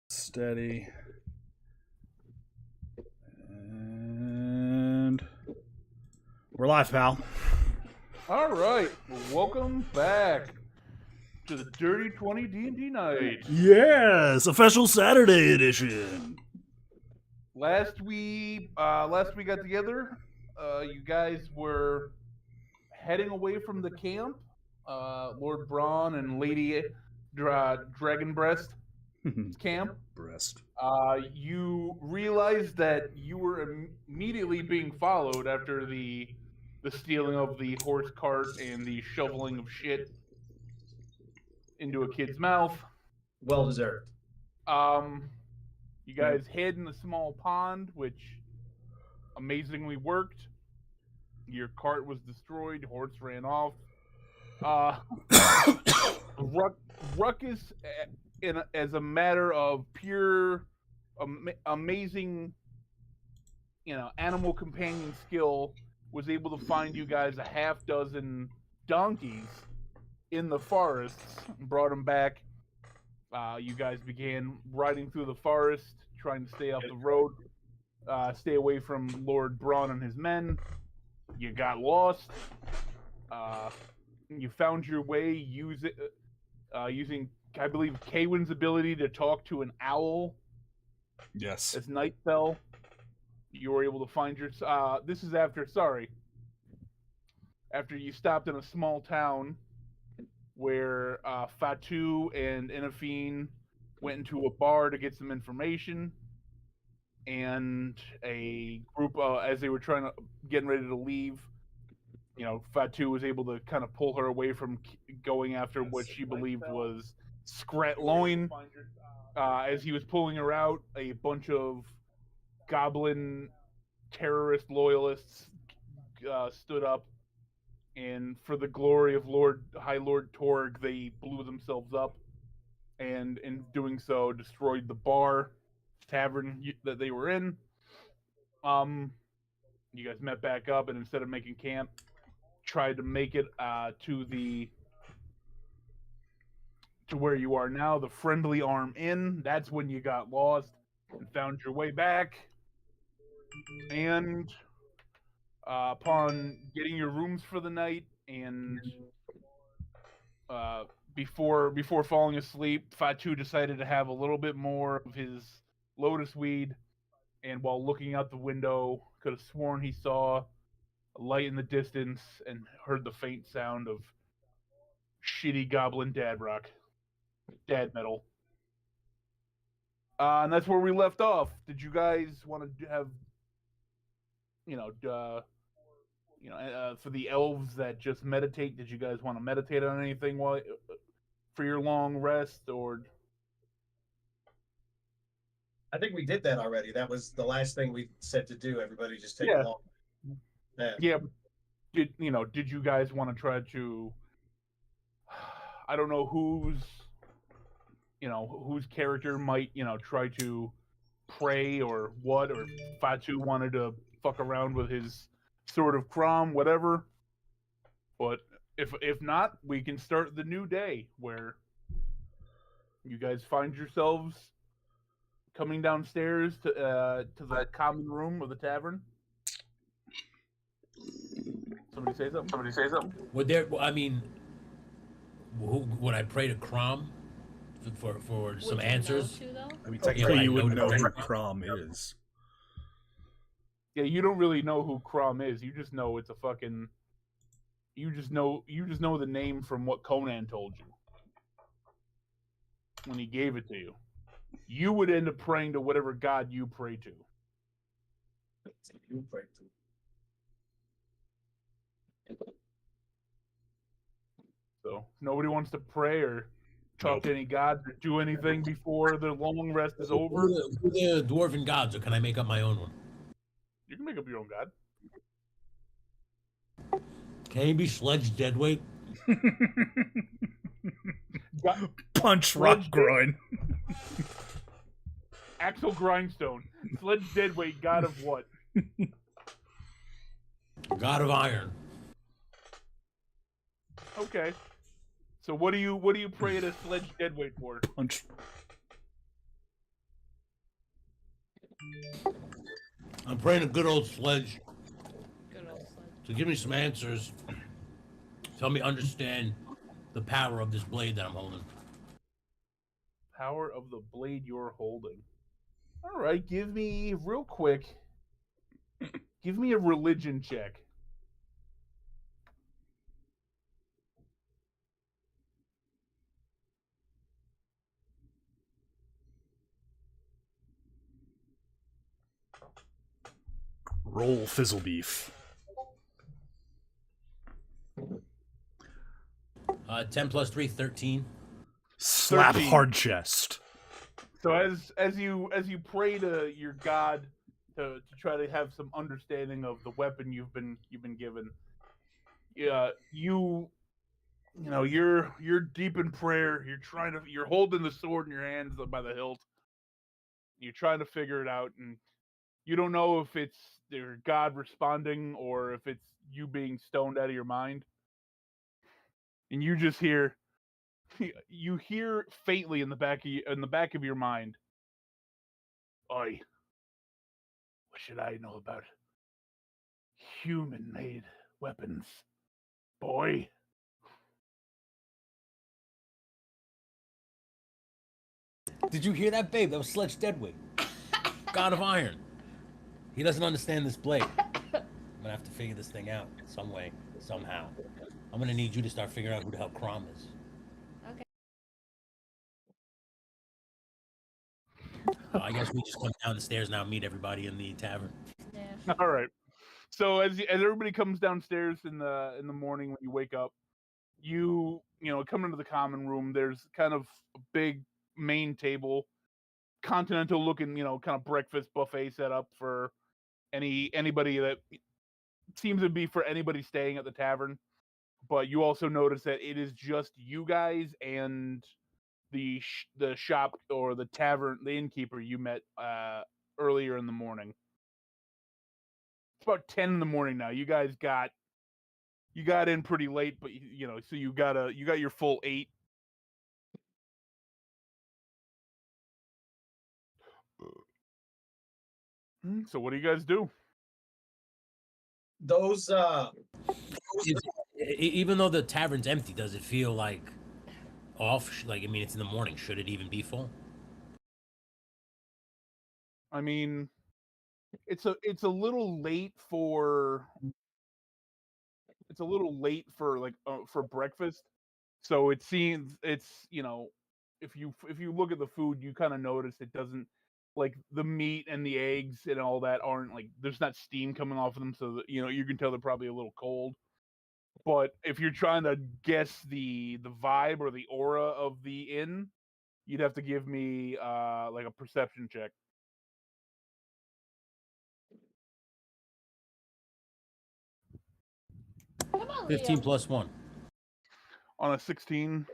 Steady. And we're live, pal. All right, welcome back to the Dirty 20 D&D night. Yes, official Saturday edition. Last we got together, you guys were heading away from the camp. Lord Braun and Lady Dragonbreast camp. Breast. You realized that you were immediately being followed after the stealing of the horse cart and the shoveling of shit into a kid's mouth. Well deserved. You guys hid in a small pond, which amazingly worked. Your cart was destroyed. Horse ran off. Ruckus, as a matter of pure, amazing, animal companion skill, was able to find you guys a half dozen donkeys in the forests and brought them back. You guys began riding through the forest, trying to stay off the road, stay away from Lord Braun and his men. You got lost. You found your way using, I believe, Kaywin's ability to talk to an owl. Yes. As night fell, you were able to find your. This is after you stopped in a small town where Fatu and Inafine went into a bar to get some information, and a group, as they were getting ready to leave, Fatu was able to kind of pull her away from going after what she believed was Scrat Loin. As he was pulling her out, a bunch of goblin terrorist loyalists stood up, and for the glory of High Lord Torg, they blew themselves up, and in doing so, destroyed the tavern that they were in. You guys met back up, and instead of making camp, tried to make it to where you are now, the Friendly Arm Inn. That's when you got lost and found your way back. And upon getting your rooms for the night and before falling asleep, Fatu decided to have a little bit more of his lotus weed, and while looking out the window, could have sworn he saw a light in the distance and heard the faint sound of shitty goblin dad metal. And that's where we left off. Did you guys want to have, for the elves that just meditate, did you guys want to meditate on anything for your long rest, or? I think we did that already. That was the last thing we said to do. Everybody just take a long. Yeah. Did you guys want to try to? I don't know whose character might try to pray or what, or Fatu wanted to fuck around with his Sword of Crom, whatever. But if not, we can start the new day where you guys find yourselves coming downstairs to the common room of the tavern. Somebody say something. Would I pray to Crom for some answers? I mean, technically, you wouldn't know who Crom is. Yeah, you don't really know who Crom is. You just know it's a fucking. You just know the name from what Conan told you when he gave it to you. You would end up praying to whatever god you pray to. You pray to. So nobody wants to pray or talk to any gods or do anything before the long rest is over. Who the dwarven gods, or can I make up my own one? You can make up your own god. Can he be Sledge Deadweight? Punch Rock Groin. Axel Grindstone. Sledge Deadweight, god of what? God of Iron. Okay. So what do you pray to Sledge Deadweight for? Punch. I'm praying a good old Sledge Good old Sledge. to give me some answers. Help me understand the power of this blade that I'm holding. Power of the blade you're holding. All right, give me real quick. Give me a religion check. Roll fizzle beef. 10 plus 3, 13. Slap 13. hard chest. So as you pray to your God to try to have some understanding of the weapon you've been given, you're deep in prayer. You're holding the sword in your hands by the hilt. You're trying to figure it out, and you don't know if it's your God responding or if it's you being stoned out of your mind. And you just hear faintly in the back of your mind, "Oi, what should I know about human-made weapons, boy?" Did you hear that, babe? That was Sledge Deadweight. God of Iron. He doesn't understand this blade. I'm gonna have to figure this thing out some way, somehow. I'm gonna need you to start figuring out who the hell Crom is. Okay. I guess we just come down the stairs now and meet everybody in the tavern. Yeah. All right. So as everybody comes downstairs in the morning when you wake up, you come into the common room. There's kind of a big main table, continental looking, kind of breakfast buffet set up for anybody that seems to be for anybody staying at the tavern. But you also notice that it is just you guys and the shop or the tavern, the innkeeper you met earlier in the morning. It's about 10 in the morning now. You guys got in pretty late, but so you got your full 8. So what do you guys do? Those Even though the tavern's empty, does it feel like off? Like, I mean, it's in the morning. Should it even be full? I mean, it's a little late for like for breakfast. So it seems if you look at the food, you kind of notice it doesn't, like, the meat and the eggs and all that aren't, like, there's not steam coming off of them, so that, you can tell they're probably a little cold. But if you're trying to guess the vibe or the aura of the inn, you'd have to give me like a perception check. Come on, 15 Leo. plus 1. On a 16,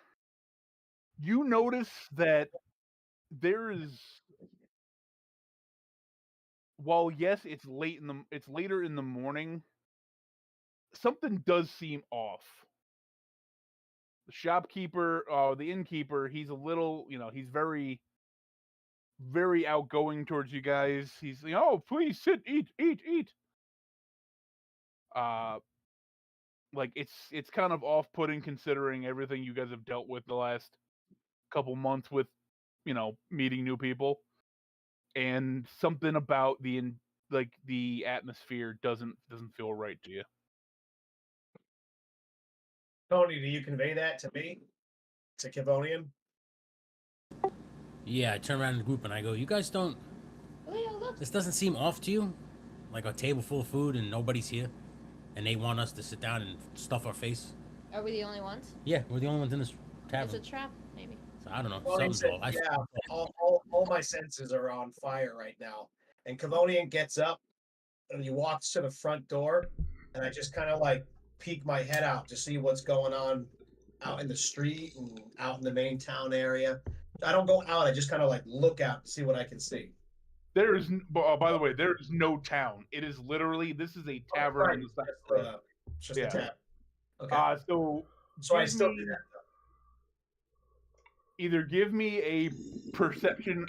you notice that there is, while yes, it's later in the morning, something does seem off. The shopkeeper, the innkeeper, he's a little, he's very, very outgoing towards you guys. He's like, "Oh, please sit, eat." Like, it's kind of off-putting considering everything you guys have dealt with the last couple months with, meeting new people, and something about the atmosphere doesn't feel right to you. Tony, do you convey that to me? To Kivonian? Yeah, I turn around in the group and I go, "You guys don't. Leo, look. This doesn't seem off to you? Like a table full of food and nobody's here, and they want us to sit down and stuff our face? Are we the only ones? Yeah, we're the only ones in this tavern. It's a trap, maybe. So I don't know. Kivonian Something's said, off. yeah, all my senses are on fire right now. And Kivonian gets up and he walks to the front door, and I just kind of like peek my head out to see what's going on out in the street and out in the main town area. I don't go out. I just kind of like look out to see what I can see. There is, by the way, there is no town. It is literally, this is a tavern Right, on the side. It's just Yeah. a tap. Okay. So So I give still me- do that. either give me a perception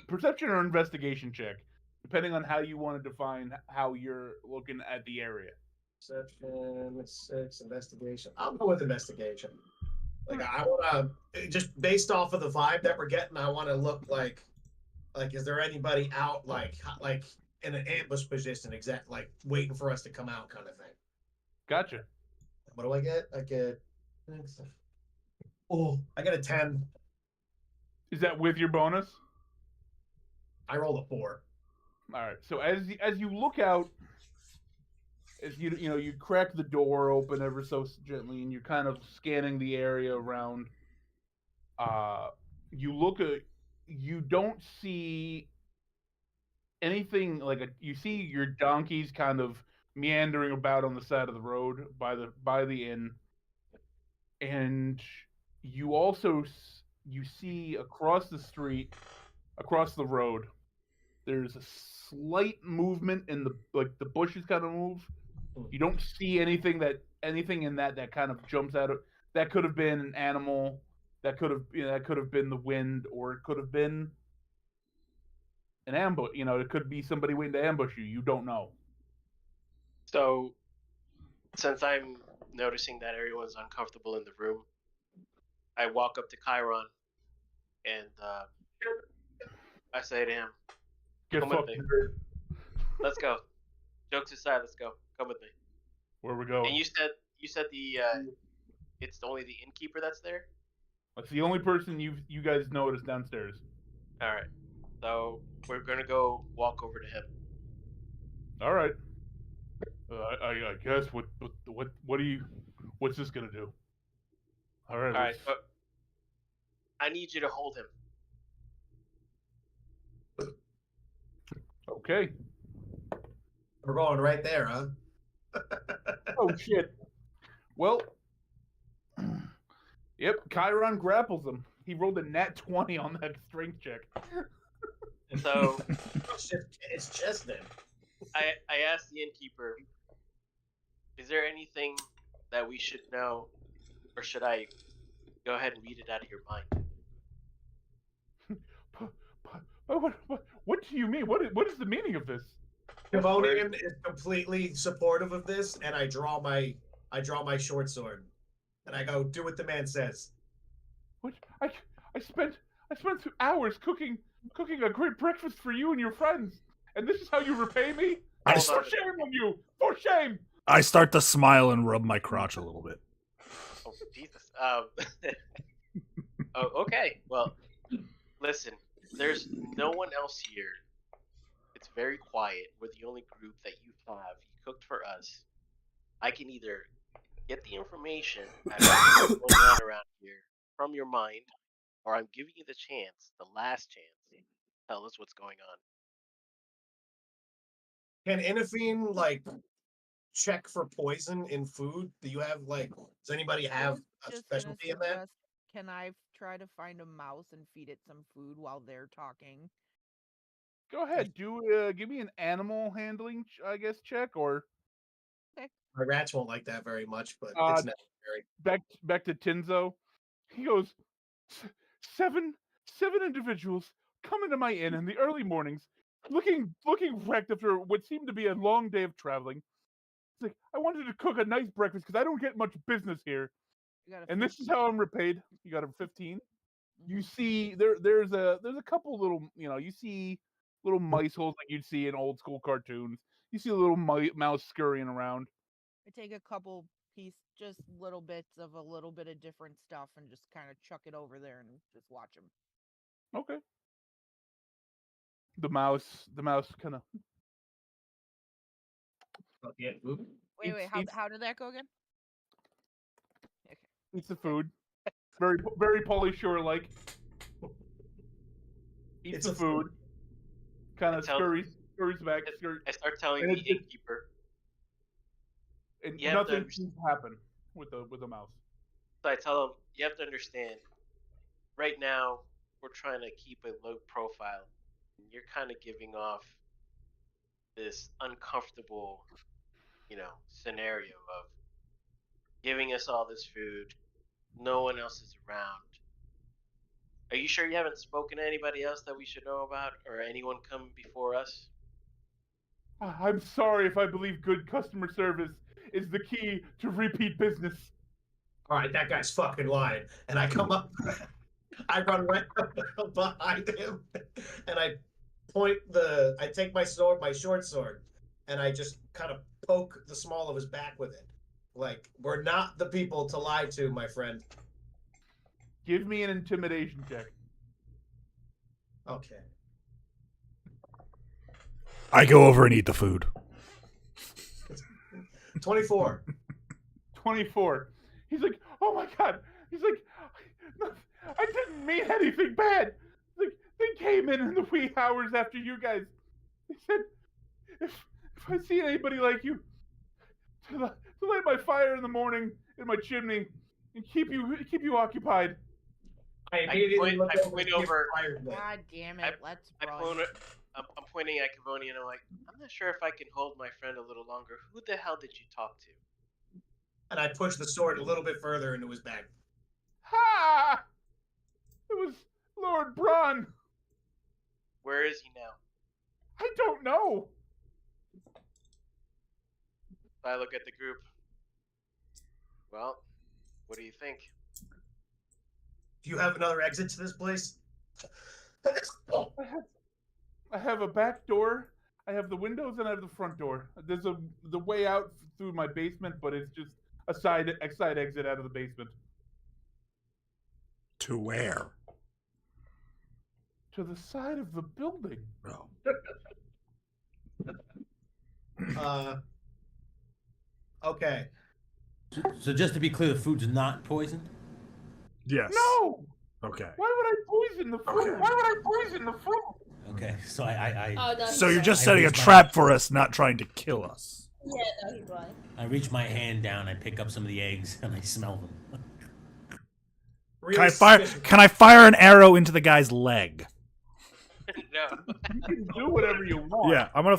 or investigation check, depending on how you want to define how you're looking at the area. Perception 6, investigation. I'll go with investigation. Like I want to just based off of the vibe that we're getting. I want to look like is there anybody out like in an ambush position, exact like waiting for us to come out, kind of thing. Gotcha. What do I get? I get. Oh, I get a 10. Is that with your bonus? I rolled a 4. All right. So as you look out, as you crack the door open ever so gently, and you're kind of scanning the area around. You don't see anything you see your donkeys kind of meandering about on the side of the road by the inn, and you also you see across the street, across the road, there's a slight movement in the bushes kind of move. You don't see anything in that kind of jumps out of. That could have been an animal. That could have been the wind, or it could have been an ambush. It could be somebody waiting to ambush you. You don't know. So, since I'm noticing that everyone's uncomfortable in the room, I walk up to Chiron and I say to him, Get "Come with fucked. me. Let's go. Jokes aside, let's go. Come with me." Where we going? And you said it's only the innkeeper that's there? That's the only person you guys noticed downstairs. All right. So we're gonna go walk over to him. All right. I guess what's this gonna do? All right. All right. But I need you to hold him. Okay. We're going right there, huh? Oh shit. Well. Yep. Chiron grapples him. He rolled a nat 20 on that strength check. So It's just then. I asked the innkeeper, "Is there anything that we should know, or should I go ahead and read it out of your mind?" What do you mean? What is the meaning of this? Cavonian is completely supportive of this, and I draw my short sword, and I go, "Do what the man says." What I spent 2 hours cooking a great breakfast for you and your friends, and this is how you repay me? I Hold For on. shame on you! For shame! I start to smile and rub my crotch a little bit. Oh, Jesus. Oh, okay. Well, listen. There's no one else here. It's very quiet. We're the only group that you have. You cooked for us. I can either get the information about what's going on around here from your mind, or I'm giving you the last chance, to tell us what's going on. Can Inafine check for poison in food? Do you have does anybody have a Just gonna specialty in that? suggest, can I try to find a mouse and feed it some food while they're talking? Go ahead, give me an animal handling, I guess, check, or My rats won't like that very much, but Uh, it's necessary. back to Tinzo. He goes, seven individuals come into my inn in the early mornings, looking wrecked after what seemed to be a long day of traveling. It's like, I wanted to cook a nice breakfast because I don't get much business here, You got and this is how I'm repaid. You got a 15. You see, there's a couple little, you see little mice holes like you'd see in old school cartoons. You see a little mouse scurrying around. I take a couple just little bits of a little bit of different stuff and just kind of chuck it over there and just watch them. Okay. The mouse kind of Yeah, food. Wait, Eats- how did that go again? Okay. eats the food. Very Pauly Shore like. Eats It's the a- food. Kind of It's how- scurries back, I start telling And the it- innkeeper. and You have to nothing understand- seems to happen with the mouse. So I tell him, you have to understand, right now, we're trying to keep a low profile. And you're kind of giving off this uncomfortable, scenario of giving us all this food. No one else is around. Are you sure you haven't spoken to anybody else that we should know about, or anyone come before us? I'm sorry if I believe good customer service is the key to repeat business. All right, that guy's fucking lying. And I come up, I run right up behind him, and I take my sword, my short sword, and I just kind of poke the small of his back with it. Like, we're not the people to lie to, my friend. Give me an intimidation check. Okay. I go over and eat the food. 24. 24. He's like, oh my god. He's like, "No, I didn't mean anything bad. He's like, they came in the wee hours after you guys. He said, if I see anybody like you, to light my fire in the morning in my chimney and keep you occupied." I immediately look I over point to see if over- the fire's lit. God damn it! Let's run. I'm pointing at Cavonia and I'm like, I'm not sure if I can hold my friend a little longer. Who the hell did you talk to? And I push the sword a little bit further into his back. Ha! It was Lord Braun. Where is he now? I don't know. I look at the group. Well, what do you think? Do you have another exit to this place? I have a back door. I have the windows and I have the front door. There's the way out through my basement, but it's just a side exit out of the basement To where? to the side of the building. Oh. Okay. So just to be clear, the food's not poisoned? Yes. No. Okay. Why would I poison the food? Okay. Why would I poison the food? Okay, so I Oh, no, So he's you're just I setting a reached my- trap for us, not trying to kill us. lying. Yeah, no, he's lying. I reach my hand down, I pick up some of the eggs, and I smell them. Really Can I fire? suspicious. Can I fire an arrow into the guy's leg? No. You can do whatever you want. Yeah, I'm gonna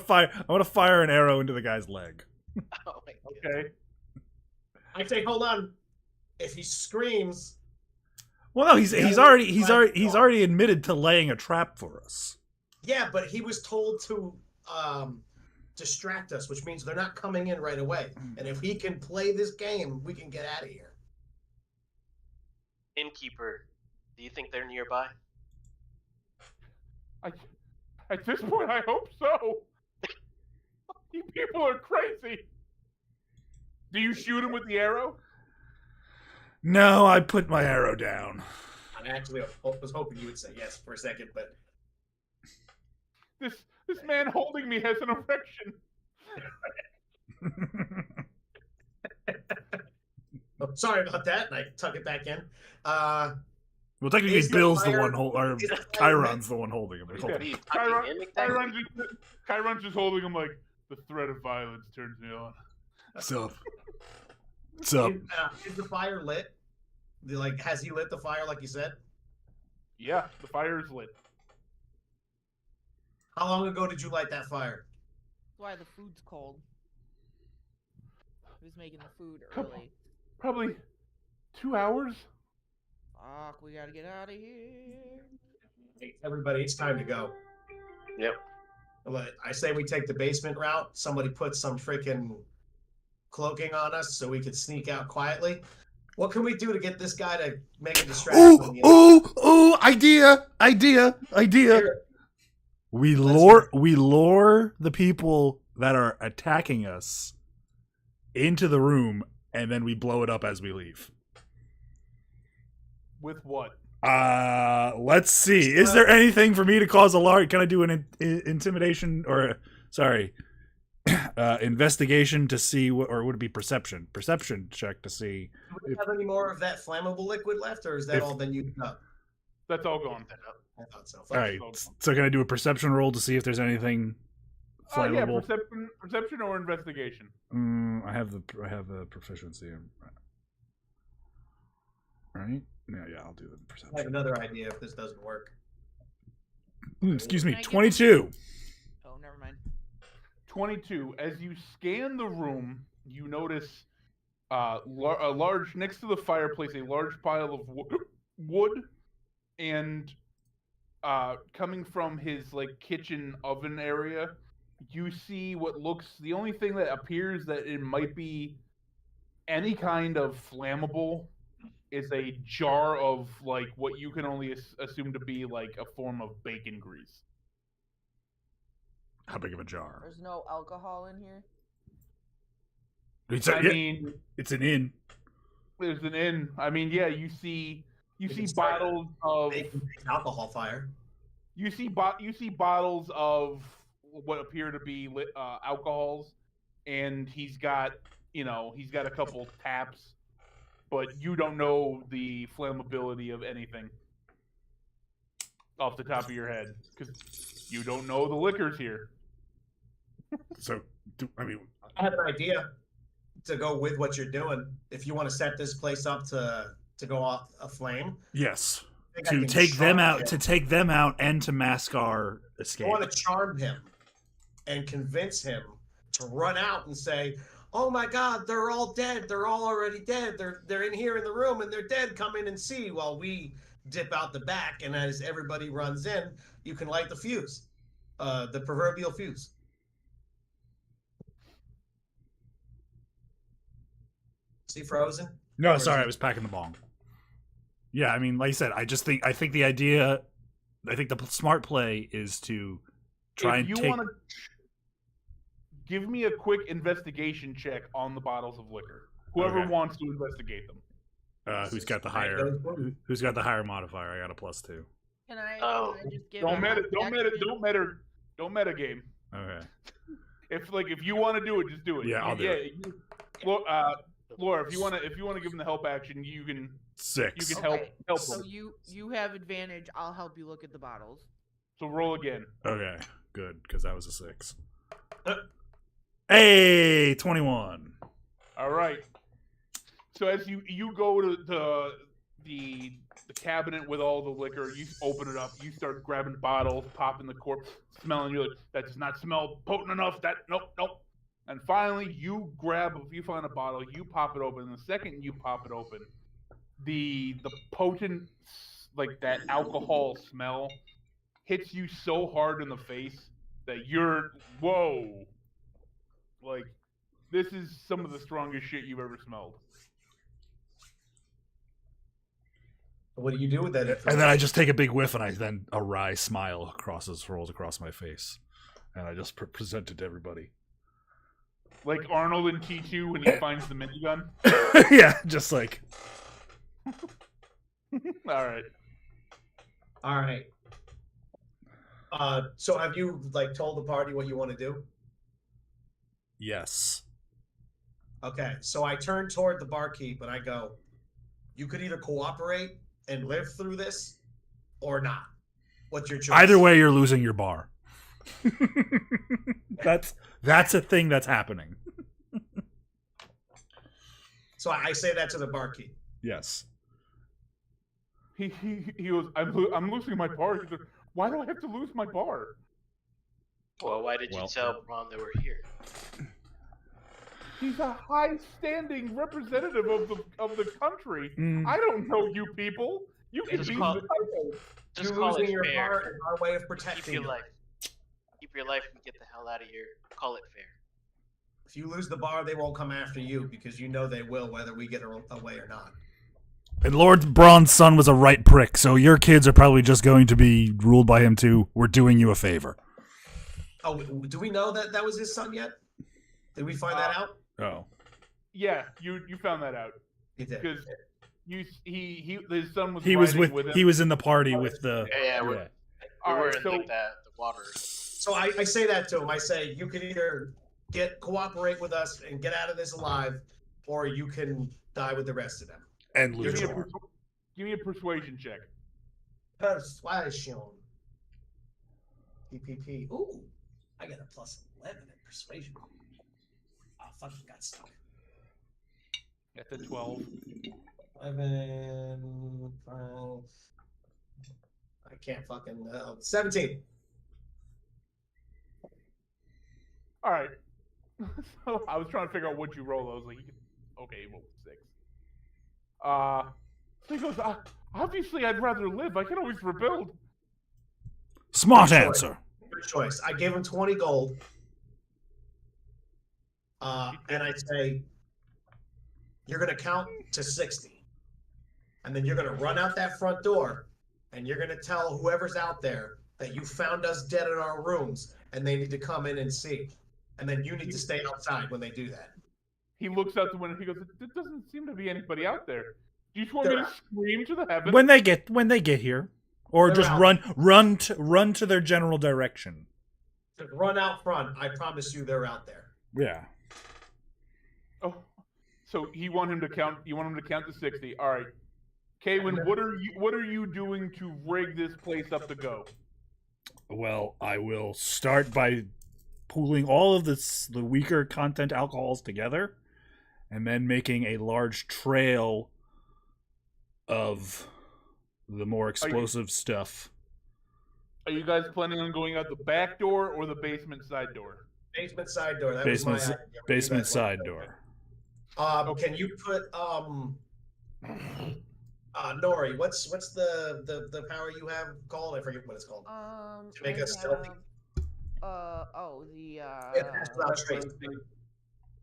fire an arrow into the guy's leg. Oh my god. Okay. I say, hold on. If he screams, Well, no, he's Yeah, already admitted to laying a trap for us. yeah, but he was told to distract us, which means they're not coming in right away. And if he can play this game, we can get out of here. Innkeeper, do you think they're nearby? At this point, I hope so. You people are crazy. Do you shoot him with the arrow? No, I put my arrow down. I actually was hoping you would say yes for a second, but This man holding me has an erection. oh, sorry about that. And I tuck it back in. Well, technically, Is the Bill's the fire- one or is the fire Chiron's the one holding him. What Yeah. are you tucking in exactly? Chiron's just holding him like, the threat of violence turns me on. What's up? What's up? Is the fire lit? Has he lit the fire like you said? Yeah, the fire is lit. How long ago did you light that fire? That's why the food's cold. Who's making the food Couple- early? Probably 2 hours. Fuck, we gotta get out of here. Hey, everybody, it's time to go. Yep. I say we take the basement route. Somebody put some freaking cloaking on us so we could sneak out quietly. What can we do to get this guy to make a distraction? Ooh! Idea! Here, We Let's lure the people that are attacking us into the room, and then we blow it up as we leave. With what? Let's see. Is there anything for me to cause alarm? Can I do an intimidation or investigation to see what, or would it be perception? Perception check to see. do we have any more of that flammable liquid left, or is that If- all been used up? That's all gone. I thought so. All right. So can I do a perception roll to see if there's anything Oh yeah, flammable? perception or investigation. I have the proficiency. Right? Yeah, I'll do the I have perception. another idea if this doesn't work. Excuse me, Can I get- 22. Oh, never mind. 22. As you scan the room, you notice a large next to the fireplace, a large pile of wood and coming from his like kitchen oven area, you see what looks. The only thing that appears that it might be any kind of flammable is a jar of like what you can only assume to be like a form of bacon grease. How big of a jar? There's no alcohol in here. It's, I yeah, mean, it's an inn. there's an inn. I mean, yeah, you see can start a bottles of Bacon alcohol fire. you see bottles of what appear to be alcohols, and he's got a couple taps, but you don't know the flammability of anything off the top of your head because you don't know the liquors here. So, I have an idea to go with what you're doing. If you want to set this place up to go off aflame, yes. I think I To can take them charm out, him. to take them out, and to mask our I escape. want to charm him and convince him to run out and say, "Oh my God, they're all dead. They're all already dead. They're in here in the room and they're dead. Come in and see." While we dip out the back, and as everybody runs in, you can light the fuse, the proverbial fuse. See, frozen. No, Or sorry, is I it- was packing the bong. Yeah, I mean, like I said, I think the idea, I think the smart play is to try If and you take. want to give me a quick investigation check on the bottles of liquor, whoever Okay. wants to investigate them. Who's got the Right, higher? those ones. Who's got the higher modifier? I got a +2. Can I? Oh. Can I just give? Don't him meta, a don't meta, action? don't meta game. Okay. If you want to do it, just do it. Yeah, I'll do it. Laura, if you want to give him the help action, you can 6. help Okay, help So him. you have advantage. I'll help you look at the bottles. So roll again. Okay, good, because that was a 6. Hey, 21. All right. So as you go to the cabinet with all the liquor, you open it up. You start grabbing bottles, popping the cork, smelling. You're like, that does not smell potent enough. That nope. And finally, you find a bottle, you pop it open. And the second you pop it open, the potent, like that alcohol smell, hits you so hard in the face that you're whoa. Like, this is some of the strongest shit you've ever smelled. What do you do with that? And then I just take a big whiff, and I then a wry smile rolls across my face, and I just present it to everybody. Like Arnold in T2 when he finds the minigun. Yeah, just like. All right. All right. So have you like told the party what you want to do? Yes. Okay. So I turn toward the barkeep and I go, "You could either cooperate and live through this, or not. What's your choice?" Either way, you're losing your bar. That's a thing that's happening. So I say that to the barkeep. Yes. He goes, I'm losing my bar. He's like, why do I have to lose my bar? Well, why did Well- you tell Braun they were here? He's a high-standing representative of the country. Mm. I don't know you people. You can Just be call- disciples. Just You're call losing it your fair. bar and our way of Keep protecting your you. life. Keep your life and get the hell out of here. Call it fair. If you lose the bar, they won't come after you because you know they will, whether we get away or not. And Lord Braun's son was a right prick, so your kids are probably just going to be ruled by him too. We're doing you a favor. Oh, do we know that was his son yet? Did we find that out? Oh. Yeah, you found that out He did. because his son was He was riding with him. he was in the party with the Yeah, we're, yeah. All we're right, in so like the water. So I say that to him. I say, you can either cooperate with us and get out of this alive, or you can die with the rest of them. and give lose me, your a, bar. give me a persuasion check. Persuasion. PPP. Ooh, I got a +11 in persuasion. Oh, fucking got stuck. At the 12. 11, 12. I can't fucking 17. All right. So I was trying to figure out what you roll. I was like, okay, well, 6. So he goes, obviously I'd rather live. I can always rebuild. Smart Good choice. answer. Good choice. I gave him 20 gold. And I say, you're going to count to 60. And then you're going to run out that front door. And you're going to tell whoever's out there that you found us dead in our rooms. And they need to come in and see. And then you need to stay outside when they do that. He looks out the window. He goes, there doesn't seem to be anybody out there. Do you just want me to scream to the heavens? When they get here, or They're just out. run to their general direction. Just run out front. I promise you they're out there. Yeah. Oh, so you want him to count to 60. All right. Kaywin, what are you doing to rig this place up to go? Well, I will start by pooling all of the weaker content alcohols together, and then making a large trail of the more explosive stuff. Are you guys planning on going out the back door or the basement side door? Basement side door. That Basement was my idea. What do you Basement guys want? side door. Can you put Nori? What's the power you have called? I forget what it's called. To make I us stealthy. The Pass without trace.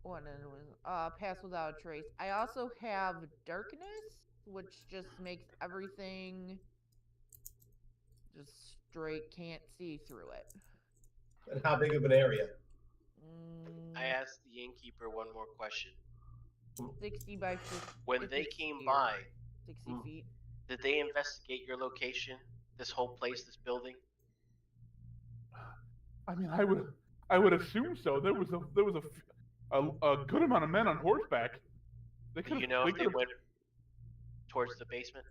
one pass without a trace. I also have darkness, which just makes everything just straight, can't see through it. And how big of an area? I asked the innkeeper one more question. 60 by 50. When they came by, 60 feet. did they investigate your location? This whole place, this building? I mean, I would assume so. There was a good amount of men on horseback. They Do could you know if they went towards the basement?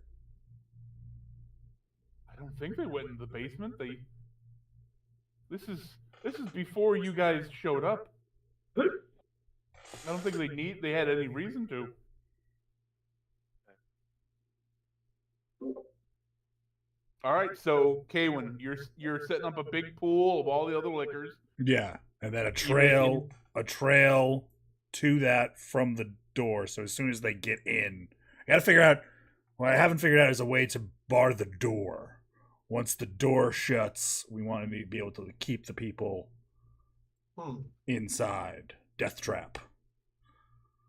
I don't think they went in the basement. This is before you guys showed up. I don't think they had any reason to. All right, so Kaywin, you're setting up a big pool of all the other liquors. Yeah, and then a trail to that from the door. So as soon as they get in, I gotta figure out. What I haven't figured out is a way to bar the door. Once the door shuts, we want to be able to keep the people inside. Death trap.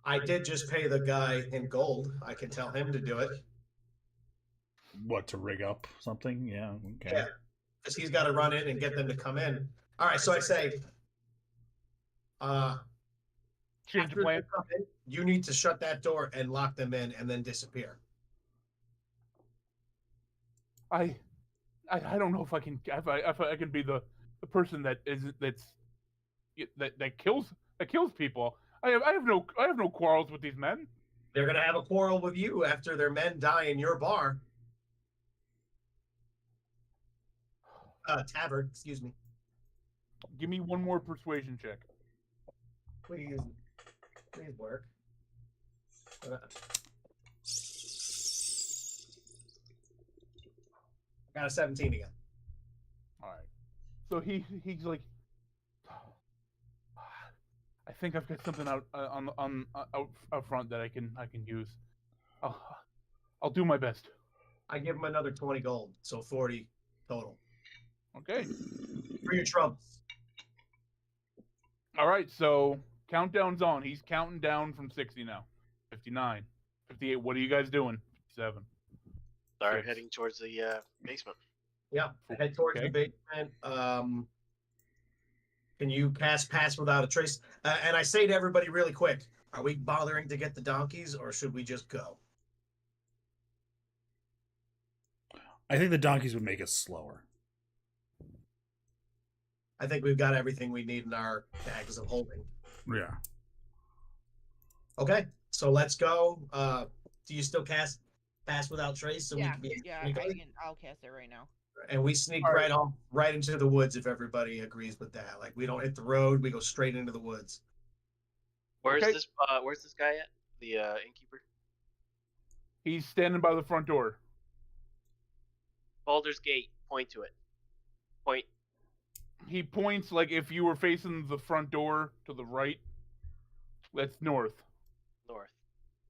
I did just pay the guy in gold. I can tell him to do it. What, to rig up something? Yeah. Okay. Yeah, because he's got to run in and get them to come in. All right, so I say, Change after the plan. they come in, you need to shut that door and lock them in, and then disappear. I don't know if I can be the person that kills people. I have no quarrels with these men. They're gonna have a quarrel with you after their men die in your bar. Tavern, excuse me. Give me one more persuasion check. Please work. Got a 17 again. All right. So he's like, I think I've got something out front that I can use. I'll do my best. I give him another 20 gold, so 40 total. Okay. For your troubles. All right. So countdown's on. He's counting down from 60 now. 59, 58. What are you guys doing? 57. Start 6. heading towards the basement. Yeah, head towards the basement. Can you cast pass without a trace? And I say to everybody really quick, are we bothering to get the donkeys or should we just go? I think the donkeys would make us slower. I think we've got everything we need in our bags of holding. Yeah. Okay, so let's go. Do you still cast pass without trace? So we Yeah, can be yeah, I'll cast it right now. and we sneak All right off right into the woods if everybody agrees with that. Like we don't hit the road, we go straight into the woods. Where's Okay. this guy at? The innkeeper? He's standing by the front door. Baldur's Gate. Point to it. Point. He points like if you were facing the front door to the right. That's north. North.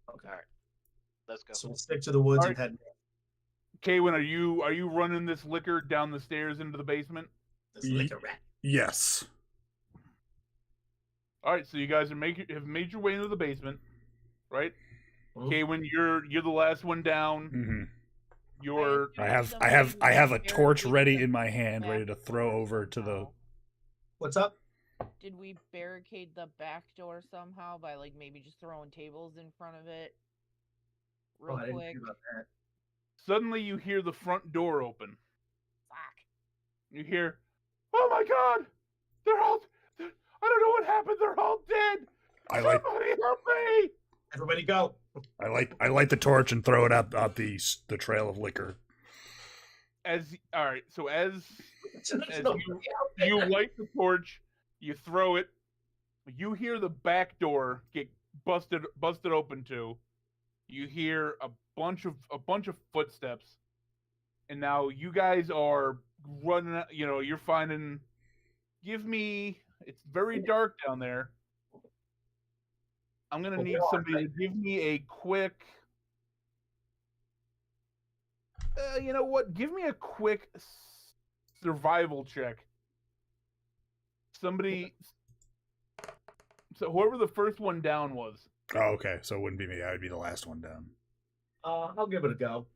Okay. Alright. Let's go. So we'll stick to the woods Alright. and head Kaywin, are you running this liquor down the stairs into the basement? this Ye- liquor rat. Yes. All right, so you guys have made your way into the basement, right? Mhm. Kaywin, you're the last one down. hmm You're I have a torch ready in my hand, ready to throw over to the. What's up? Did we barricade the back door somehow by like maybe just throwing tables in front of it? Oh, Real I didn't quick. think about that. suddenly you hear the front door open. Fuck. You hear, "Oh my God! I don't know what happened. They're all dead. I like Somebody help me!" Everybody go. I light the torch and throw it up the trail of liquor. All right, so as There's As nobody out there. you light the torch, you throw it. You hear the back door get busted open too. You hear a bunch of footsteps, and now you guys are running. You know, you're finding. Give me. It's very dark down there. I'm gonna Well, need we are, somebody to give me a quick. You know what? Give me a quick survival check. Somebody. So whoever the first one down was. Oh, okay. So it wouldn't be me. I would be the last one down. I'll give it a go.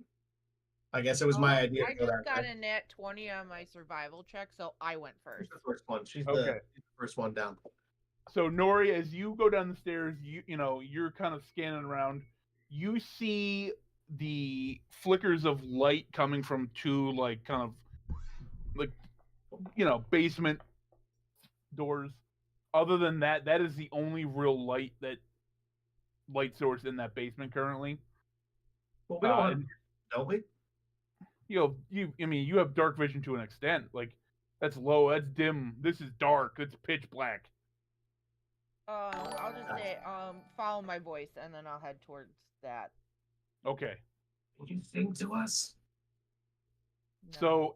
I guess it was my idea I to go just that got way. a nat 20 on my survival check, so I went She's first. the first one. She's Okay. the first one down. So Nori, as you go down the stairs, you know you're kind of scanning around. You see the flickers of light coming from two basement doors. Other than that, that is the only real light source in that basement currently. Well, we don't, And, don't we? you have dark vision to an extent. Like that's low, that's dim. This is dark. It's pitch black. I'll just say, follow my voice, and then I'll head towards that. Okay. Can you sing to us? No. So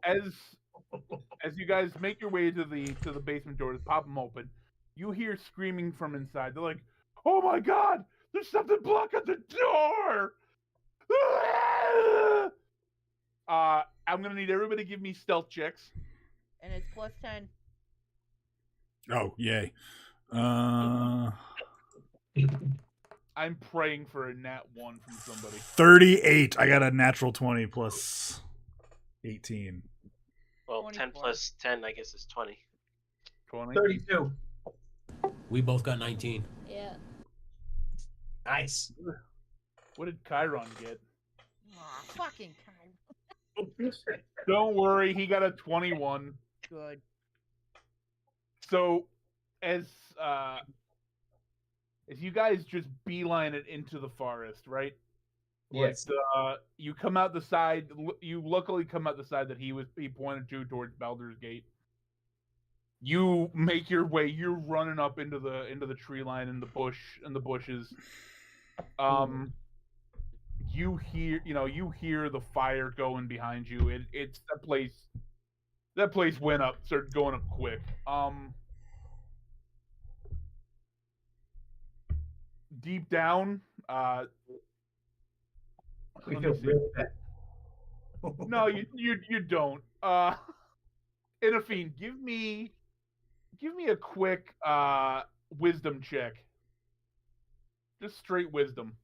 as you guys make your way to the basement doors, pop them open, you hear screaming from inside. They're like, "Oh my God! There's something blocking the door!" I'm gonna need everybody to give me stealth checks. And it's plus 10. Oh, yay. I'm praying for a nat 1 from somebody. 38. I got a natural 20 plus 18. Well, 24. 10 plus 10, I guess, is 20. 20. 32. We both got 19. Yeah. Nice. What did Chiron get? Aw, fucking kind. Don't worry, he got a 21. Good. So, as you guys just beeline it into the forest, right? Yes. You come out the side. You luckily come out the side that he pointed to towards Baldur's Gate. You make your way. You're running up into the tree line and the bushes. You hear the fire going behind you. It's that place. That place went up, started going up quick. Deep down, We let feel me see. really bad. No, you don't. Inafine, give me a quick wisdom check. Just straight wisdom.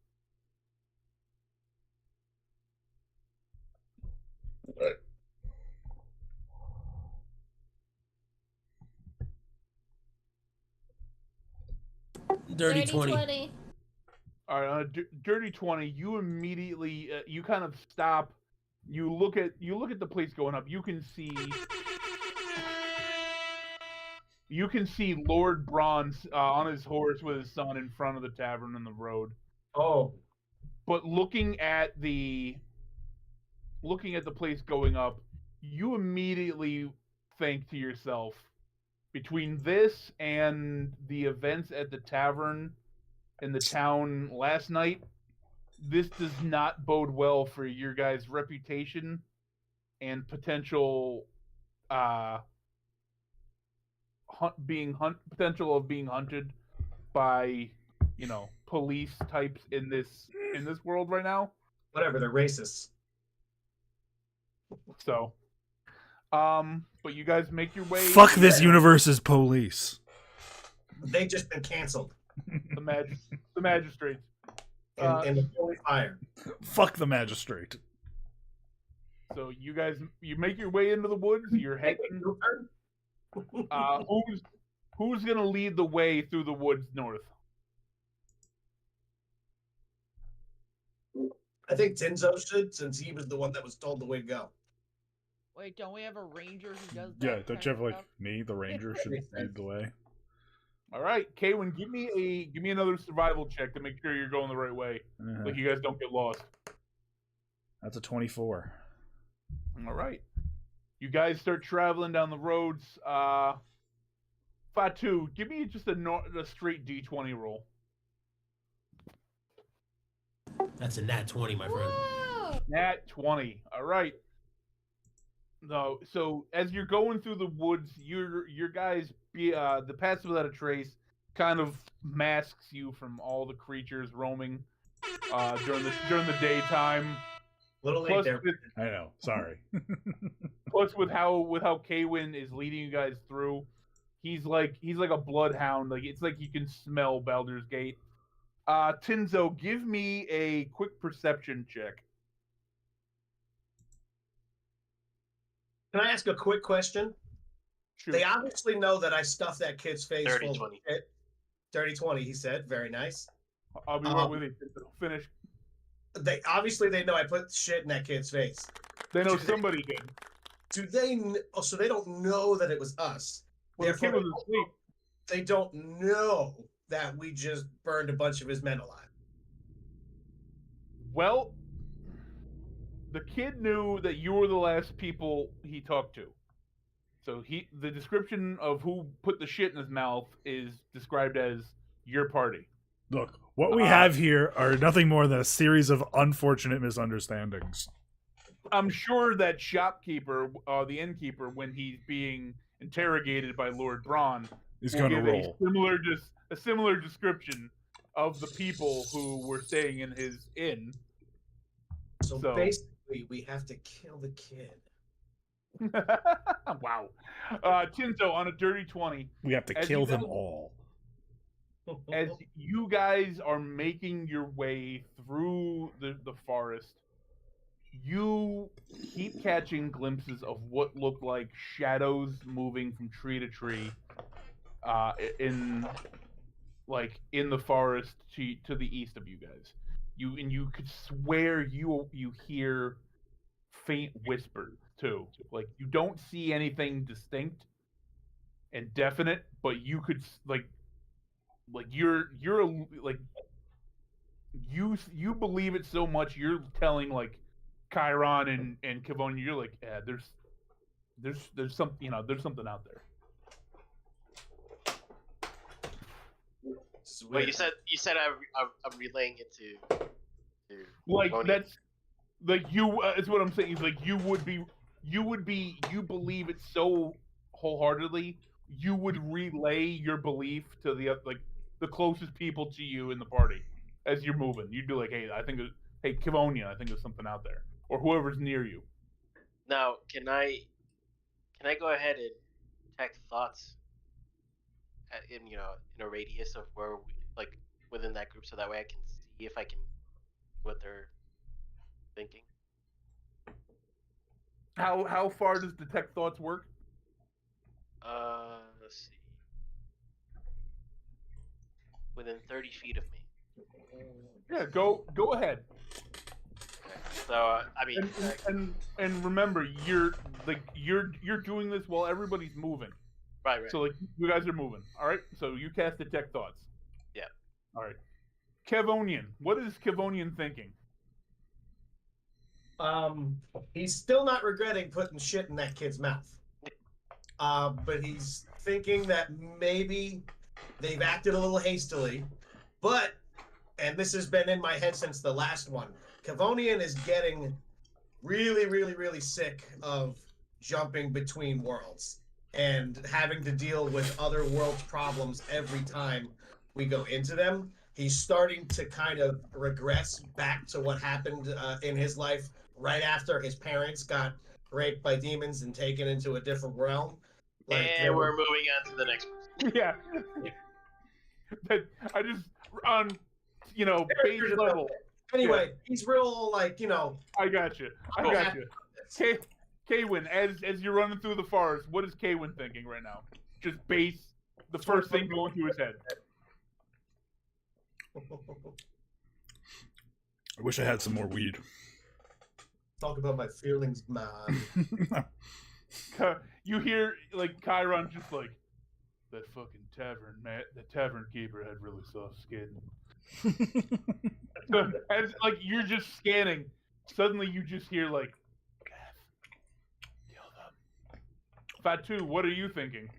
Dirty 20. All right, on a dirty 20, you immediately you kind of stop. You look at the place going up. You can see Lord Bronze on his horse with his son in front of the tavern in the road. Oh. But looking at the place going up, you immediately think to yourself, between this and the events at the tavern in the town last night, this does not bode well for your guys' reputation and potential potential of being hunted by police types in this world right now. Whatever, they're racists. So, but you guys make your way. Fuck this universe's police. They've just been canceled The magistrates. in the holy fire. Fuck the magistrate. So you guys, you make your way into the woods. You're heading. Who's gonna lead the way through the woods north? I think Tinzo should, since he was the one that was told the way to go. Wait, don't we have a ranger who does that? Yeah, don't kind you of have like stuff? me, the ranger, should lead the way? All right, Kaywin, give me another survival check to make sure you're going the right way. Uh-huh. Like you guys don't get lost. That's a 24. All right. You guys start traveling down the roads. Fatu, give me just a straight D20 roll. That's a nat 20, my friend. Whoa! Nat 20. All right. No, so as you're going through the woods, your guys the Pass Without a Trace kind of masks you from all the creatures roaming during the daytime. Little late Plus, there. I know. Sorry. Plus with how Kaywin is leading you guys through, he's like a bloodhound. Like it's like you can smell Baldur's Gate. Tinzo, give me a quick perception check. Can I ask a quick question? Shoot. They obviously know that I stuffed that kid's face Dirty full 20. of shit. Dirty 20, he said. Very nice. I'll be right with you. Tinzo. Finish. They know I put shit in that kid's face. They know somebody did. Do they? Oh, so they don't know that it was us. Well, the kid Therefore, was asleep. they don't know that we just burned a bunch of his men alive. Well, the kid knew that you were the last people he talked to. So the description of who put the shit in his mouth is described as your party. Look, what we have here are nothing more than a series of unfortunate misunderstandings. I'm sure that shopkeeper, the innkeeper, when he's being interrogated by Lord Braun, He's will going to give roll. a similar description of the people who were staying in his inn. So basically, we have to kill the kid. Wow. Tinzo, on a dirty 20, We have to As kill you them go- all. as you guys are making your way through the forest, you keep catching glimpses of what look like shadows moving from tree to tree, in the forest to the east of you guys. You could swear you hear faint whispers too. Like you don't see anything distinct and definite, but you could you believe it so much you're telling like Chiron and Kavonia, you're like, yeah, there's something, there's something out there. Well, you said I'm relaying it to Like Kavonia. that's like you. It's what I'm saying. Is like you believe it so wholeheartedly. You would relay your belief to the closest people to you in the party as you're moving. You'd be like, hey, Kavonia, I think there's something out there, or whoever's near you. Now, can I go ahead and detect thoughts in a radius of where we within that group, so that way I can see if I can what they're thinking. How far does detect thoughts work? Let's see. Within 30 feet of me. Yeah, go ahead. So I mean, And remember, you're doing this while everybody's moving. right. So you guys are moving. All right. So you cast detect thoughts. Yeah. All right. Kevonian, what is Kevonian thinking? He's still not regretting putting shit in that kid's mouth. But he's thinking that maybe they've acted a little hastily. But, and this has been in my head since the last one, Kavonian is getting really, really, really sick of jumping between worlds and having to deal with other worlds' problems every time we go into them. he's starting to kind of regress back to what happened in his life right after his parents got raped by demons and taken into a different realm. Like, they And were- we're moving on to the next person. Yeah. That I just on base Characters level. Anyway, he's real like I got you. I Cool. got you. Kaywin, as you're running through the forest, what is Kaywin thinking right now? Just base the first thing going through his head. I wish I had some more weed. Talk about my feelings, man. You hear like Chiron just like that fucking tavern man. The tavern keeper had really soft skin. As like you're just scanning, suddenly you just hear like, kill them. Fatu, what are you thinking?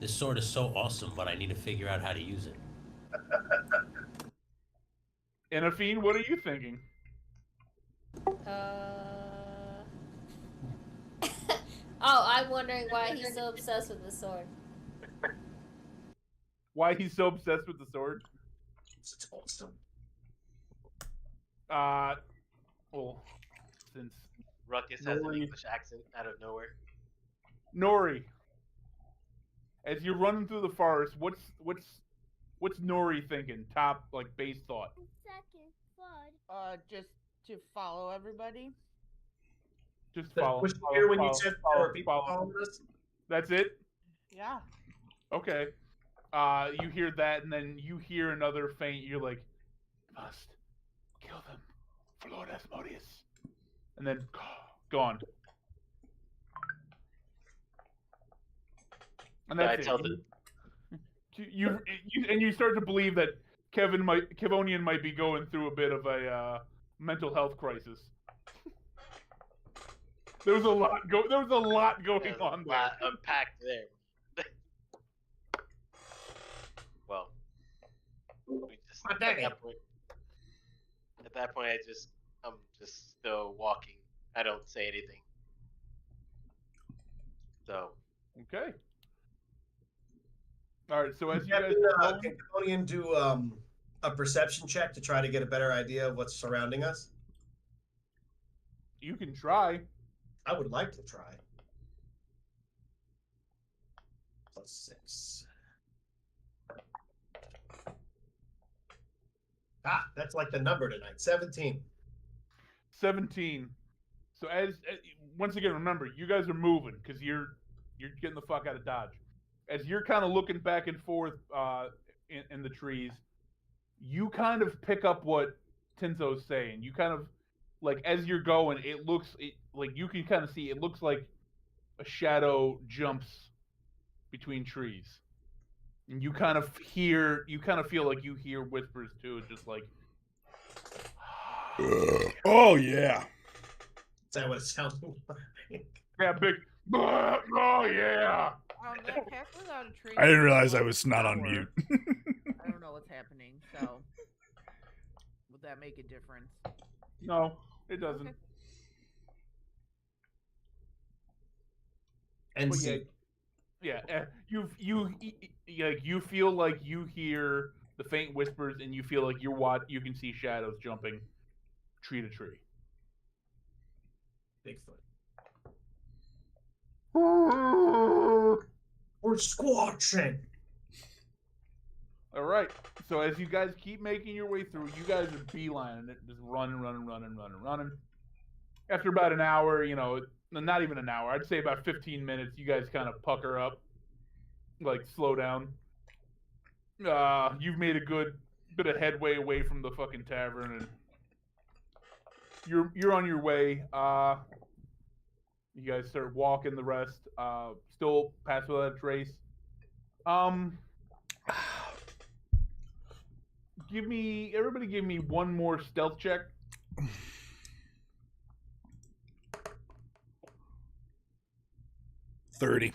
This sword is so awesome, but I need to figure out how to use it. Enafine, what are you thinking? Oh, I'm wondering why he's so obsessed with the sword. Why he's so obsessed with the sword? It's awesome. Well, since Ruckus has an Nori. English accent out of nowhere. Nori, as you're running through the forest, what's Nori thinking? Top like base thought. Just to follow everybody. Just Was follow. you here when you follow, said follow, there were people follow. following us? That's it. Yeah. Okay. You hear that, and then you hear another faint. You're like, must kill them for Lord Asmodeus, and then gone. And I that's it. tell the You and you start to believe that Kevonian might be going through a bit of a mental health crisis. There was a lot going there's on a there. lot unpacked there. Well, we just My daddy. at that point, I'm just still walking. I don't say anything. So Okay. All right. So as you Captain, guys, can Cambodian do a perception check to try to get a better idea of what's surrounding us? you can try. I would like to try. +6. That's like the number tonight. 17. 17. So as once again, remember, you guys are moving because you're getting the fuck out of Dodge. As you're kind of looking back and forth in the trees, you kind of pick up what Tinzo's saying. You kind of like as you're going, like you can kind of see. It looks like a shadow jumps between trees, and you kind of feel like you hear whispers too, just like. Oh yeah. Is that what it sounds like? Yeah, big. Oh yeah. That pass without a tree. I didn't realize I was not on Power. mute. I don't know what's happening, so would that make a difference? No, it doesn't. Okay. And But see. yeah. You feel like you hear the faint whispers, and you feel like you can see shadows jumping tree to tree. Bigfoot. We're squatching. All right. So as you guys keep making your way through, you guys are beelining it, just running. After about an hour, not even an hour, I'd say about 15 minutes, you guys kind of pucker up, like slow down. You've made a good bit of headway away from the fucking tavern, and you're on your way. You guys start walking the rest. Still pass without a trace. Everybody give me one more stealth check. $30.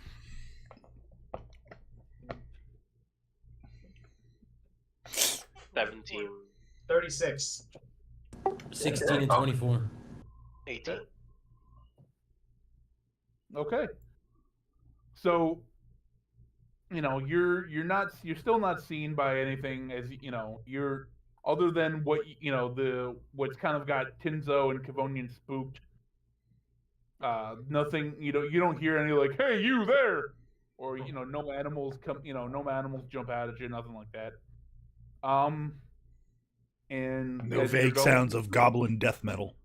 17, 36. 16 and 24. 18. Okay. So you're still not seen by anything, as you're other than what what's kind of got Tinzo and Kavonian spooked. Nothing, you don't hear any like, "Hey, you there," or no animals come, no animals jump out at you, nothing like that. And No as you're vague going- sounds of goblin death metal.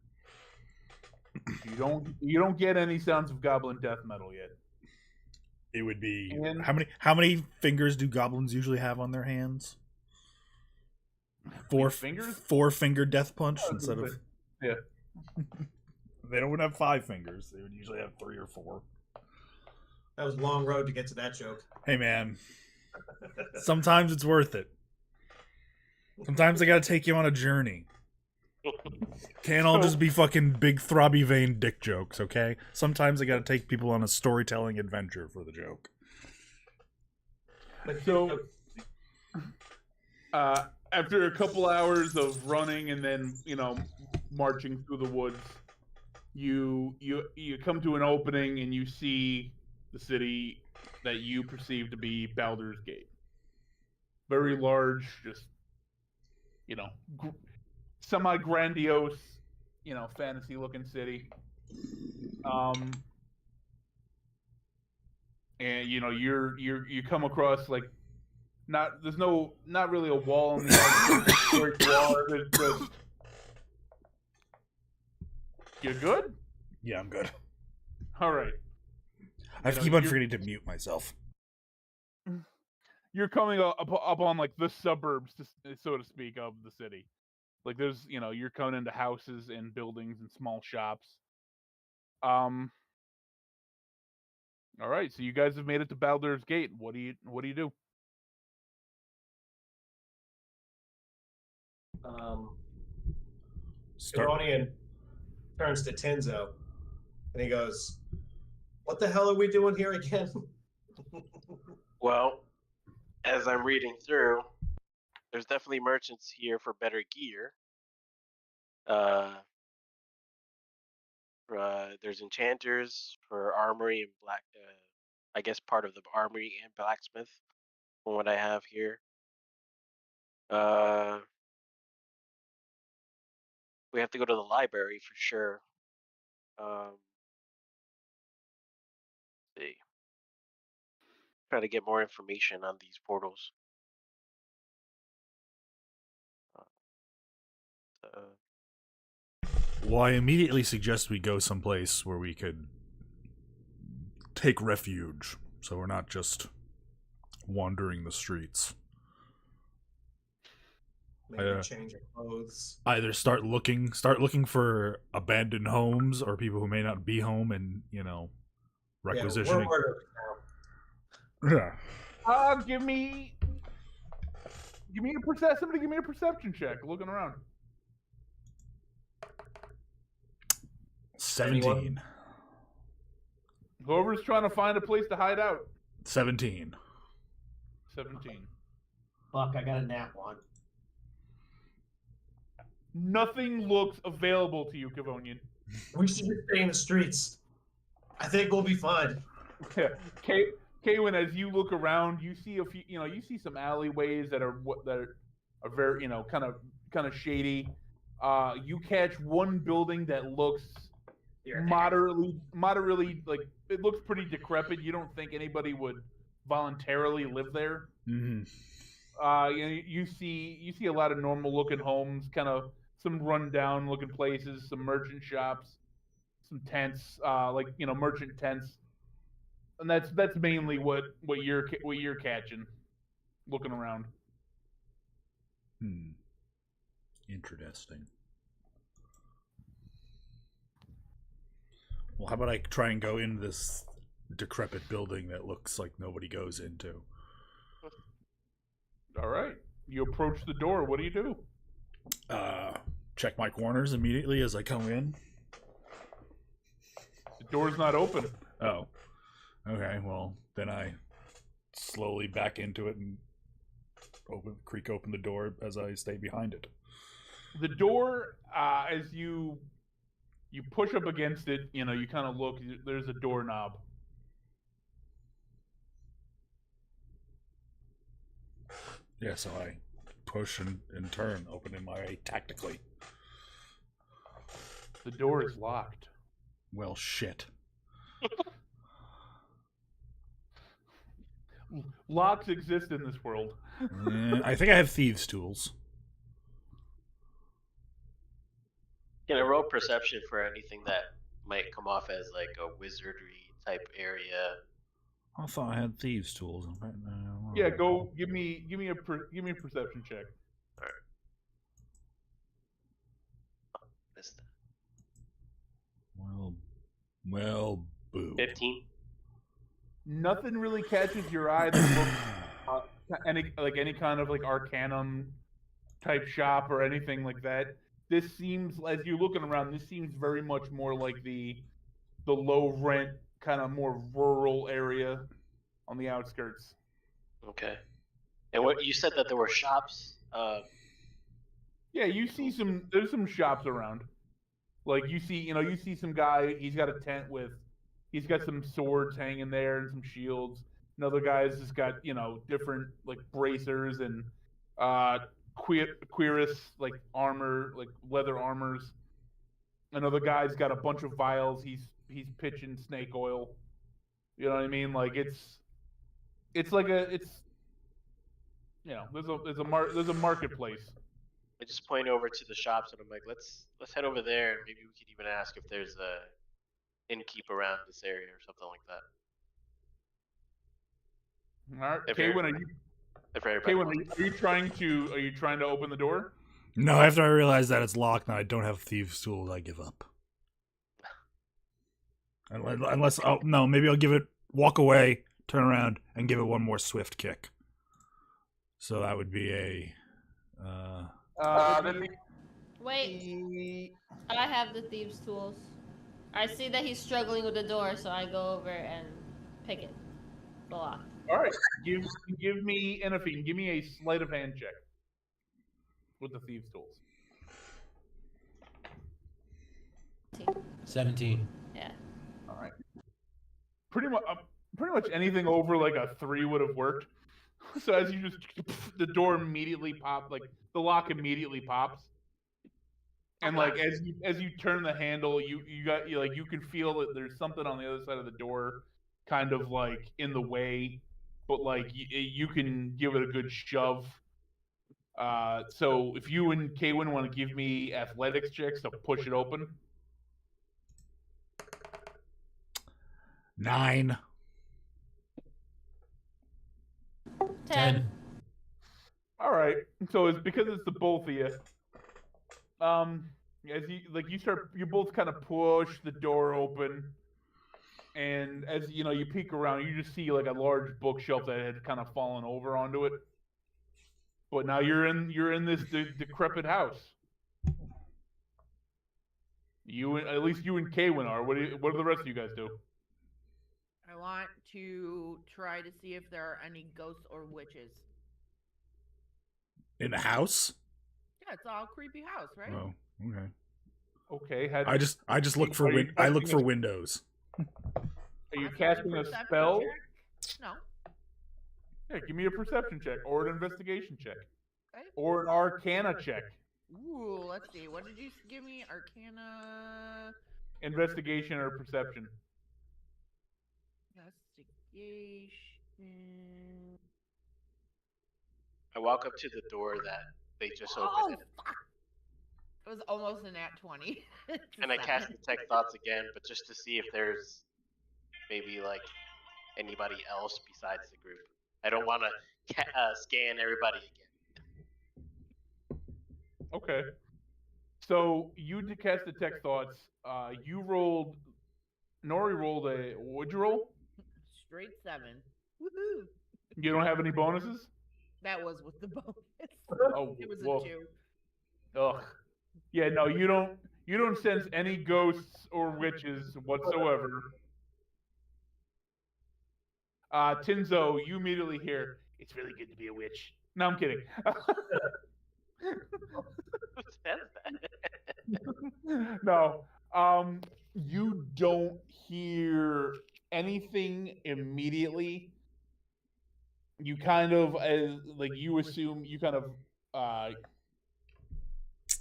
You don't get any sounds of goblin death metal yet. It would be And- how many fingers do goblins usually have on their hands? Four fingers? 4-finger death punch instead of. Yeah. They don't have 5 fingers. They would usually have 3 or 4. That was a long road to get to that joke. Hey man, sometimes it's worth it. Sometimes I gotta take you on a journey. Can't all just be fucking big throbby vein dick jokes, okay? Sometimes I gotta take people on a storytelling adventure for the joke. So, after a couple hours of running and then marching through the woods, you come to an opening and you see the city that you perceive to be Baldur's Gate. Very large, just semi-grandiose, fantasy-looking city. And you come across like not really a wall on the outside. There's just. You good? Yeah, I'm good. All right. I have to keep on forgetting to mute myself. You're coming up on like the suburbs, so to speak, of the city. Like there's, you're coming into houses and buildings and small shops. All right, so you guys have made it to Baldur's Gate. What do you do? Kavonian turns to Tinzo, and he goes, "What the hell are we doing here again?" Well, as I'm reading through, there's definitely merchants here for better gear. There's enchanters for armory and I guess part of the armory and blacksmith, from what I have here. We have to go to the library for sure. Let's see. Try to get more information on these portals. Well, I immediately suggest we go someplace where we could take refuge, so we're not just wandering the streets. Maybe change your clothes. Either start looking for abandoned homes or people who may not be home, and requisitioning. Yeah, we're murderers now. Yeah. Give me a perception. Somebody give me a perception check. Looking around. 17. Whoever's trying to find a place to hide out. 17. 17. Fuck, I got a nat one. Nothing looks available to you, Kavonian. We should just stay in the streets. I think we'll be fine. Kaywin, as you look around, you see a few. You see some alleyways that are very, kind of shady. You catch one building that looks moderately like it looks pretty decrepit. You don't think anybody would voluntarily live there. Mm-hmm. You see a lot of normal looking homes, kind of some rundown looking places, some merchant shops, some tents, merchant tents, and that's mainly what you're catching, looking around. Interesting. Well, how about I try and go into this decrepit building that looks like nobody goes into? All right. You approach the door. What do you do? Check my corners immediately as I come in. The door's not open. Oh. Okay, well, then I slowly back into it and creak open the door as I stay behind it. The door, as you push up against it, you kind of look, there's a doorknob. Yeah, so I push and turn, opening my way tactically. The door is locked. Well, shit. Locks exist in this world. I think I have thieves' tools. Can I roll perception for anything that might come off as like a wizardry type area? I thought I had thieves' tools. Yeah, go give me a perception check. Missed that. Well, boo. 15. Nothing really catches your eye that looks any kind of like Arcanum type shop or anything like that. This seems, as you're looking around, this seems very much more like the low rent kind of more rural area on the outskirts. Okay. And what you said that there were shops. Yeah, you see there's some shops around. Like you see some guy, he's got a tent he's got some swords hanging there and some shields. Another guy's just got, different like bracers and cuirass like armor, like leather armors. Another guy's got a bunch of vials, he's pitching snake oil. You know what I mean? Like it's there's a marketplace. I just point over to the shops and I'm like, let's head over there and maybe we could even ask if there's a innkeep around this area or something like that. All right, If Kaywin, are you trying to open the door? No, after I realize that it's locked and I don't have thieves' tools, I give up. Unless, no, maybe I'll walk away, turn around, and give it one more swift kick. So that would be a. Wait, I have the thieves' tools. I see that he's struggling with the door, so I go over and pick it. The lock. All right, give me anything. Give me a sleight of hand check with the thieves' tools. 17. Yeah. All right. Pretty much anything over like a 3 would have worked. So as you just, the door immediately pops, like the lock immediately pops, and like as you turn the handle, you can feel that there's something on the other side of the door, kind of like in the way, but like you can give it a good shove. So if you and Kaywin want to give me athletics checks to push it open. 9. 10. All right. So it's because it's the both of you. As you both kind of push the door open, and as you peek around, you just see like a large bookshelf that had kind of fallen over onto it. But now you're in this decrepit house. At least you and Kaywin are. What do the rest of you guys do? I want to try to see if there are any ghosts or witches. In the house? Yeah, it's all creepy house, right? Oh, okay. Okay. I just look for I look for windows. Are you Want to casting a perception spell? check? No. Yeah, give me a perception check or an investigation check Okay. or an arcana check. Ooh, let's see. What did you give me? Arcana. Investigation or perception. Investigation. I walk up to the door that they just Oh, opened, fuck! It was almost an nat 20. and I cast Detect Thoughts again, but just to see if there's maybe like anybody else besides the group. I don't want to scan everybody again. Okay. So you cast Detect Thoughts. Nori rolled a. What'd you roll? Straight 7. Woohoo! You don't have any bonuses? That was with the bonus. Oh, It was well, a 2. ugh. Yeah, no, you don't sense any ghosts or witches whatsoever. Tinzo, you immediately hear, "It's really good to be a witch." No, I'm kidding. Who says that? No. You don't hear anything immediately. you kind of you assume you kind of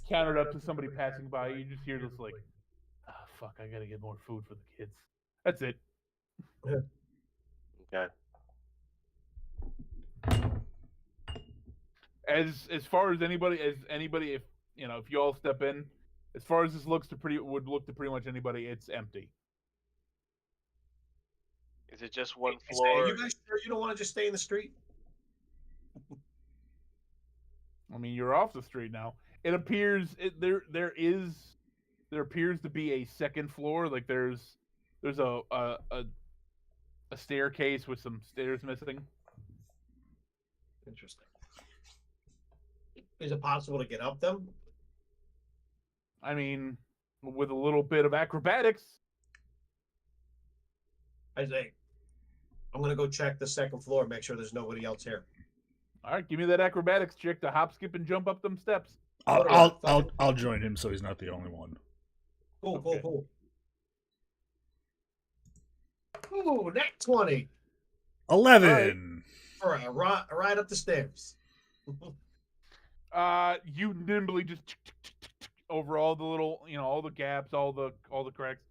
countered up to somebody passing by. You just hear this like, "Ah, fuck! I gotta get more food for the kids." That's it. Okay. As far as anybody, if if you all step in, as far as this would look to pretty much anybody, it's empty. Is it just one I say, floor? are you guys sure you don't want to just stay in the street? I mean, you're off the street now. It appears there appears to be a second floor. Like there's a staircase with some stairs missing. Interesting. Is it possible to get up them? I mean, with a little bit of acrobatics. I say, I'm gonna go check the second floor, make sure there's nobody else here. All right, give me that acrobatics check to hop, skip, and jump up them steps. I'll join him so he's not the only one. Cool, Okay. cool. Ooh, net 20 11. for a ride up the stairs. You nimbly just over all the little, all the gaps, all the cracks.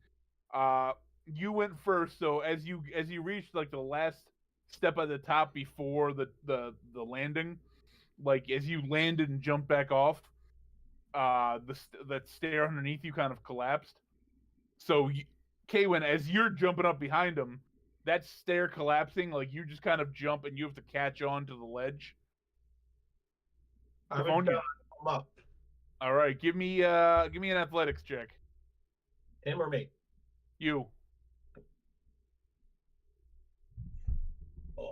You went first, so as you reached like the last step at the top before the landing, like as you landed and jumped back off, that stair underneath you kind of collapsed. So, Kaywin, as you're jumping up behind him, that stair collapsing, like you just kind of jump and you have to catch on to the ledge. I'm up. All right, give me an athletics check. Him or me? You. Oh.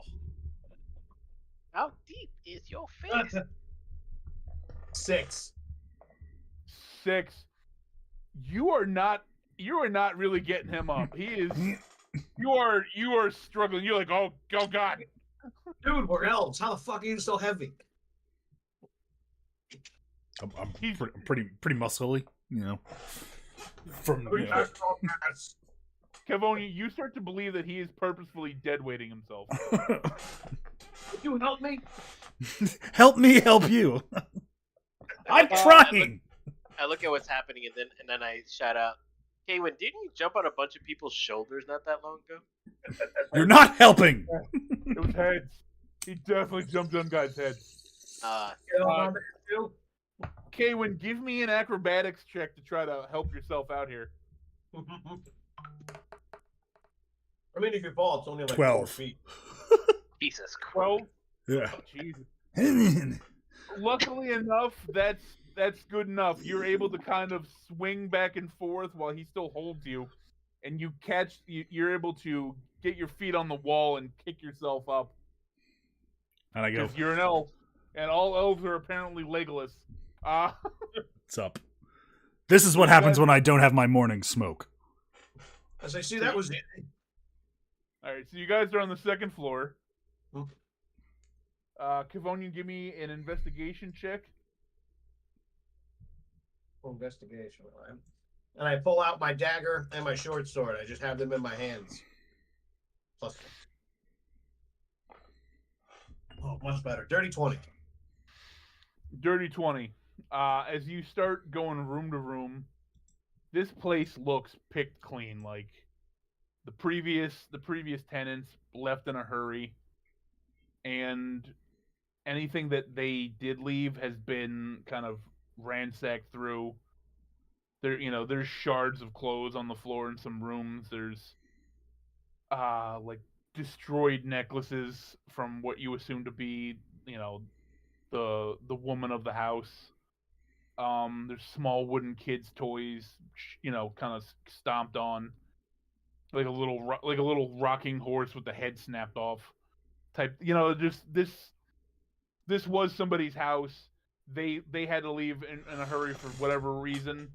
How deep is your face? 6. 6. You are not really getting him up. He is. You are struggling. You're like, oh god. Dude, we're elves. How the fuck are you so heavy? I'm pretty muscly, From Kevoni, you start to believe that he is purposefully dead weighting himself. Would you help me? Help me help you. I'm trying. I look at what's happening and then I shout out, Kaywin, didn't you jump on a bunch of people's shoulders not that long ago? You're not helping. It was heads. He definitely jumped on guys' heads. Kaywin, give me an acrobatics check to try to help yourself out here. I mean, if you fall, it's only like 12. 4 feet. Jesus Christ. 12? Yeah. Oh, Jesus. Luckily enough, that's good enough. You're able to kind of swing back and forth while he still holds you, and you're able to get your feet on the wall and kick yourself up. And I go, Because you're an elf, and all elves are apparently legless. what's up? This is what happens when I don't have my morning smoke. As I see, that was it. All right, so you guys are on the second floor. Kevonian, give me an investigation check. Investigation, right? And I pull out my dagger and my short sword. I just have them in my hands. Plus. Oh, much better. Dirty 20. Dirty 20. As you start going room to room, this place looks picked clean. Like the previous tenants left in a hurry, and anything that they did leave has been kind of ransacked through. There's shards of clothes on the floor in some rooms. There's like destroyed necklaces from what you assume to be, the woman of the house. There's small wooden kids' toys, kind of stomped on, like a little rocking horse with the head snapped off, type. Just this was somebody's house. They had to leave in a hurry for whatever reason,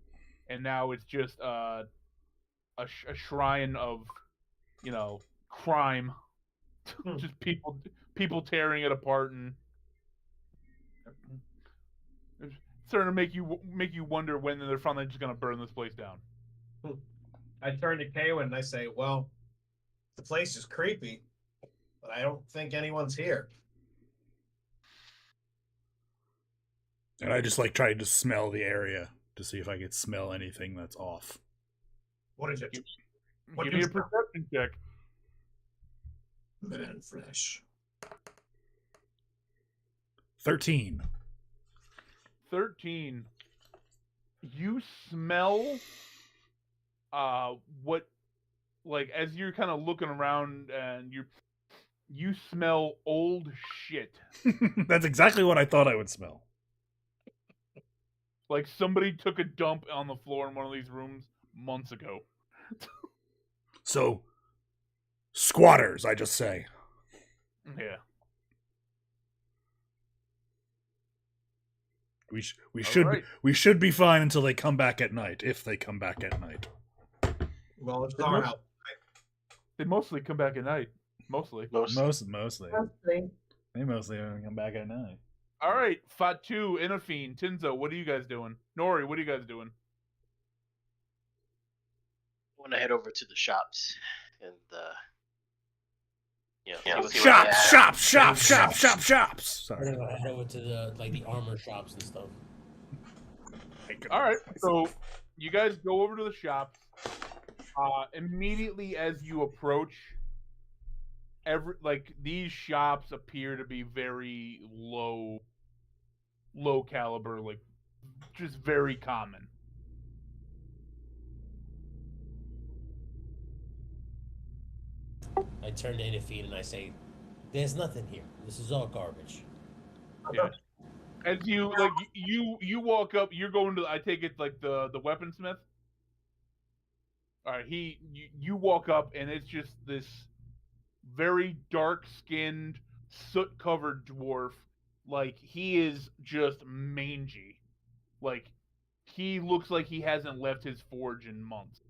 and now it's just a shrine of, crime. Just people tearing it apart, and it's starting to make you wonder when they're finally just gonna burn this place down. I turn to Kaywin and I say, well, the place is creepy, but I don't think anyone's here. And I just like tried to smell the area to see if I could smell anything that's off. What is it? What Give do me you a smell? perception check. Man flesh. 13. 13. You smell what, like, as you're kind of looking around and you smell old shit. That's exactly what I thought I would smell. Like somebody took a dump on the floor in one of these rooms months ago. So, squatters, I just say. Yeah. We All should right. we should be fine until they come back at night, if they come back at night. Well, it's It our looks- house. They mostly come back at night. Mostly. Mostly. Thing. They mostly come back at night. All right. Fatu, Inafine, Tinzo, what are you guys doing? Nori, what are you guys doing? I want to head over to the shops and see what they Shops, have. shops. We're Sorry. gonna head over to the armor shops and stuff. All right. So you guys go over to the shops. Immediately as you approach, these shops appear to be very low caliber, like just very common. I turn to Inafine and I say, "There's nothing here. This is all garbage." Yeah. As you you walk up, you're going to, I take it, like the weaponsmith. All right, you walk up and it's just this very dark-skinned, soot-covered dwarf. Like he is just mangy. Like he looks like he hasn't left his forge in months.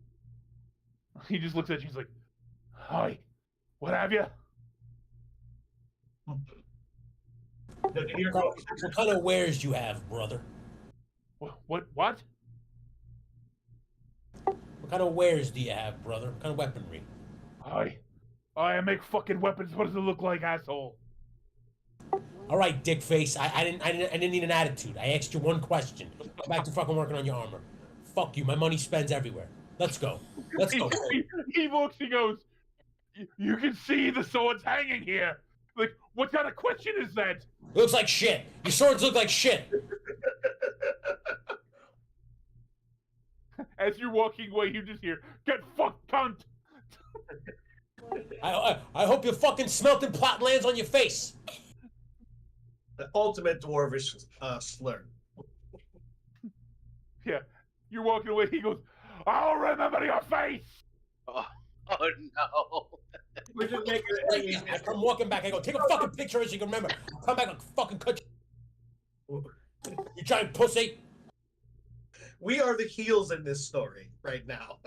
He just looks at you. He's like, "Hi, what have you?" What kind of wares do you have, brother? What? What kind of wares do you have, brother? What kind of weaponry? I make fucking weapons. What does it look like, asshole? All right, dickface. I didn't need an attitude. I asked you one question. Go back to fucking working on your armor. Fuck you. My money spends everywhere. Let's go. Let's go. He looks. He goes, You can see the swords hanging here. Like, what kind of question is that?" It looks like shit. Your swords look like shit. As you're walking away, you just hear, "Get fucked, cunt!" I hope your fucking smelting pot lands on your face. The ultimate dwarvish slur. Yeah. You're walking away. He goes, "I'll remember your face." Oh no! We're just making it. I come walking back. I go, take a fucking picture so you can remember. I'll come back and fucking cut you. You giant pussy. We are the heels in this story right now.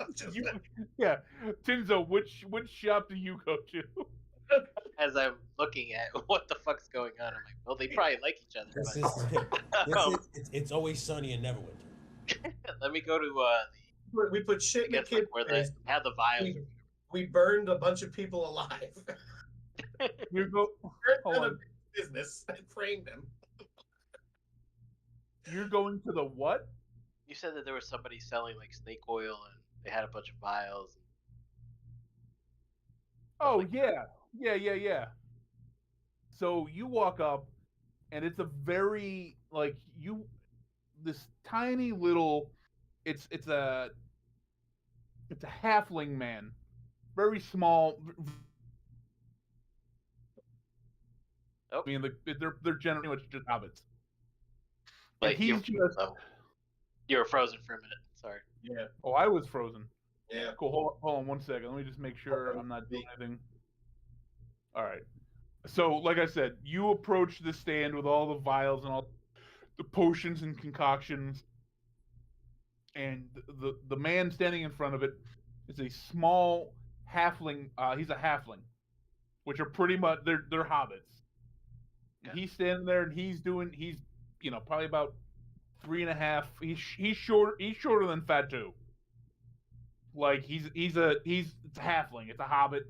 Yeah. Tinzo, which shop do you go to? As I'm looking at what the fuck's going on, I'm like, well, they probably like each other. This But it's always sunny in Neverwinter. let me go to We put shit in the against like kid where they place. have the vials. We burned a bunch of people alive. You go. Burned Hold them on. in business and framed them. You're going to the what? You said that there was somebody selling like snake oil and they had a bunch of vials. Oh yeah. So you walk up, and it's a very this tiny little, it's a halfling man, very small. Oh. I mean, they're generally much just hobbits. Like he's just. you were frozen for a minute. Sorry. Yeah. Oh, I was frozen. Yeah. Cool. Hold on 1 second. Let me just make sure I'm not doing anything. All right. So, like I said, you approach the stand with all the vials and all the potions and concoctions, and the man standing in front of it is a small halfling. He's a halfling, which are pretty much they're hobbits. Yeah. He's standing there and he's probably about 3.5. He's shorter than Fatu. Like it's a halfling. It's a hobbit.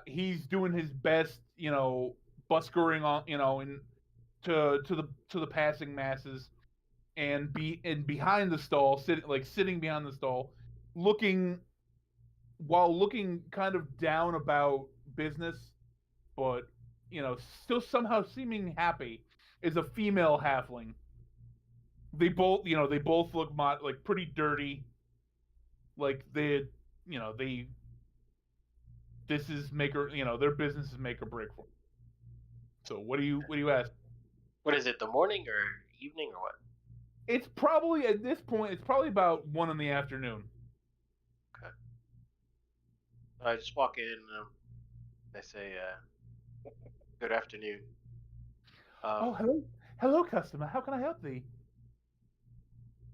He's doing his best, buskering on, to the passing masses. and behind the stall, sitting behind the stall, looking kind of down about business, but still somehow seeming happy, is a female halfling. They both look like pretty dirty. Like this is their business is make or break for them. So what do you ask? What is it? The morning or evening or what? It's probably at this point. It's probably about 1 in the afternoon. I just walk in. I say, "Good afternoon." Oh, hello, customer. How can I help thee?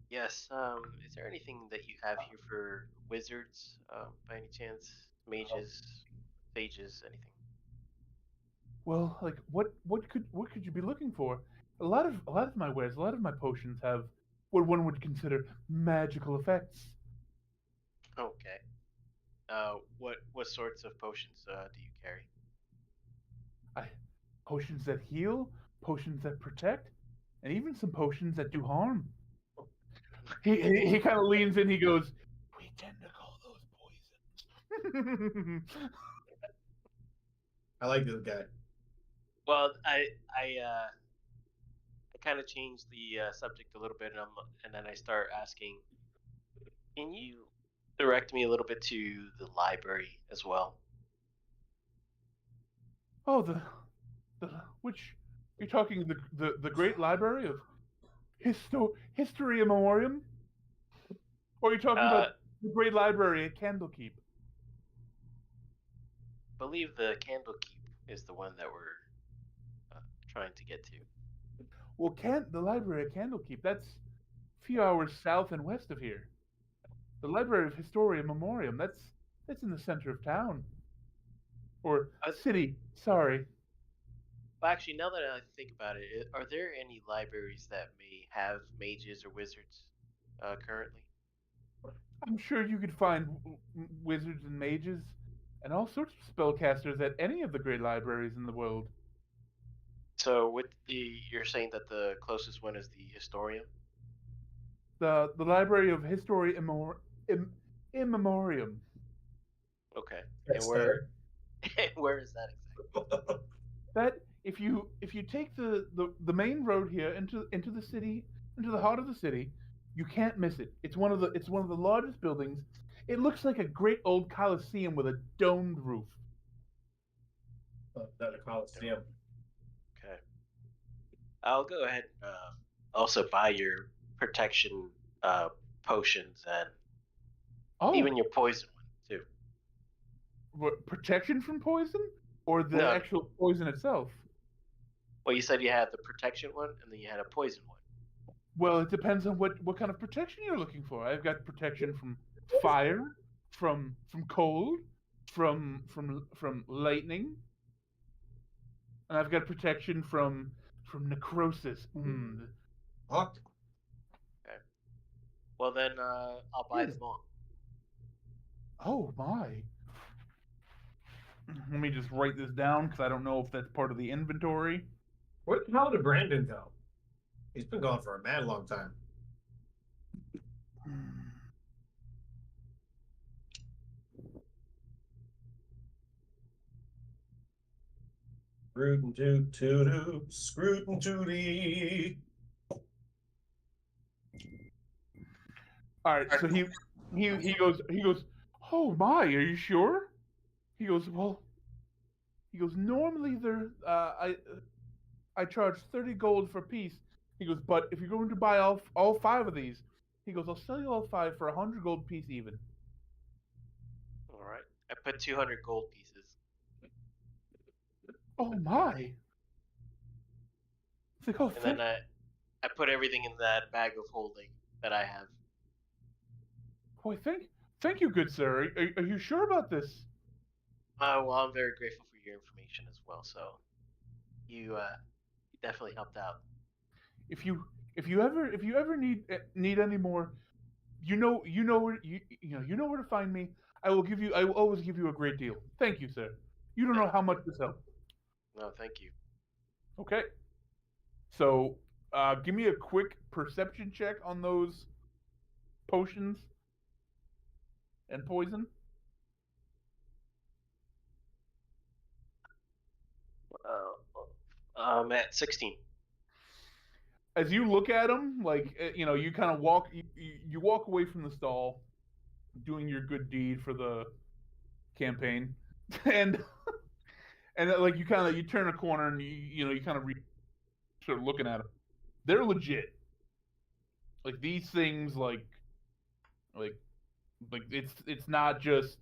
Yes. Is there anything that you have here for wizards, by any chance? Mages, sages, anything? Well, like what could you be looking for? A lot of my wares, a lot of my potions have what one would consider magical effects. Okay. What sorts of potions do you carry? Potions that heal, potions that protect, and even some potions that do harm. He kind of leans in. He goes, "We tend to call those poisons." I like this guy. Well, I kind of changed the subject a little bit, and then I start asking, can you direct me a little bit to the library as well? Oh, which you're talking the great library of History Memoriam, or are you talking about the great library at Candlekeep? I believe the Candlekeep is the one that we're trying to get to. Well, the library at Candlekeep, that's a few hours south and west of here. The Library of Historia Memoriam, that's in the center of town. Or city, sorry. Well, actually, now that I think about it, are there any libraries that may have mages or wizards currently? I'm sure you could find wizards and mages and all sorts of spellcasters at any of the great libraries in the world. So, you're saying that the closest one is the Historium? The Library of History in Memoriam. Okay. Yes, And where is that exactly? That if you take the main road here into the city, into the heart of the city, you can't miss it. It's one of the largest buildings. It looks like a great old coliseum with a domed roof. Not a coliseum. Okay. I'll go ahead and also buy your protection potions and even your poison one too. What, protection from poison, or the No. actual poison itself? Well, you said you had the protection one, and then you had a poison one. Well, it depends on what kind of protection you're looking for. I've got protection from fire, from cold, from lightning, and I've got protection from necrosis. Hawk. Okay. Well, then I'll buy them all. Oh my. Let me just write this down because I don't know if that's part of the inventory. Where the hell did Brandon go? He's been gone for a mad long time. Scrootin' toot toot, scrootin' tooty. All right, so he goes, "Oh my, are you sure?" He goes, "Well," he goes, "normally I charge 30 gold for a piece." He goes, "But if you're going to buy all 5 of these," he goes, "I'll sell you all 5 for 100 gold piece even." All right. I put 200 gold pieces. Oh my. It's like, oh, And then I put everything in that bag of holding that I have. Boy, thank you, good sir. Are you sure about this? Well, I'm very grateful for your information as well. So, you definitely helped out. If you ever need any more, you know where to find me. I will always give you a great deal. Thank you, sir. You don't know how much this helped. No, thank you. Okay. So Give me a quick perception check on those potions and poison. I'm at 16. As you look at them, like you kind of walk, you walk away from the stall, doing your good deed for the campaign, and like you turn a corner and you kind of start looking at them. They're legit. Like these things, like it's not just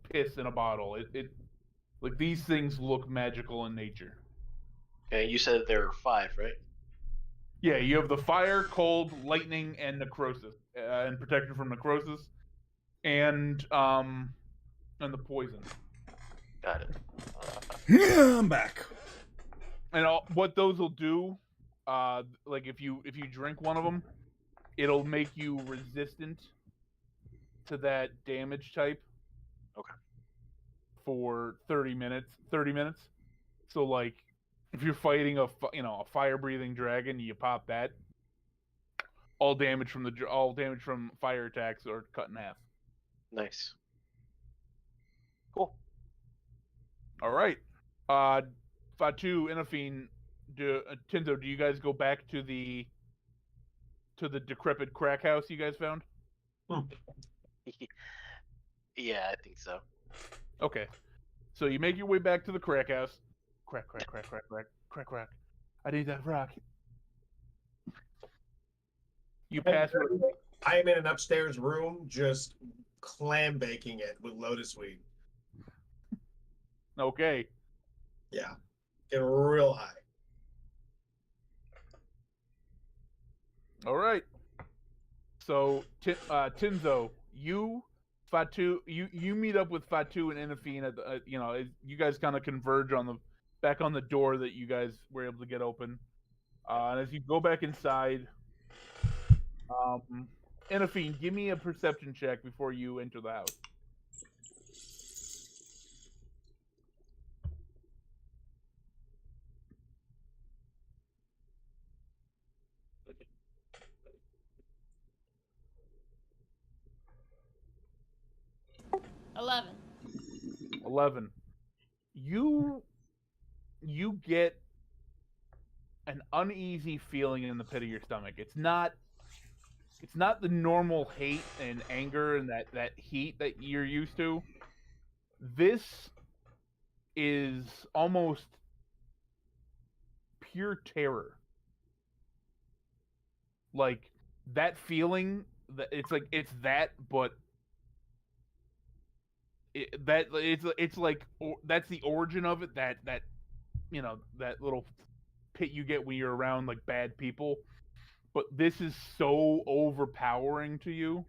piss in a bottle. It like these things look magical in nature. Okay, you said there were 5, right? Yeah, you have the fire, cold, lightning, and necrosis, and protection from necrosis, and the poison. Got it. Yeah, I'm back. And what those will do, like if you drink one of them, it'll make you resistant to that damage type. Okay. For 30 minutes. So like, if you're fighting a fire breathing dragon, you pop that. All damage from fire attacks are cut in half. Nice. Cool. All right. Fatu, Inafine, Tinzo, do you guys go back to the decrepit crack house you guys found? Yeah, I think so. Okay. So you make your way back to the crack house. Crack. I need that rock. You pass. I am in an upstairs room, just clam baking it with lotus weed. Okay. Yeah, get real high. All right. So Tinzo, Fatu, you meet up with Fatu and Inafine at the, you guys kind of converge back on the door that you guys were able to get open. And as you go back inside, Inafine, give me a perception check before you enter the house. $11. 11. You get an uneasy feeling in the pit of your stomach. It's not the normal hate and anger and that heat that you're used to. This is almost pure terror. Like that feeling that it's that, but it's like that's the origin of it. That that little pit you get when you're around like bad people. But this is so overpowering to you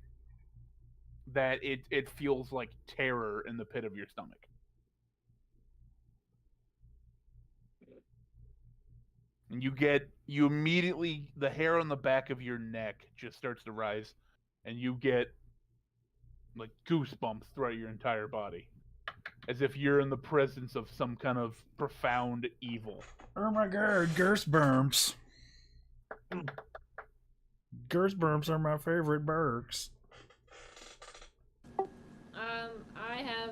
that it feels like terror in the pit of your stomach. And you immediately, the hair on the back of your neck just starts to rise, and you get like goosebumps throughout your entire body, as if you're in the presence of some kind of profound evil. Oh my god, Gersberms. Gersberms are my favorite bergs. I have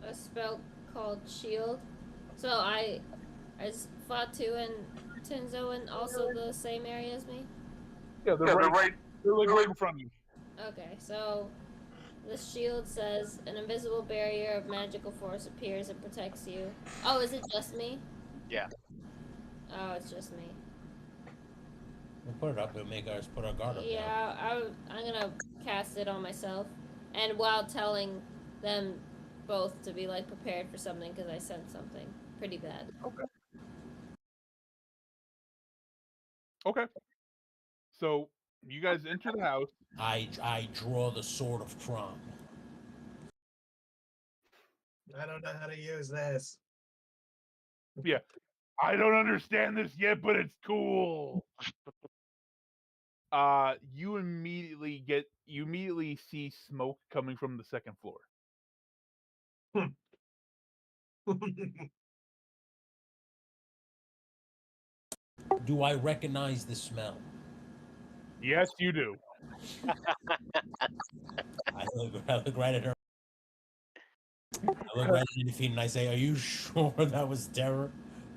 a spell called Shield. So is Fatu and Tinzo in also the same area as me? Yeah, they're right in front of you. Okay, so the shield says an invisible barrier of magical force appears and protects you. Oh, is it just me? Yeah. Oh, it's just me. We'll put it up. It'll make us put our guard up. Yeah, I'm gonna cast it on myself, and while telling them both to be like prepared for something because I sense something pretty bad. Okay. So you guys enter the house. I draw the sword of Tron. I don't know how to use this. Yeah. I don't understand this yet, but it's cool. You immediately see smoke coming from the second floor. Do I recognize the smell? Yes, you do. I look right at her. I look right at Infine and I say, "Are you sure that was terror,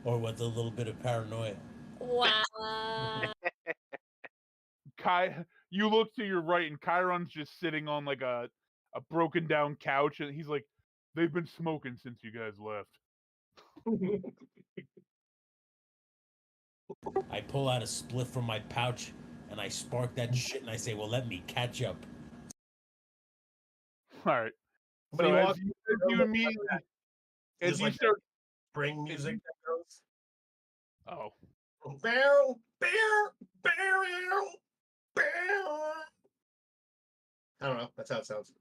or was it a little bit of paranoia?" Wow. You look to your right, and Chiron's just sitting on like a broken down couch, and he's like, "They've been smoking since you guys left." I pull out a spliff from my pouch and I spark that shit and I say, "Well, let me catch up." All right. But So he as walks you, in the room immediately, as There's you like start, Bring music that goes. oh, Barrel, barrel, barrel, barrel. I don't know. That's how it sounds.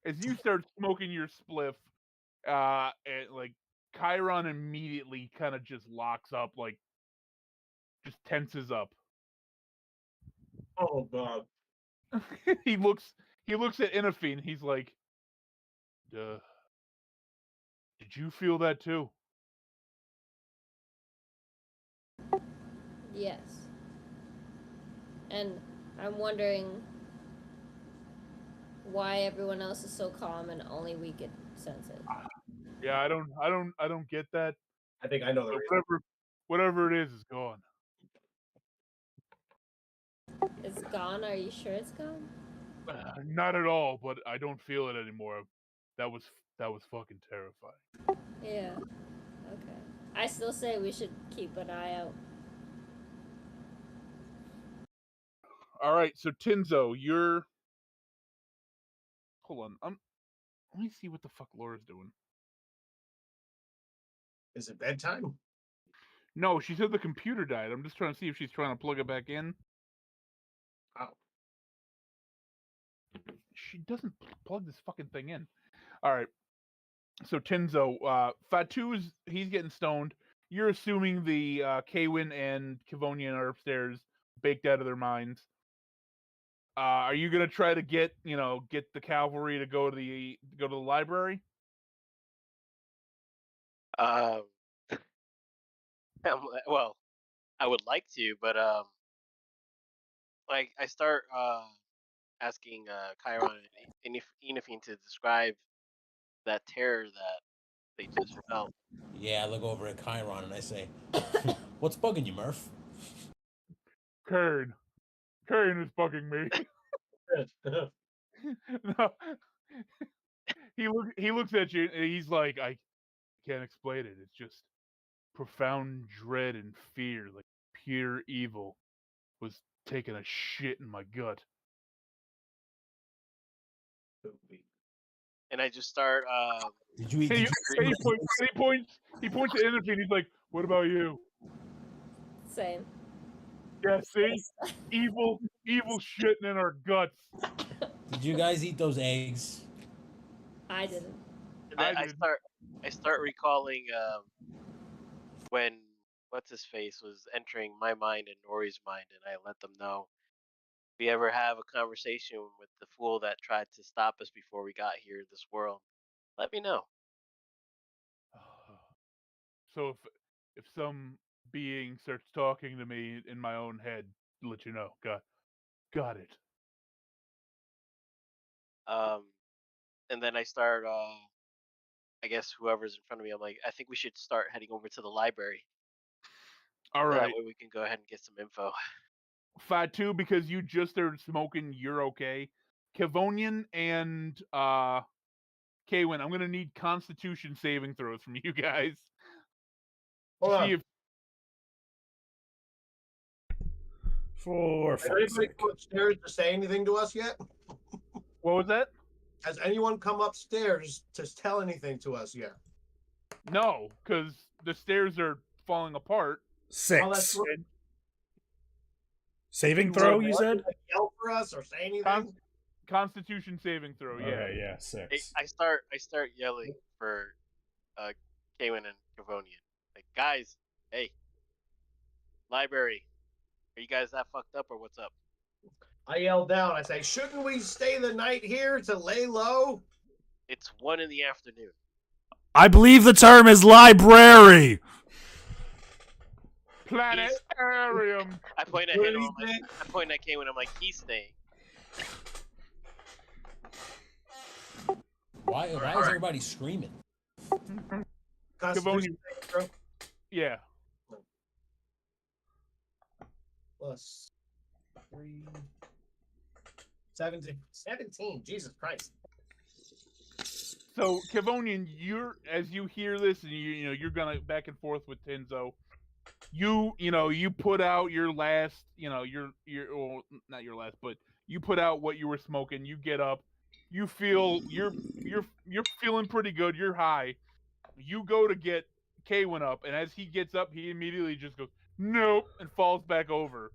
as you start smoking your spliff, and like Chiron immediately kind of just locks up, like just tenses up. Oh God. he looks at Inafine. He's like, did you feel that too? Yes. And I'm wondering why everyone else is so calm and only we can sense it. Yeah, I don't get that. I think I know the But reason. whatever it is gone. It's gone? Are you sure it's gone? Not at all, but I don't feel it anymore. That was fucking terrifying. Yeah. Okay. I still say we should keep an eye out. All right, so Tinzo, you're. Hold on. Let me see what the fuck Laura's doing. Is it bedtime? No, she said the computer died. I'm just trying to see if she's trying to plug it back in. Oh. She doesn't plug this fucking thing in. All right. So Tinzo, Fatu's he's getting stoned. You're assuming the Kaywin and Kivonian are upstairs, baked out of their minds. Are you gonna try to get the cavalry to go to the library? Well, I would like to, but like I start asking Chiron and Enifine to describe that terror that they just felt. Yeah, I look over at Chiron and I say, "What's bugging you, Murph?" Karen is bugging me. No. He looks at you and he's like, I can't explain it. It's just profound dread and fear, like pure evil, was taking a shit in my gut. And I just start. Did you eat? He, Did you, he points to Enderby and he's like, "What about you?" Same. Yeah, see, evil shitting in our guts. did you guys eat those eggs? I didn't. And then I start recalling when what's his face was entering my mind and Nori's mind, and I let them know. If we ever have a conversation with the fool that tried to stop us before we got here in this world, let me know. So if some being starts talking to me in my own head, let you know. Got it. And then I start. I guess whoever's in front of me, I'm like, I think we should start heading over to the library. All So right. that way we can go ahead and get some info. Fatu, because you just started smoking, you're okay. Kivonian and Kaywin, I'm gonna need Constitution saving throws from you guys. Hold on. See if For Has fuck's anybody sake. come upstairs to say anything to us yet? what was that? Has anyone come upstairs to tell anything to us yet? No, because the stairs are falling apart. Oh, that's 6. right. Saving throw, you What, said? like, yell for us or say anything? Constitution saving throw. Yeah. Okay, yeah, 6. I start yelling for Kaywin and Kivonian. Like, guys, hey, library, are you guys that fucked up or what's up? I yell down. I say, shouldn't we stay the night here to lay low? It's 1 in the afternoon. I believe the term is library. Planetarium. I point at What him. did he I'm like, say? I point at Kaywin. I'm like, he's staying. Why is everybody screaming? Constitution saving throw Yeah. plus 3. 17. 17. Jesus Christ. So, Kevonian, as you hear this, and you're gonna back and forth with Tenzo. You put out your last, well, not your last, but you put out what you were smoking. You get up, you feel you're feeling pretty good. You're high. You go to get Kaywin up, and as he gets up, he immediately just goes nope and falls back over.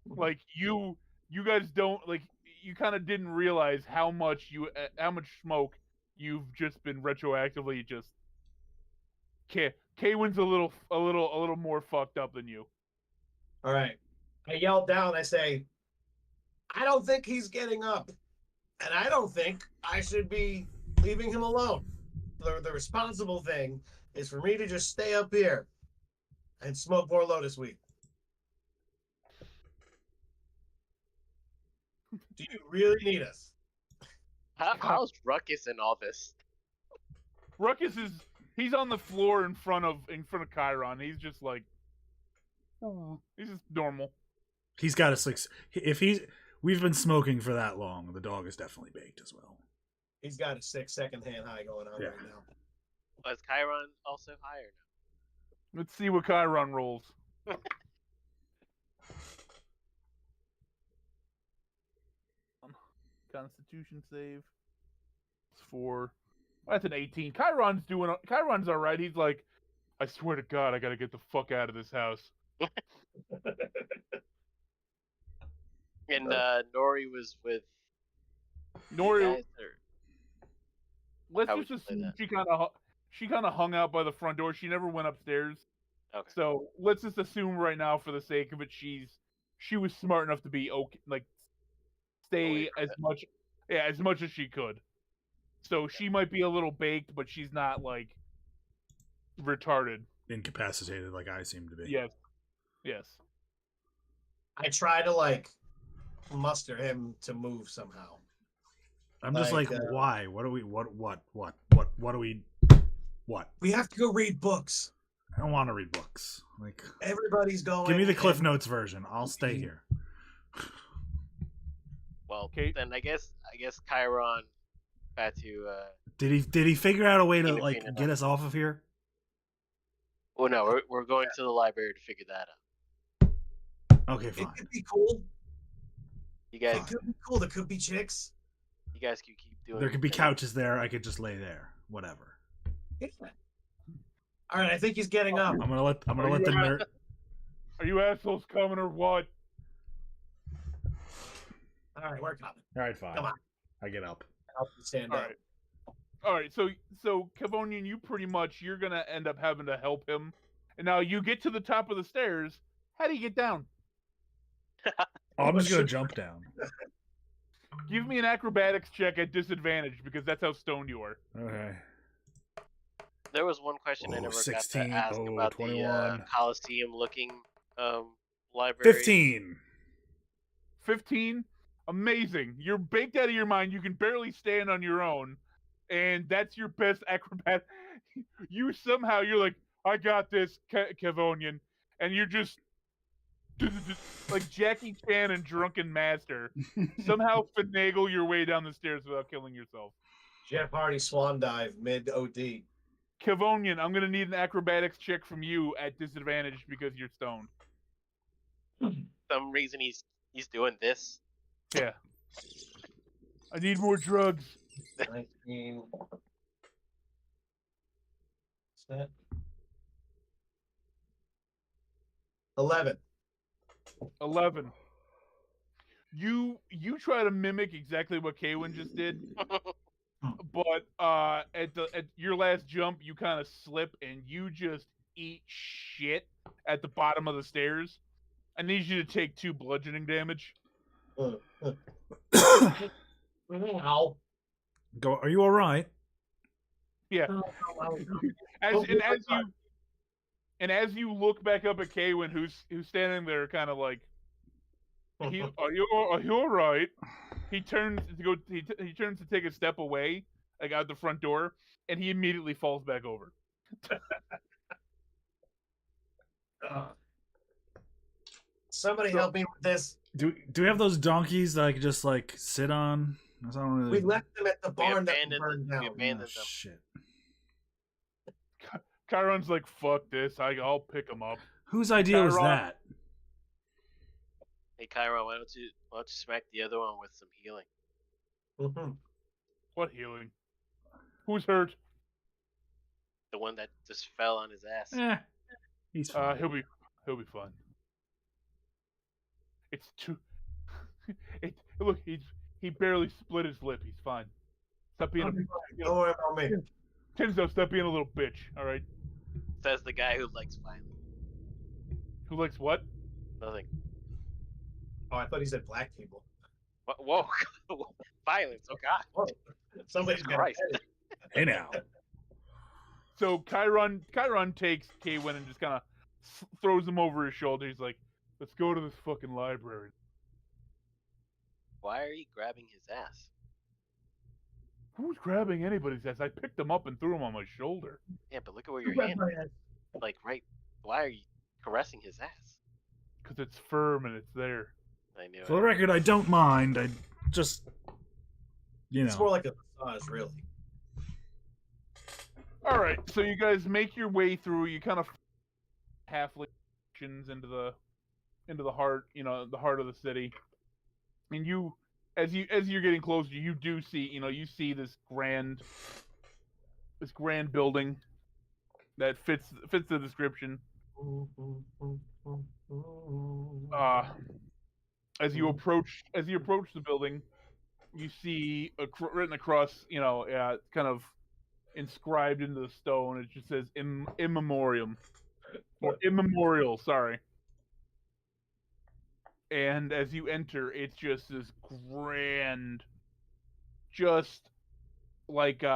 Like you guys don't like. You kind of didn't realize how much smoke you've just been retroactively just. Kaywin's a little more fucked up than you. All right. I yell down. I say, I don't think he's getting up. And I don't think I should be leaving him alone. The responsible thing is for me to just stay up here and smoke more Lotus weed. Do you really need us? How's Ruckus in all this? Ruckus he's on the floor in front of Chiron. He's just like, he's just normal. He's got a 6. We've been smoking for that long. The dog is definitely baked as well. He's got a 6-second hand high going on right now. Was Chiron also higher? Let's see what Chiron rolls. Constitution save. It's 4. That's an 18. Chiron's all right. He's like, I swear to God, I gotta get the fuck out of this house. And Nori was with Nori. you guys, or Let's how would just you play assume that? she kind of hung out by the front door. She never went upstairs. Okay. So let's just assume right now, for the sake of it, she was smart enough to be okay, like stay Away from as much as she could. So she might be a little baked, but she's not like retarded. Incapacitated like I seem to be. Yes. I try to muster him to move somehow. I'm just like, Like, why? What do we? What do we? What? We have to go read books. I don't want to read books. Like, Everybody's going. give me the Cliff and- Notes version. I'll stay here. Well, Okay. then I guess Chiron had to. Did he figure out a way to Clean it, like clean it get up. us off of here? Well, no, we're going to the library to figure that out. Okay, It fine. could be cool. You guys, It could be cool. There could be chicks. you guys can keep doing. There could be your thing. couches there. I could just lay there. Whatever. All right, I think he's getting up. I'm gonna let the nerd. Are you assholes coming or what? All right, we're coming. All right, fine. Come on. I get up. Help him stand All up. right. All right, so Kevonian, you're gonna end up having to help him, and now you get to the top of the stairs. How do you get down? Oh, I'm just gonna jump down. Give me an acrobatics check at disadvantage because that's how stoned you are. Okay. There was one question I Oh, never 16. got to ask Oh, about 21. the Coliseum-looking library. 15. 15, amazing. You're baked out of your mind. You can barely stand on your own, and that's your best acrobat. You're like, I got this, Kevonian, and you're just like Jackie Chan and Drunken Master. Somehow finagle your way down the stairs without killing yourself. Jeff Hardy swan dive mid OD. Kevonian, I'm gonna need an acrobatics check from you at disadvantage because you're stoned. Some reason he's doing this. Yeah. I need more drugs. 19. What's that? 11. 11. You try to mimic exactly what Kaywin just did, but at your last jump, you kind of slip and you just eat shit at the bottom of the stairs. I need you to take 2 bludgeoning damage. Ow. Go. Are you all right? Yeah. Oh, As And as you look back up at Kaywin, who's standing there, kind of like, are you all right? He turns to go. He turns to take a step away, like out the front door, and he immediately falls back over. Somebody help me with this. Do we have those donkeys that I could just like sit on? I don't really. We left them at the We barn that abandoned burned them. We down. abandoned Oh, them. shit. Chiron's like, "Fuck this! I'll pick him up." Whose idea was Chiron. that? Hey, Chiron, why don't you smack the other one with some healing? Mhm. What healing? Who's hurt? The one that just fell on his ass. He's fine. He'll be fine. It's too. Look, he barely split his lip. He's fine. Stop being Don't worry about me. Tenzo, stop being a little bitch. All right. Says the guy who likes violence. Who likes what? Nothing. Oh, I thought he said black people. Whoa. Violence. Oh, God. Whoa. Somebody's got Christ. Hey now. So Chiron takes Kaywin and just kind of throws him over his shoulder. He's like, "Let's go to this fucking library." Why are you grabbing his ass? Who's grabbing anybody's ass? I picked him up and threw him on my shoulder. Yeah, but look at where your hand is. Like, right. Why are you caressing his ass? Because it's firm and it's there. I knew For the it. record, I don't mind. I just, It's more like a massage, really. All right, so you guys make your way through. You kind of halfway into the heart, the heart of the city. And you, as you're getting closer, you do see, you see this grand building that fits the description. As you approach the building, you see written across, kind of inscribed into the stone. It just says "in memoriam" or "immemorial." Sorry. And as you enter, it's just this grand, just like you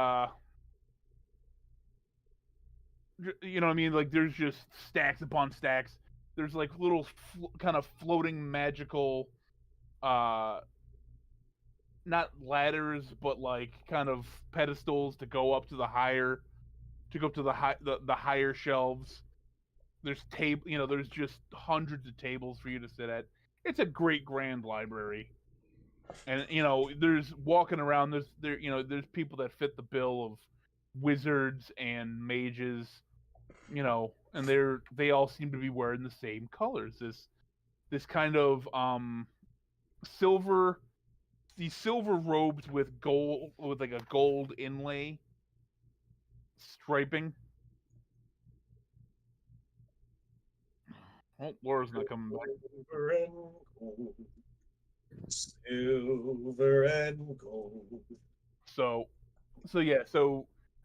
know what I mean? Like there's just stacks upon stacks. There's like little kind of floating magical, not ladders, but like kind of pedestals to go up to the higher shelves. There's there's just hundreds of tables for you to sit at. It's a great grand library. And there's walking around, there's people that fit the bill of wizards and mages, and they all seem to be wearing the same colors. This kind of silver robes with gold, with like a gold inlay striping. Oh, Laura's not coming back. Silver and gold. So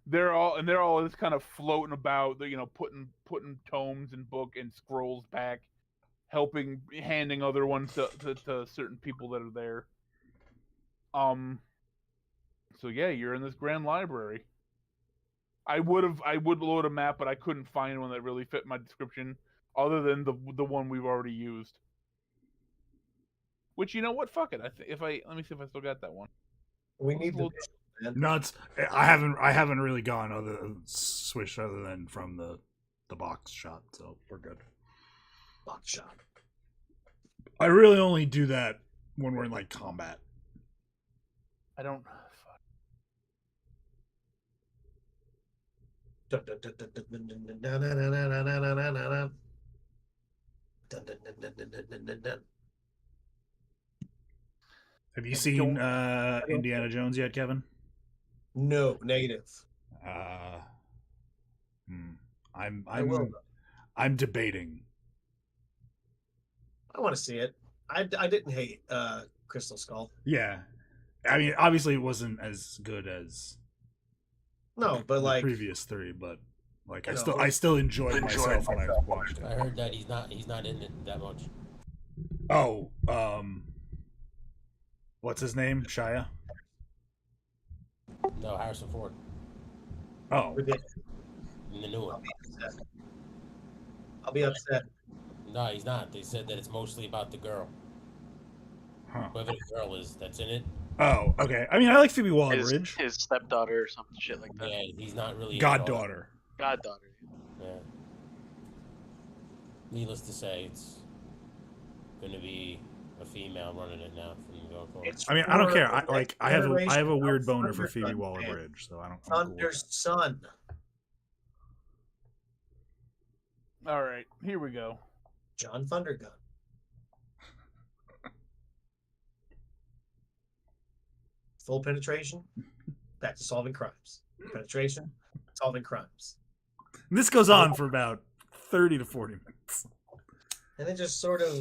they're all just kind of floating about, putting tomes and book and scrolls back, handing other ones to certain people that are there. So yeah, you're in this grand library. I would load a map, but I couldn't find one that really fit my description, other than the one we've already used. Which, you know what? Fuck it. Let me see if I still got that one. We need the nuts. I haven't really gone switched other than from the box shot, so we're good. box shot. I really only do that when we're in like combat. I don't. Have you seen Indiana Jones yet, Kevin? No, negative. I'm debating. I want to see it. I didn't hate Crystal Skull. Yeah, I mean, obviously it wasn't as good as No, but the like previous three, but like You I know, still enjoyed myself when I watched it. I heard that he's not in it that much. Oh, what's his name? Shia? No, Harrison Ford Oh, we did. in the new one. I'll be upset. No, he's not. They said that it's mostly about the girl. Huh. Whoever the girl is that's in it. Oh, okay. I mean, I like Phoebe Waller-Bridge. His stepdaughter or some shit like that. Yeah, he's not really in it all that- Goddaughter. Goddaughter. Yeah. Needless to say, it's going to be a female running it now from the go forward. It's I mean, I don't for care. the I next have a generation weird of boner for Thunder Phoebe Gun Waller-Bridge, so I'm fans. cool with Thunder's that. son. All right, here we go. John Thundergun. Full penetration, back to solving crimes. Penetration, solving crimes. And this goes on for about 30 to 40 minutes. And it just sort of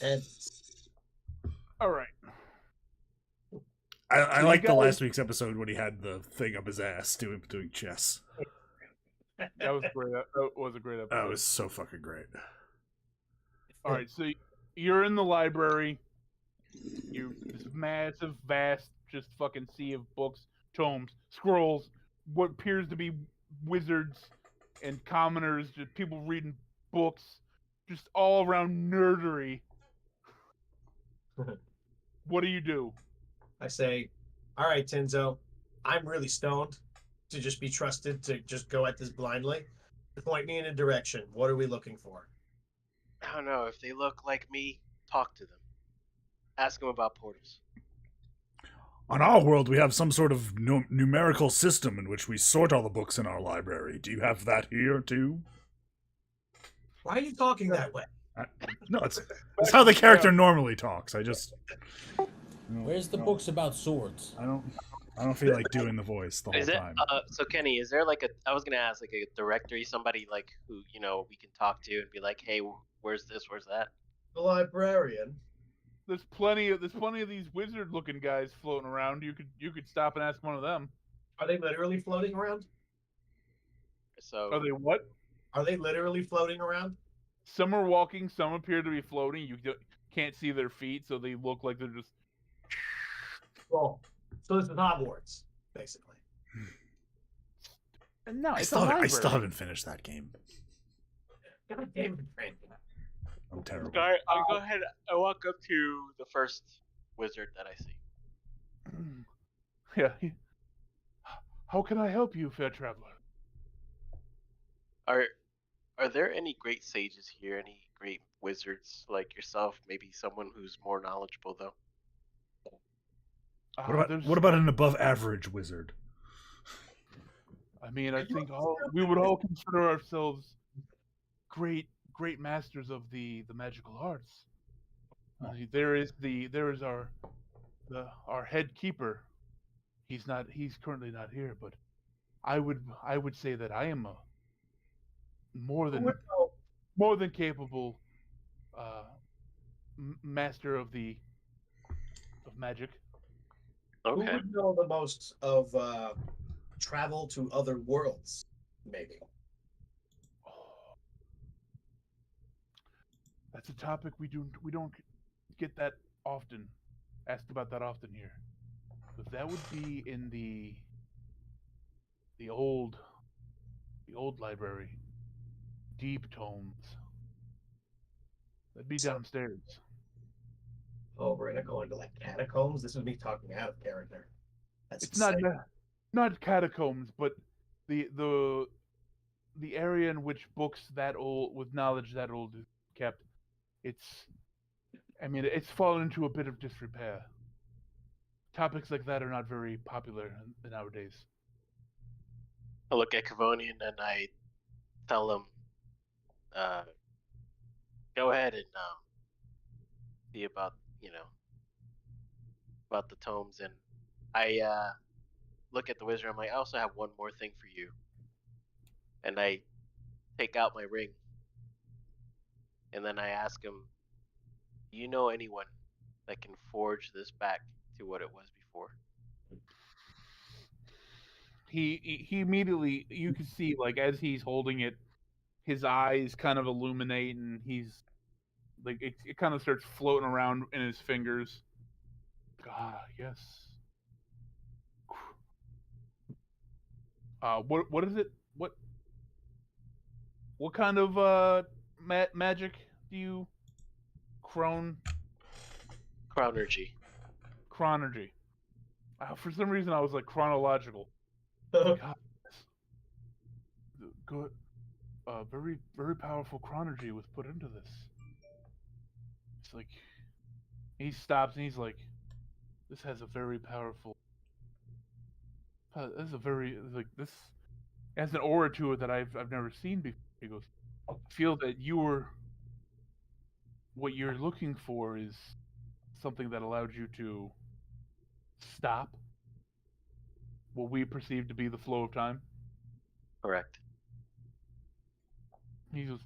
ends. All right. I So like you the guys- last week's episode when he had the thing up his ass doing chess. That was great. That was a great episode. That was so fucking great. All right, so you're in the library. You this massive, vast, just fucking sea of books, tomes, scrolls, what appears to be wizards and commoners, just people reading books, just all around nerdery. What do you do? I say, all right, Tenzo, I'm really stoned to just be trusted to just go at this blindly. Point me in a direction. What are we looking for? I don't know. If they look like me, talk to them. Ask them about portals. On our world, we have some sort of numerical system in which we sort all the books in our library. Do you have that here, too? Why are you talking that way? No, it's how the character normally talks. I just... Where's the books about swords? I don't feel like doing the voice the whole Is it? time. So Kenny, is there like a? I was gonna ask like a directory, somebody like who we can talk to and be like, hey, where's this? Where's that? The librarian. There's plenty of these wizard-looking guys floating around. You could stop and ask one of them. Are they literally floating around? So Are they what? Are they literally floating around? Some are walking. Some appear to be floating. You can't see their feet, so they look like they're just. Well, so this is Hogwarts, basically. No, I it's still, a library. I still haven't finished that game. God damn it, Frank. I'm terrible. I'll go ahead. I walk up to the first wizard that I see. Yeah. How can I help you, fair traveler? Are there any great sages here? Any great wizards like yourself? Maybe someone who's more knowledgeable though. What about an above average wizard? I mean, I think we would all consider ourselves great masters of the magical arts. There is our head keeper. He's currently not here, but I would say that I am a more than capable master of magic. Who Okay. would know the most of travel to other worlds? Maybe. That's a topic we don't get that often asked about that often here. But that would be in the old library, deep tomes. That'd be downstairs. Oh, we're gonna go into like catacombs. This is me talking out of character. That's It's not insane. not catacombs, but the area in which books that old with knowledge that old is kept. It's fallen into a bit of disrepair. Topics like that are not very popular nowadays. I look at Cavonian and I tell him, go ahead and see about about the tomes, and I look at the wizard. I'm like, I also have one more thing for you, and I take out my ring, and then I ask him, do you know anyone that can forge this back to what it was before? He immediately, you can see, like, as he's holding it, his eyes kind of illuminate, and he's like, it kind of starts floating around in his fingers. Ah, yes. What is it? What kind of magic do you Chronergy. chronergy? For some reason, I was like chronological. God, good, very very powerful chronergy was put into this. It's like he stops and he's like, "This has a very powerful. This is a very like this has an aura to it that I've never seen before." He goes, "I feel that what you're looking for is something that allowed you to stop what we perceive to be the flow of time." Correct. He goes,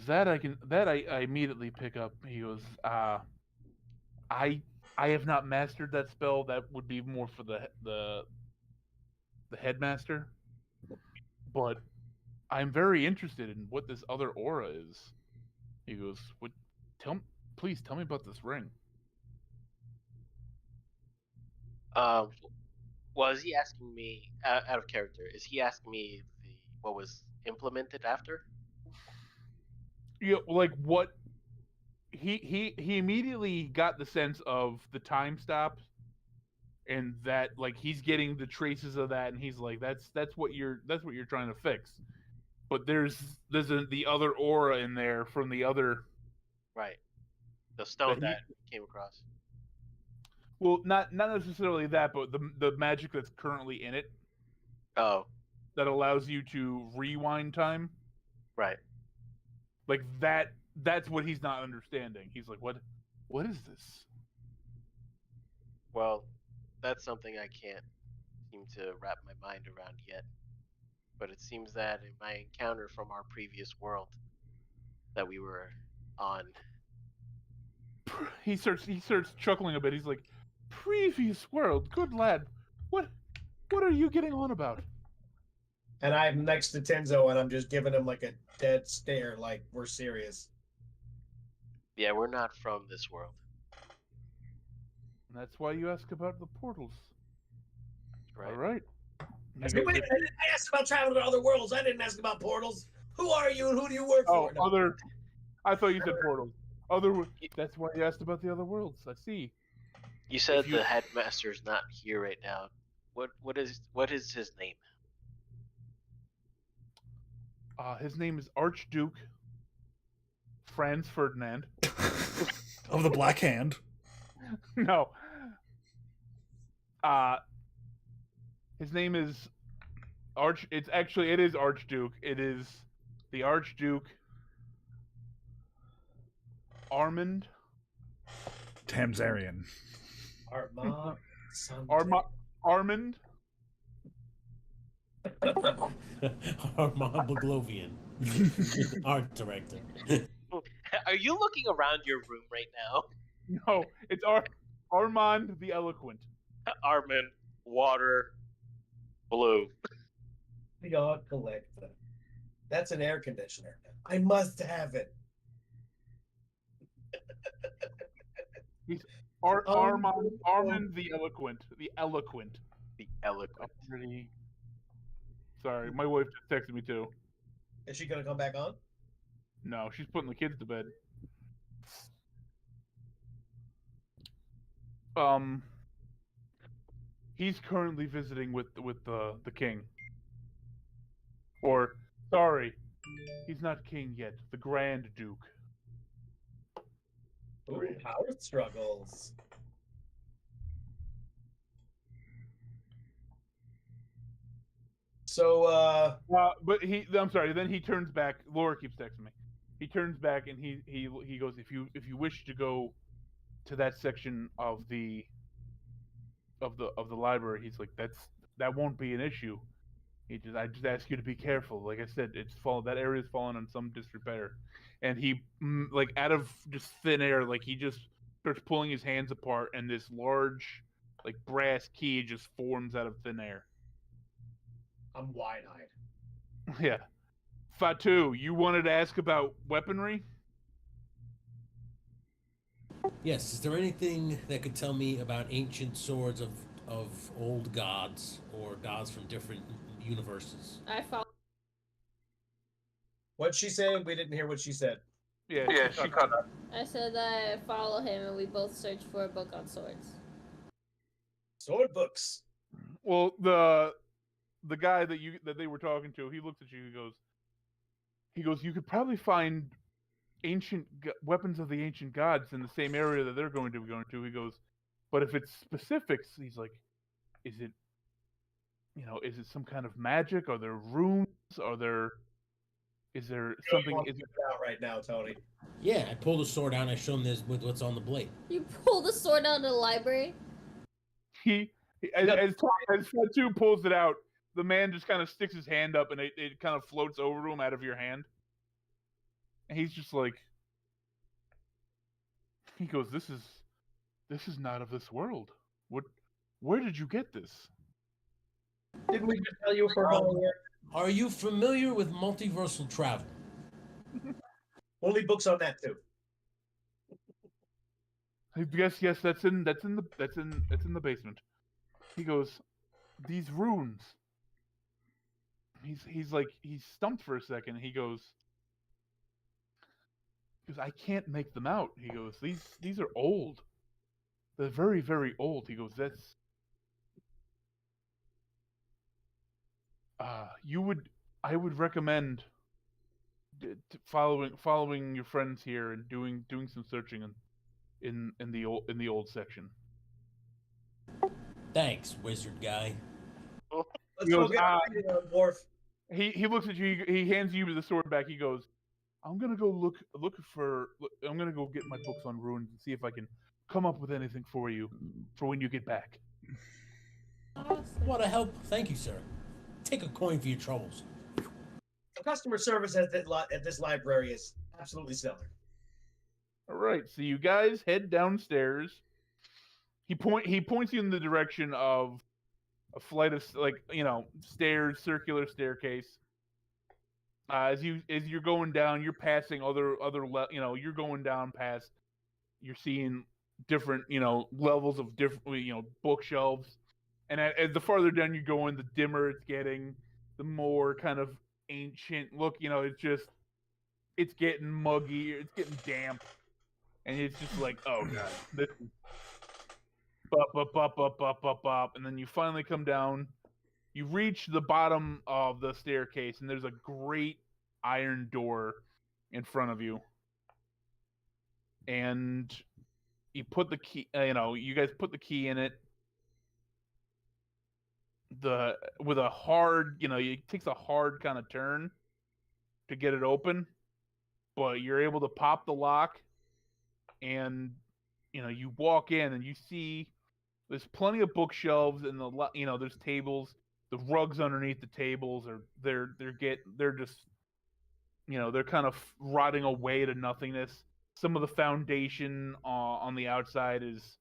that I immediately pick up. He goes, I have not mastered that spell. That would be more for the headmaster. But I'm very interested in what this other aura is. He goes, please tell me about this ring. Well, is he asking me out of character? Is he asking me what was implemented after? Yeah, like what he immediately got the sense of the time stop, and that like he's getting the traces of that, and he's like, that's what you're trying to fix. But there's the other aura in there from the other, right? The stone that came across. Well, not necessarily that, but the magic that's currently in it. Oh. That allows you to rewind time. Right. Like that's what he's not understanding. He's like, what is this? Well, that's something I can't seem to wrap my mind around yet. But it seems that in my encounter from our previous world that we were on, he starts chuckling a bit. He's like, "Previous world, good lad. What are you getting on about?" And I'm next to Tenzo, and I'm just giving him like a dead stare, like we're serious. Yeah, we're not from this world. And that's why you ask about the portals. Right. All right. Wait a minute, I asked about traveling to other worlds. I didn't ask about portals. Who are you and who do you work for? No. I thought you said portals. That's why you asked about the other worlds. I see. You said the headmaster's not here right now. What is his name? His name is Archduke Franz Ferdinand. Of the Black Hand. No. His name is it is Archduke. It is the Archduke Armand Tamzarian. Armand Armand Baglovian, art director. Are you looking around your room right now? No, it's Armand the Eloquent. Armand Water Blue. The art collector. That's an air conditioner. I must have it. He's Armand the Eloquent. The Eloquent. The Eloquent. Sorry, my wife just texted me too. Is she gonna come back on? No, she's putting the kids to bed. He's currently visiting with the king. Or sorry, he's not king yet. The Grand Duke. Ooh, power struggles. So, but I'm sorry. Then he turns back. Laura keeps texting me. He turns back and he goes, if you wish to go to that section of the library, he's like, that won't be an issue. I just ask you to be careful. Like I said, that area's fallen on some disrepair, and he like out of just thin air, like he just starts pulling his hands apart, and this large like brass key just forms out of thin air. I'm wide-eyed. Yeah. Fatu, you wanted to ask about weaponry? Yes, is there anything that could tell me about ancient swords of old gods or gods from different universes? I found What'd she say? We didn't hear what she said. Yeah, she cut up. I said I follow him and we both search for a book on swords. Sword books. Well, the guy that they were talking to, he looked at you. He goes, you could probably find ancient weapons of the ancient gods in the same area that they're going to be going to. He goes, but if it's specifics, he's like, is it some kind of magic? Are there runes? Is there something? Is it out right now, Tony? Yeah, I pulled the sword out and I showed him this with what's on the blade. You pull the sword out of the library? As Fatu pulls it out, the man just kind of sticks his hand up and it kind of floats over to him out of your hand. And he's just like, he goes, this is not of this world. Where did you get this? Didn't we just tell you for home? Are you familiar with multiversal travel? Only books on that too. Yes, that's in the basement. He goes, these runes. He's stumped for a second. He goes, I can't make them out. He goes, these are old. They're very, very old. He goes, I would recommend following your friends here and doing some searching in the old section. Thanks, wizard guy. Let's go get dwarf. He looks at you. He hands you the sword back. He goes, I'm gonna go I'm gonna go get my books on runes and see if I can come up with anything for you for when you get back. What a help! Thank you, sir. Take a coin for your troubles. The customer service at this library is absolutely stellar. All right, so you guys head downstairs. He points you in the direction of a flight of stairs, circular staircase. As you're going down, you're passing you're going down past. You're seeing different levels of different bookshelves, and as the farther down you go in, the dimmer it's getting, the more kind of ancient look. It's getting muggy, it's getting damp, and it's just like, oh god, this is bop, and then you finally come down. You reach the bottom of the staircase, and there's a great iron door in front of you. And you put the key, you guys put the key in it. With a hard, it takes a hard kind of turn to get it open, but you're able to pop the lock, and you walk in and you see there's plenty of bookshelves and there's tables. The rugs underneath the tables they're just they're kind of rotting away to nothingness. Some of the foundation on the outside is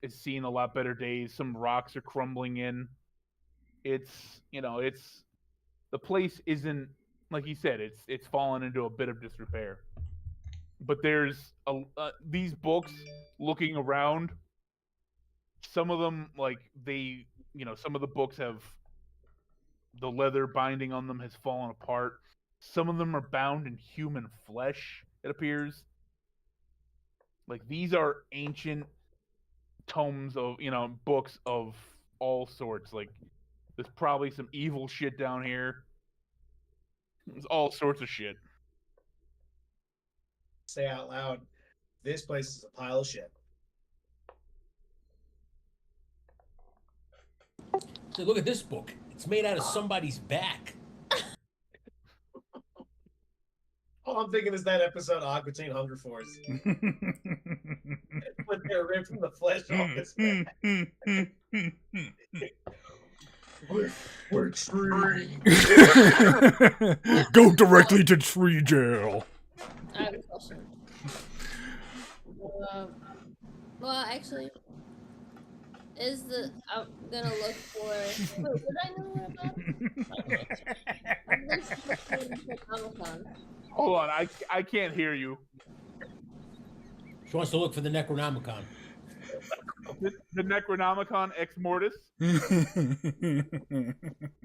seeing a lot better days. Some rocks are crumbling in. It's the place isn't, like you said, it's fallen into a bit of disrepair. But there's these books looking around. Some of them, some of the books have the leather binding on them has fallen apart. Some of them are bound in human flesh, it appears. These are ancient tomes of, books of all sorts. There's probably some evil shit down here. There's all sorts of shit. Say out loud, this place is a pile of shit. So look at this book. It's made out of somebody's back. All I'm thinking is that episode of Aqua Teen Hunger Force. When they're ripping the flesh off his back. We're tree. Go directly to tree jail. I have a question. Well, actually, I'm gonna look for. Wait, did I know where about? I'm gonna look for the Necronomicon. Hold on, I can't hear you. She wants to look for the Necronomicon. The Necronomicon Ex Mortis.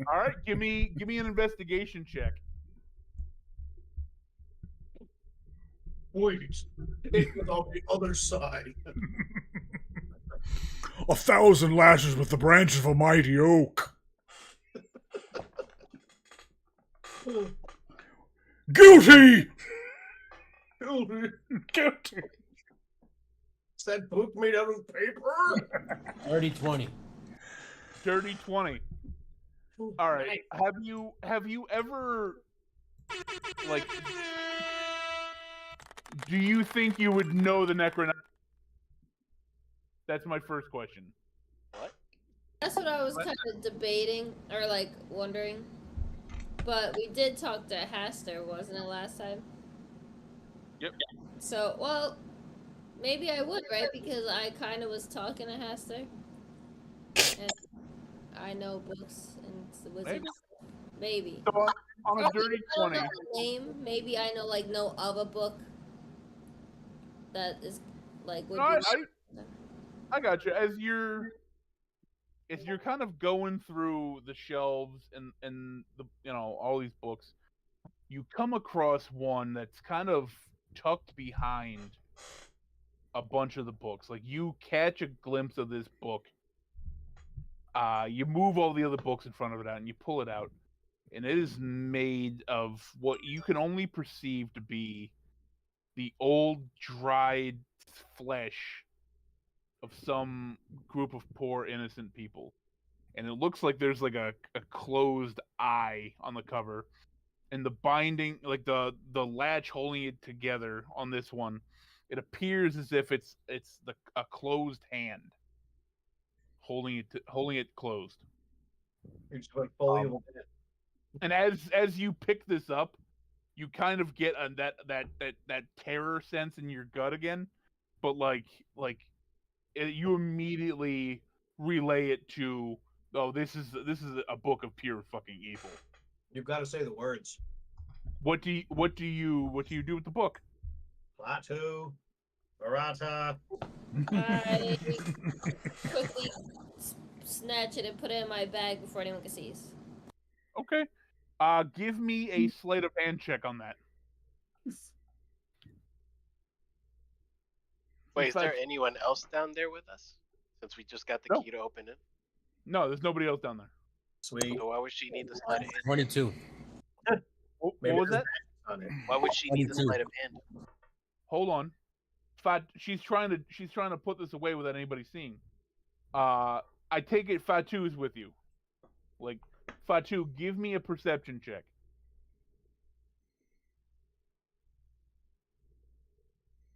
All right, give me an investigation check. Wait, it was on the other side. 1,000 lashes with the branches of a mighty oak. Guilty! Guilty. Is that book made out of paper? Dirty 20. Dirty 20. All right. Have you ever, like, do you think you would know the Necronomicon? That's my first question. What? That's what I was kind of debating or like wondering. But we did talk to Haster, wasn't it, last time? Yep. So, well, maybe I would, right? Because I kind of was talking to Haster. And I know books and the wizards. Maybe. So on a Probably, dirty I don't 20, know the name. Maybe I know, like, no of a book that is, like, would no, be... I got you. As you're kind of going through the shelves and the all these books, you come across one that's kind of tucked behind a bunch of the books. Like, you catch a glimpse of this book. You move all the other books in front of it out and you pull it out, and it is made of what you can only perceive to be the old dried flesh of some group of poor innocent people. And it looks like there's like a closed eye on the cover, and the binding, like the latch holding it together on this one, it appears as if it's a closed hand holding it closed. You just went fully with it. And as you pick this up, you kind of get that terror sense in your gut again, but you immediately relay it to, oh, this is a book of pure fucking evil. You've got to say the words. What do you do with the book? Latu, Barata. I quickly snatch it and put it in my bag before anyone can see us. Okay. Give me a sleight of hand check on that. Wait, is there anyone else down there with us? Since we just got the No. key to open it. No, there's nobody else down there. Sweet. So why would she need the sleight of hand? 22. What Maybe was there's that? on it. Why would she need the 22. sleight of hand? Hold on. She's trying to put this away without anybody seeing. I take it Fatu is with you. Like, Fatu, give me a perception check.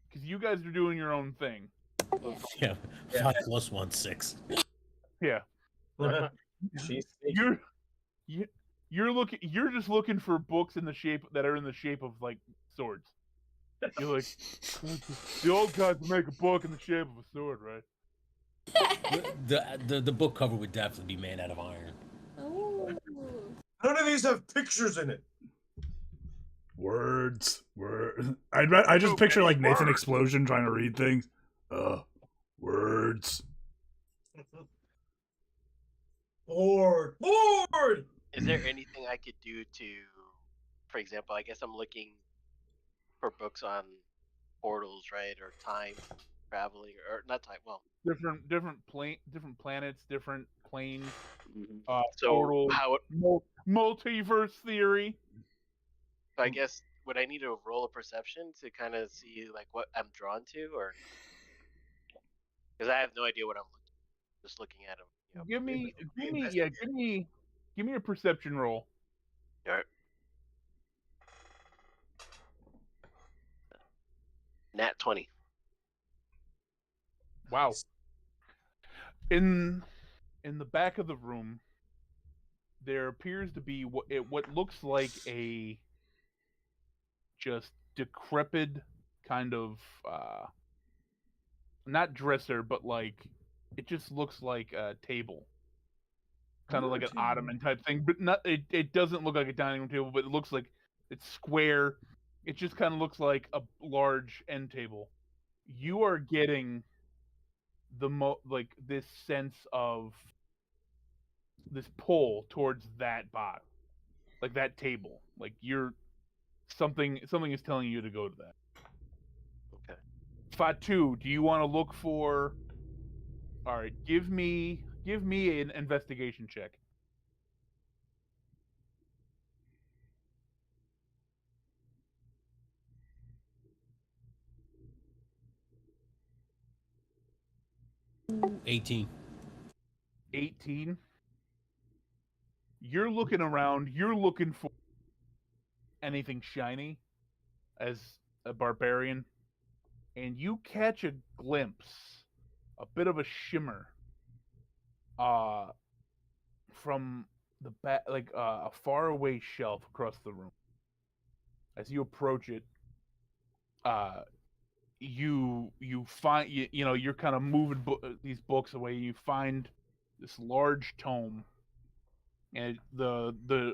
Because you guys are doing your own thing. Yeah. Yeah. 5 plus 1, 6. Yeah. She's You're looking. You're just looking for books in the shape that are in the shape of like swords. You're like, the old guys make a book in the shape of a sword, right? The book cover would definitely be made out of iron. Ooh. None of these have pictures in it. Words. I just picture like Nathan Explosion trying to read things. Words. Board. Is there anything I could do to, for example, I guess I'm looking for books on portals, right, or time traveling, or not time. Well, different planets, different planes. so Portals, how? multiverse theory. So I guess would I need to roll a perception to kind of see like what I'm drawn to, or because I have no idea what I'm just looking at them. You know? Give me a perception roll. All right. Nat 20. Wow. In the back of the room, there appears to be what looks like a just decrepit kind of not dresser, but like it just looks like a table, kind of like an ottoman type thing, but not. It doesn't look like a dining room table, but it looks like it's square. It just kind of looks like a large end table. You are getting like this sense of this pull towards that box, like that table. Like you're something is telling you to go to that. Fatu, do you want to look for? All right, give me an investigation check. Mm. 18. 18. You're looking around. You're looking for anything shiny as a barbarian, and you catch a glimpse, a bit of a shimmer, from the back, like a faraway shelf across the room. As you approach it, you find you know you're kind of moving these books away. You find this large tome, and the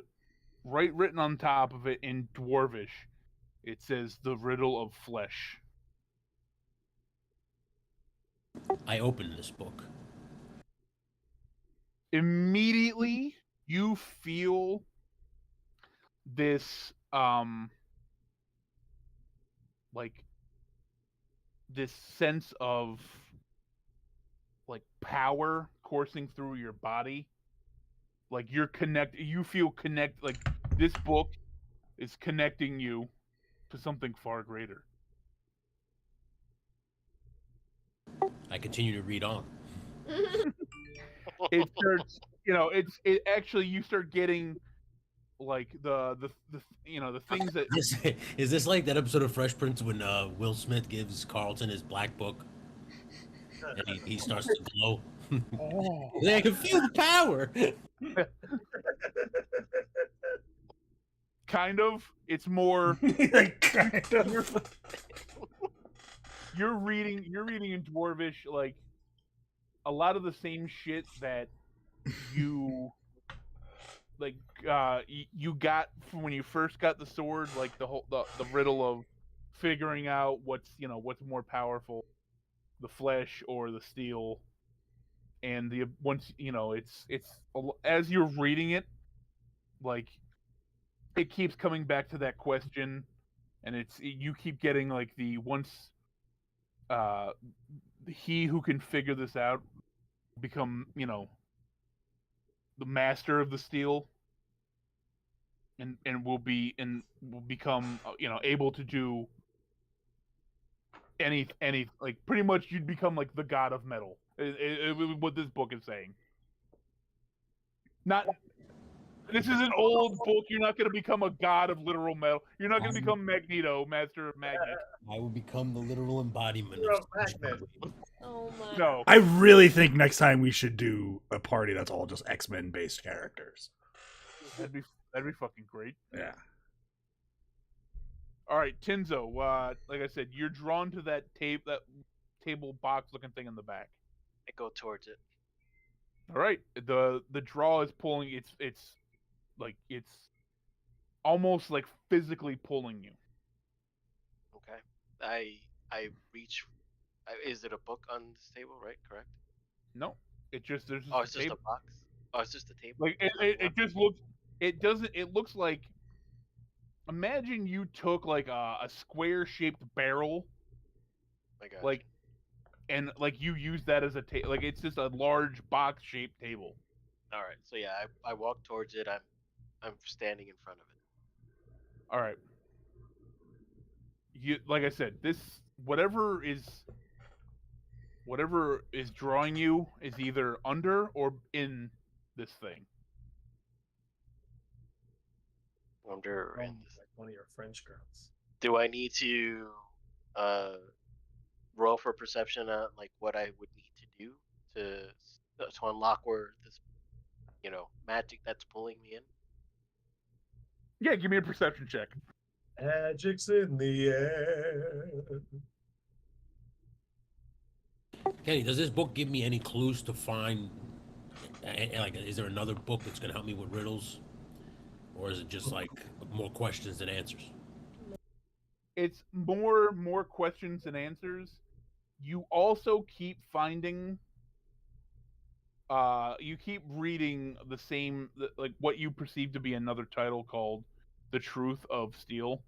right written on top of it in Dwarvish, it says "The Riddle of Flesh." I opened this book. Immediately, you feel this like this sense of like power coursing through your body. Like you're connected. You feel connect. Like this book is connecting you to something far greater. I continue to read on. It starts. It actually you start getting like the things that Is this like that episode of Fresh Prince when Will Smith gives Carlton his black book and he starts to glow? oh, I can feel the power. kind of. It's more Kind of. you're reading in Dwarvish like a lot of the same shit that you like you got from when you first got the sword, like the riddle of figuring out what's more powerful, the flesh or the steel. And the once it's as you're reading it, like it keeps coming back to that question, and you keep getting like the once he who can figure this out become the master of the steel, and will become able to do any like pretty much you'd become like the god of metal. What this book is saying. Not this is an old book. You're not going to become a god of literal metal. You're not going to become Magneto, master of magnet. I will become the literal embodiment You're of a magnet. Oh my. No, I really think next time we should do a party that's all just X-Men based characters. that'd be fucking great. Yeah. All right, Tinzo. Like I said, you're drawn to that table box looking thing in the back. I go towards it. All right, the draw is pulling. It's like it's almost like physically pulling you. Okay. I reach. Is it a book on this table? Right. Correct. No, it's just there's just Oh, a it's just table. a box. Oh, it's just a table. Like it just looks. It doesn't. It looks like. Imagine you took like a square shaped barrel, I got like, and like you use that as a table. Like it's just a large box shaped table. you. All right. So yeah, I walk towards it. I'm standing in front of it. All right. You like I said, this whatever is drawing you is either under or in this thing. Wonder. Like one of your French girls. Do I need to roll for perception on like what I would need to do to unlock where this magic that's pulling me in? Yeah, give me a perception check. Magic's in the air. Kenny, does this book give me any clues to find? Like, is there another book that's gonna help me with riddles, or is it just like more questions than answers? It's more questions and answers. You also keep finding you keep reading the same like what you perceive to be another title called The Truth of Steel.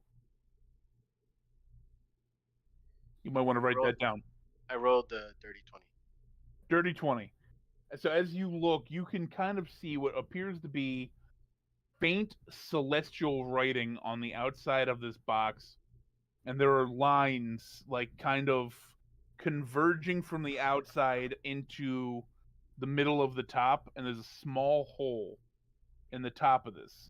You might want to write Roll. that down. I rolled the dirty 20. Dirty 20. So as you look, you can kind of see what appears to be faint celestial writing on the outside of this box. And there are lines, like, kind of converging from the outside into the middle of the top, and there's a small hole in the top of this.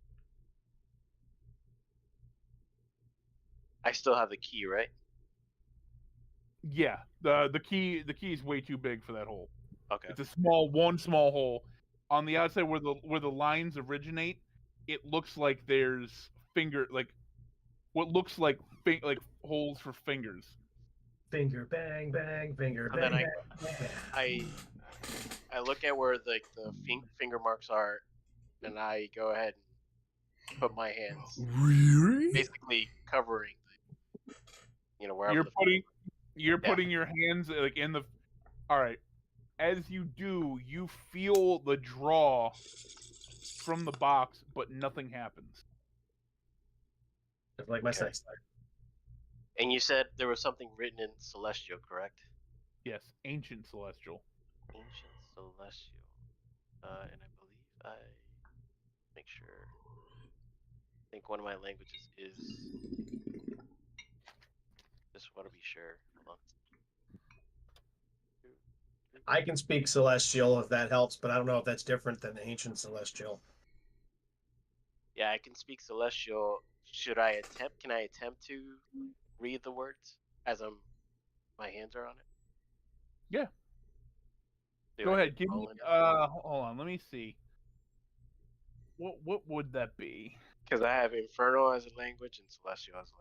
I still have the key, right? Yeah, the key is way too big for that hole. Okay. It's a one small hole on the outside where the lines originate. It looks like there's what looks like holes for fingers. Finger bang bang, finger And bang then bang. I look at where the finger marks are, and I go ahead and put my hands, Really? basically covering wherever. You're putting your hands like in the. All right. As you do, you feel the draw from the box, but nothing happens. Just like my sex life. And you said there was something written in Celestial, correct? Yes, ancient celestial. Ancient Celestial. And I believe make sure. I think one of my languages is. Just want to be sure. Hold on. I can speak Celestial if that helps, but I don't know if that's different than Ancient Celestial. Yeah, I can speak Celestial. Should I attempt? Can I attempt to read the words as my hands are on it? Yeah. Do Go I ahead. get Give me. all in? Hold on. Let me see. What would that be? Because I have Infernal as a language and Celestial as a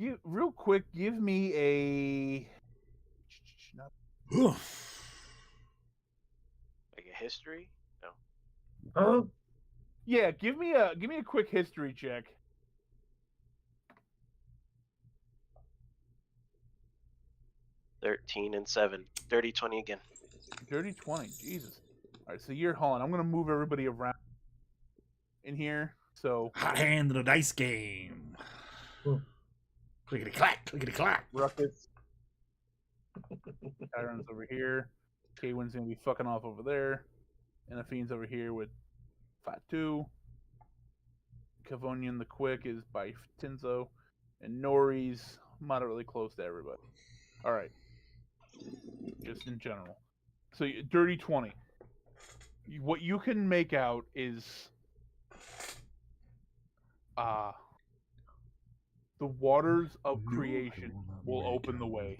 language. Real quick, give me a. Like a history? No. Oh, Yeah, give me a quick history check. $13 and 7. Dirty 20 again. Dirty 20. Jesus. All right, so you're hold on. I'm gonna move everybody around in here. So Hot hand in a dice game. Clickety clack, clickety clack. Ruckus. Tyron's over here. Kaywin's gonna be fucking off over there. And Afine's over here with Fatu. Cavonian the Quick is by Tinzo. And Nori's moderately close to everybody. Alright. Just in general. So dirty 20. What you can make out is the waters of creation will open the way.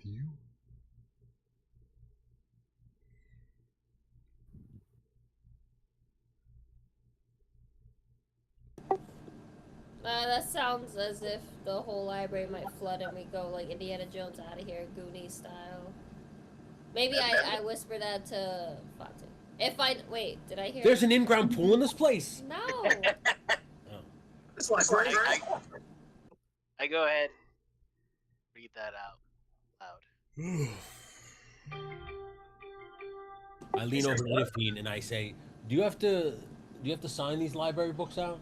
That sounds as if the whole library might flood and we go like Indiana Jones out of here, Goonies style. Maybe I whisper that to Fatu. Wait, did I hear? There's an in-ground pool in this place. No. it's like I go ahead and read that out loud. I lean over to Nifteen and I say, "Do you have to sign these library books out?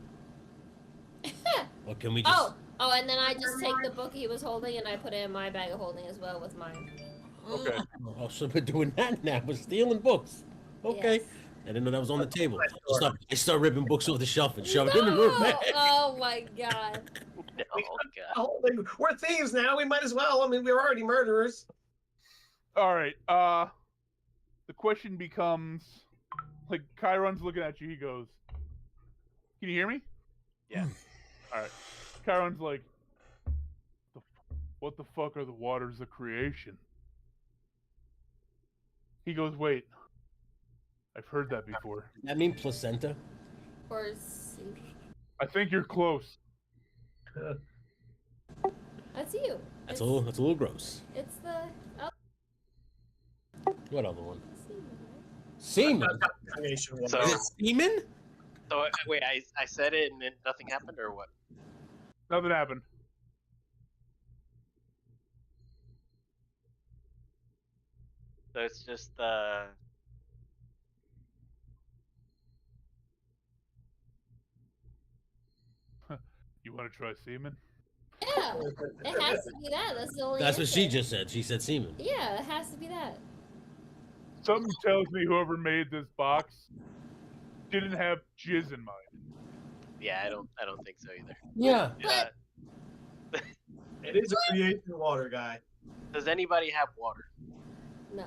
Or can we just?" Oh, and then I just take the book he was holding and I put it in my bag of holding as well with mine. Okay. Oh, so we're doing that now. We're stealing books. Okay. Yes. I didn't know that was on the table. I start ripping books off the shelf and shove it in the room. Oh my god. No, God. Oh, we're thieves now. We might as well. I mean, we're already murderers. All right. The question becomes, like, Chiron's looking at you. He goes, "Can you hear me?" Yeah. All right. Chiron's like, "What the fuck are the waters of creation?" He goes, "Wait, I've heard that before." That mean placenta? Or C. I think you're close. That's you. That's a little gross. It's the What other one? semen, right? Semen. Creation woman. So- Is it semen? So wait, I said it and then nothing happened, or what? Nothing happened. So it's just You want to try semen? Yeah, it has to be that. That's the only. That's what she answer. just said. She said semen. Yeah, it has to be that. Something tells me whoever made this box didn't have jizz in mind. Yeah, I don't think so either. Yeah. Yeah. It is a creation water guy. Does anybody have water? No.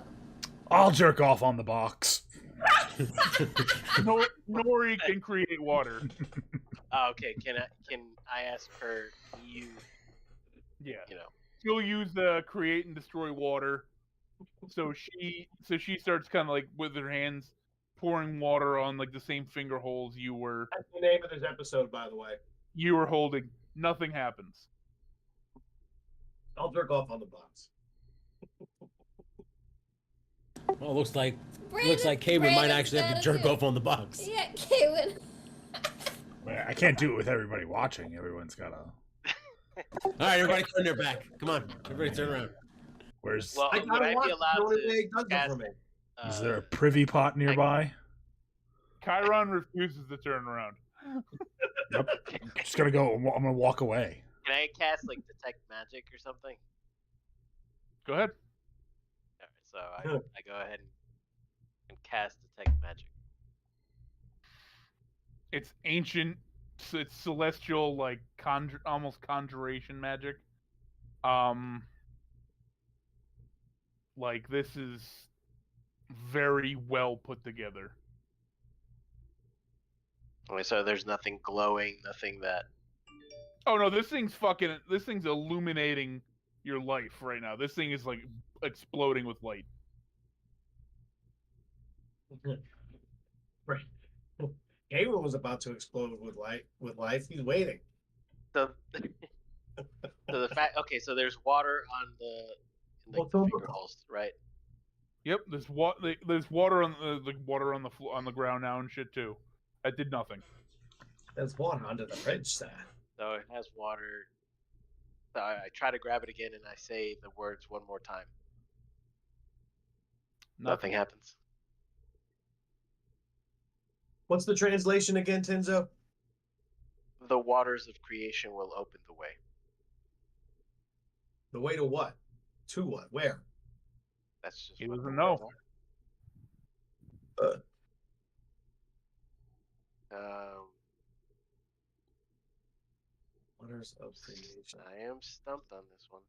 I'll jerk off on the box. Nori can create water. Oh, okay. Can I ask her? You Yeah. know. She'll use the create and destroy water. So she starts kind of like with her hands pouring water on like the same finger holes you were That's the name of this episode, by the way. holding. Nothing happens. I'll jerk off on the box. Well, looks like Brandon- Kaywin might Brandon's actually have to gotta jerk do- off on the box. Yeah, Kaylin. I can't do it with everybody watching. Everyone's got to. All right, everybody turn their back. Come on, everybody turn around. Where's? Well, I would gotta I watch be the allowed only way to it does it cast? for me. Is there a privy pot nearby? Chiron refuses to turn around. Yep. Just gonna go. I'm gonna walk away. Can I cast like detect magic or something? Go ahead. Alright, so I go ahead and cast detect magic. It's ancient. It's celestial, like almost conjuration magic. Like this is very well put together. Okay, so there's nothing glowing, nothing that. Oh no, this thing's illuminating your life right now. This thing is like exploding with light. Right. Gabriel was about to explode with life. He's waiting. So, so the fact. Okay, so there's water on the Well, the so- finger holes, right? Yep, there's water on the water on the on the ground now and shit too. That did nothing. There's water under the bridge side. So it has water. So I try to grab it again, and I say the words one more time. Nothing happens. What's the translation again, Tinzo? The waters of creation will open the way. The way to what? To what? Where? That's just. He what doesn't the know. words are. Waters of creation. I am stumped on this one.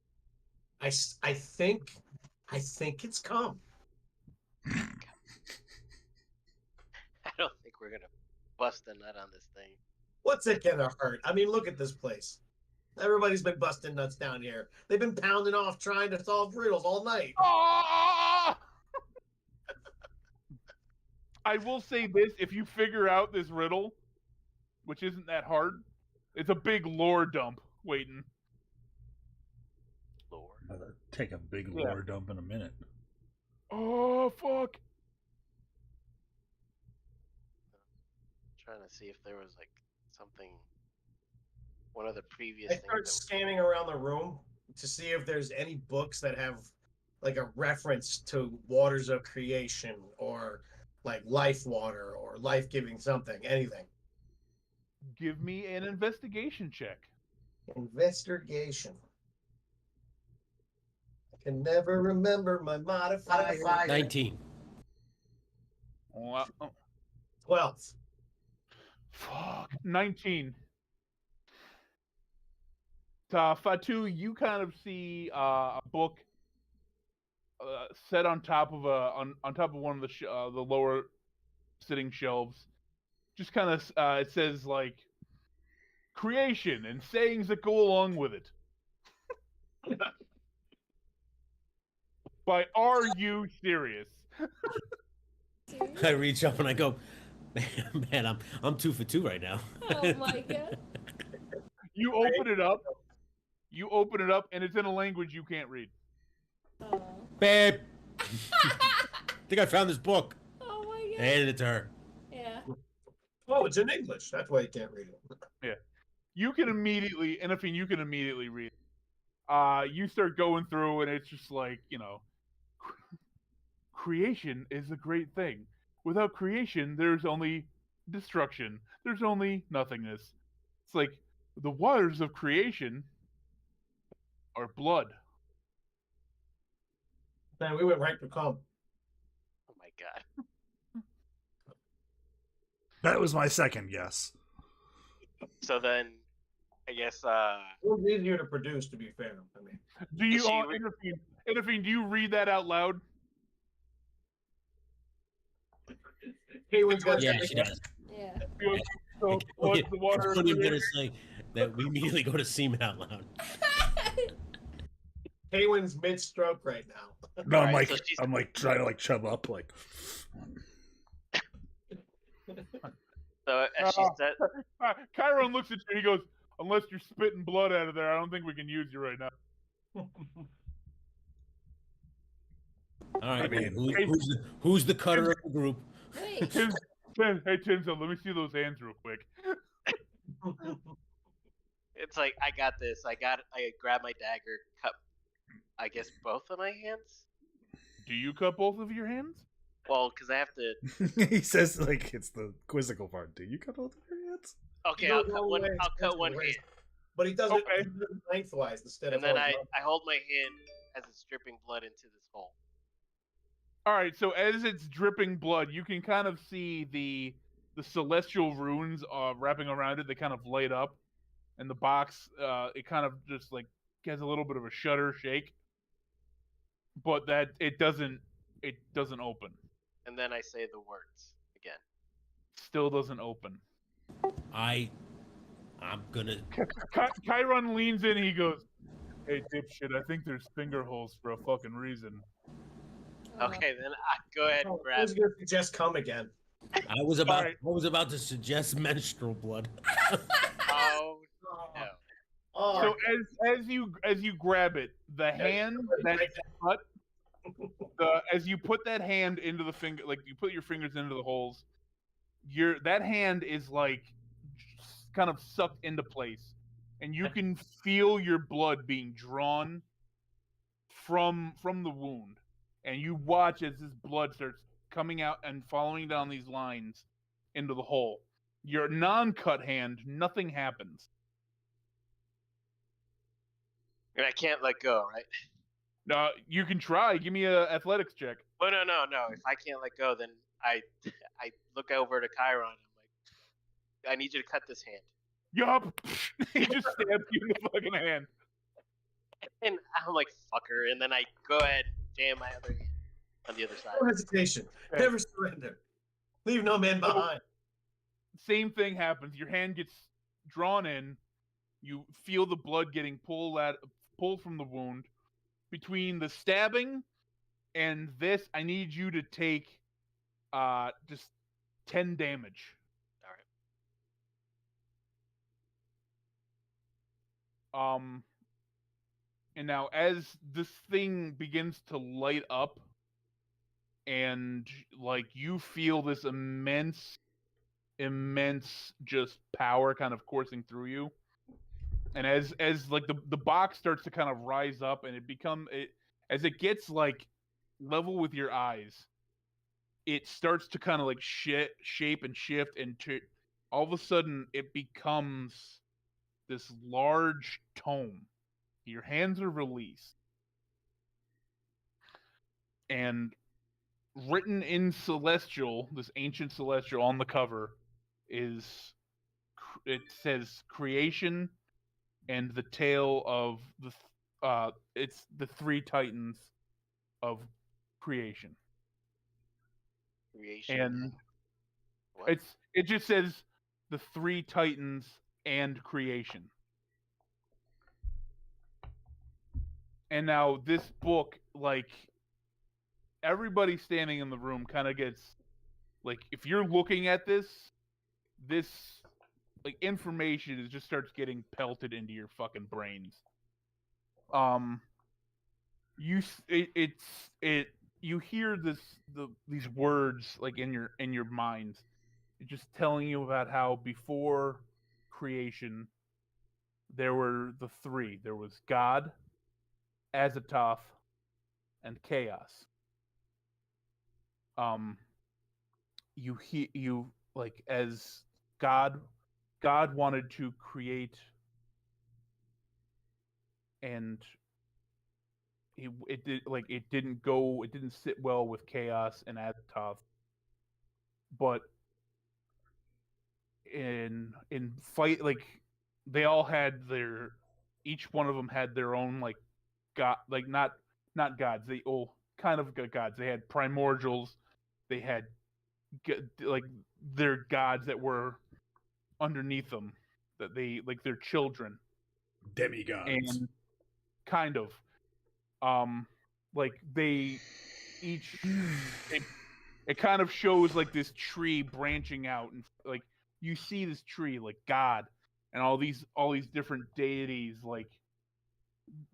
I think it's come. I don't think we're gonna bust a nut on this thing. What's it gonna hurt? I mean, look at this place. Everybody's been busting nuts down here. They've been pounding off trying to solve riddles all night. Ah! I will say this: if you figure out this riddle, which isn't that hard, it's a big lore dump waiting. Lord. I'm gonna take a big Yeah. lore dump in a minute. Oh fuck! Trying to see if there was like something. One of the previous I things. start that- scanning around the room to see if there's any books that have like a reference to waters of creation or like life water or life giving something, anything. Give me an investigation check. Investigation. I can never remember my modifier. 19. Wow. 12. Fuck. 19. Fatu, you kind of see a book set on top of on top of one of the lower sitting shelves. Just kind of it says like creation and sayings that go along with it. By Are You Serious? I reach up and I go, man, I'm 2 for 2 right now. Oh my god. You open it up. You open it up, and it's in a language you can't read. Oh. Babe, I think I found this book. Oh my I god. handed it to her. Yeah. Oh, it's in English. That's why you can't read it. You can immediately, and if you can immediately read you start going through, and it's just like, creation is a great thing. Without creation, there's only destruction. There's only nothingness. It's like the waters of creation or blood? Man, we went right for cum. Oh my god. That was my second guess. So then, I guess It was easier to produce, to be fair. I mean, Do you, Is she re- Interfine, do you read that out loud? Kaylin's got Yeah, she does. Yeah. So blood, the water. It's funny better say that we immediately go to semen out loud. Kaylin's mid-stroke right now. No, I'm Alright, like so she's- I'm like trying to like chub up like. so. As she said, Chiron looks at you. He goes, "Unless you're spitting blood out of there, I don't think we can use you right now." All right, I mean, who's the cutter of the group? Wait. Hey Tinzo, let me see those hands real quick. it's like I got this. I grab my dagger, cut. I guess both of my hands. Do you cut both of your hands? Well, because I have to. He says like it's the quizzical part. Do you cut both of your hands? Okay, No, I'll cut no one. way. I'll cut one Waste. hand, But he does it Okay. lengthwise instead and of then I horizontal. hold my hand as it's dripping blood into this hole. All right. So as it's dripping blood, you can kind of see the celestial runes wrapping around it. They kind of light up, and the box it kind of just like has a little bit of a shudder shake, but that it doesn't open. And then I say the words again. Still doesn't open. I'm gonna. Chiron leans in. He goes, "Hey dipshit, I think there's finger holes for a fucking reason." Okay, then I go ahead and I grab. was going to suggest cum again. I was about. Alright. I was about to suggest menstrual blood. Oh no! Oh, So as you grab it, the hand that's cut, as you put that hand into the finger, like you put your fingers into the holes, that hand is like kind of sucked into place, and you can feel your blood being drawn from the wound, and you watch as this blood starts coming out and following down these lines into the hole. Your non-cut hand, nothing happens. And I can't let go, right? You can try. Give me a athletics check. Oh no. If I can't let go, then I look over to Chiron. I'm like, I need you to cut this hand. Yup. He just stabs you in the fucking hand. And I'm like, fucker. And then I go ahead and jam my other hand on the other side. no hesitation. Okay. Never surrender. Leave no man behind. Same thing happens. Your hand gets drawn in. You feel the blood getting pulled from the wound. Between the stabbing and this, I need you to take just 10 damage. All right. And now as this thing begins to light up, and like you feel this immense just power kind of coursing through you, and as like the box starts to kind of rise up, and as it gets like level with your eyes, it starts to kind of like shape and shift, and all of a sudden it becomes this large tome. Your hands are released, and written in Celestial, this ancient Celestial on the cover, it says creation and the tale of it's the three titans of creation. Creation. And What? it just says the three titans and creation. And now this book, like everybody standing in the room kind of gets like, if you're looking at this like information just starts getting pelted into your fucking brains. You hear these words like in your minds. It's just telling you about how before creation there were the three. There was God, Azathoth, and Chaos. You like, as God wanted to create and it didn't sit well with Chaos and Azathoth. But in fight, like, they all had each one of them had their own, like, god, like, not gods, they all kind of gods. They had primordials, they had like their gods that were underneath them, that they, like, their children, Demigods. and kind of like they each it kind of shows like this tree branching out, and like you see this tree, like God and all these different deities, like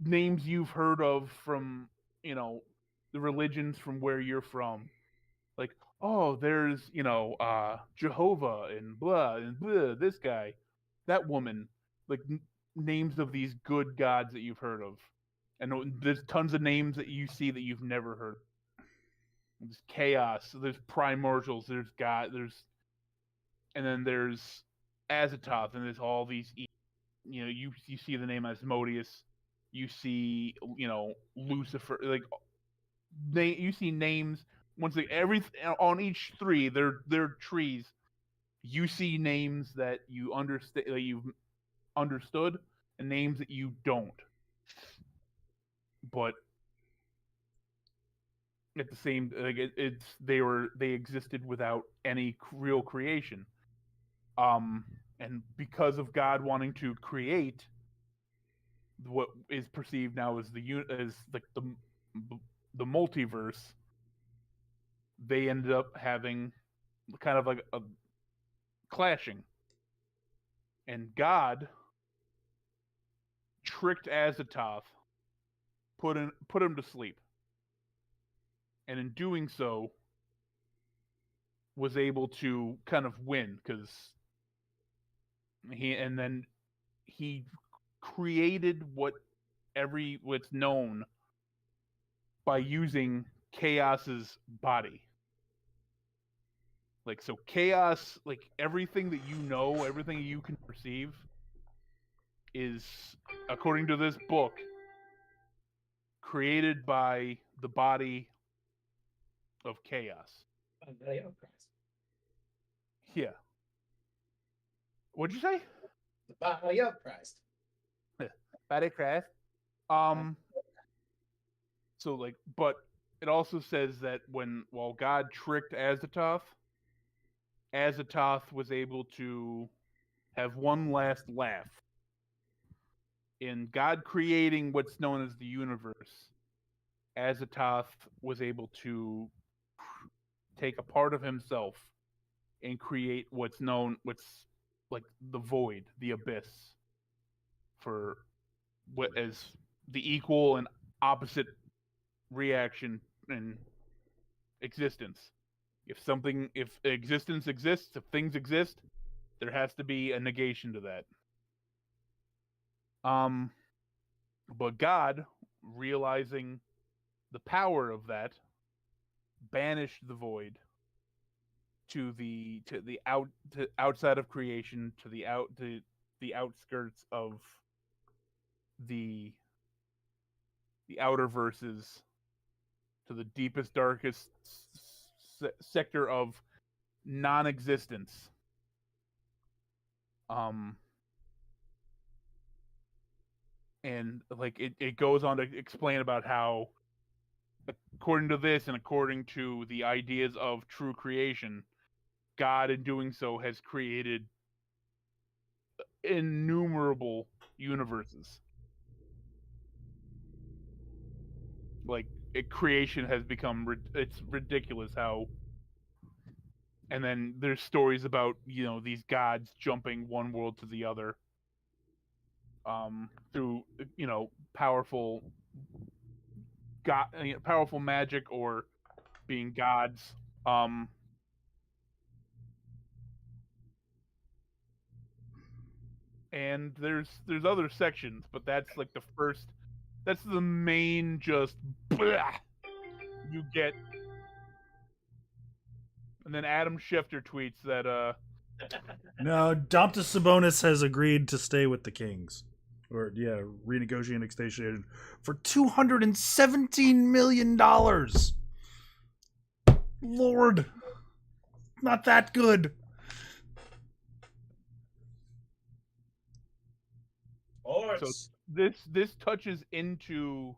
names you've heard of from, you know, the religions from where you're from. Like, oh, there's, you know, Jehovah and blah, this guy, that woman, like names of these good gods that you've heard of. And there's tons of names that you see that you've never heard. There's Chaos, there's Primordials, there's God, and then there's Azathoth, and there's all these, you know, you see the name Asmodeus, you see, you know, Lucifer, like you see names. Once on each three, they're trees. You see names that you understand, that you've understood, and names that you don't. But at the same, like they existed without any real creation. And because of God wanting to create what is perceived now as like the multiverse, they ended up having kind of like a clashing. And God tricked Azathoth, put him to sleep. And in doing so, was able to kind of win, because he created what's known by using Chaos's body. Like, so Chaos, like everything that you know, everything you can perceive is, according to this book, created by the body of Chaos. Yeah. What'd you say? The body of Christ. Body Christ. So, like, but it also says that while God tricked Azathoth was able to have one last laugh. In God creating what's known as the universe, Azathoth was able to take a part of himself and create what's like the void, the abyss, for what is the equal and opposite reaction in existence. If existence exists, if things exist, there has to be a negation to that. But God, realizing the power of that, banished the void to the outside of creation, to the outskirts of the outer verses, to the deepest, darkest sector of non-existence. And like it goes on to explain about how, according to this and according to the ideas of true creation, God, in doing so, has created innumerable universes. Like, creation has become it's ridiculous how. And then there's stories about, you know, these gods jumping one world to the other, through, you know, powerful magic or being gods. And there's other sections, but that's like that's the main just blah, you get. And then Adam Schefter tweets that No, Domptus Sabonis has agreed to stay with the Kings. or yeah, renegotiating extension for $217 million. Lord, not that good. Sports. This touches into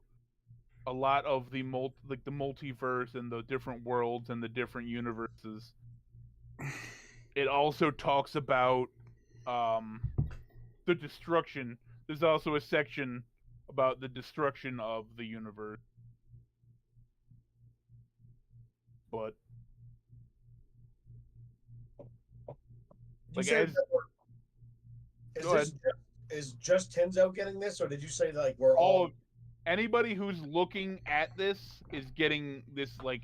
a lot of the the multiverse and the different worlds and the different universes. It also talks about the destruction. There's also a section about the destruction of the universe. But You like said as that Go ahead. is just Tenzo getting this, or did you say like we're all all? anybody who's looking at this is getting this like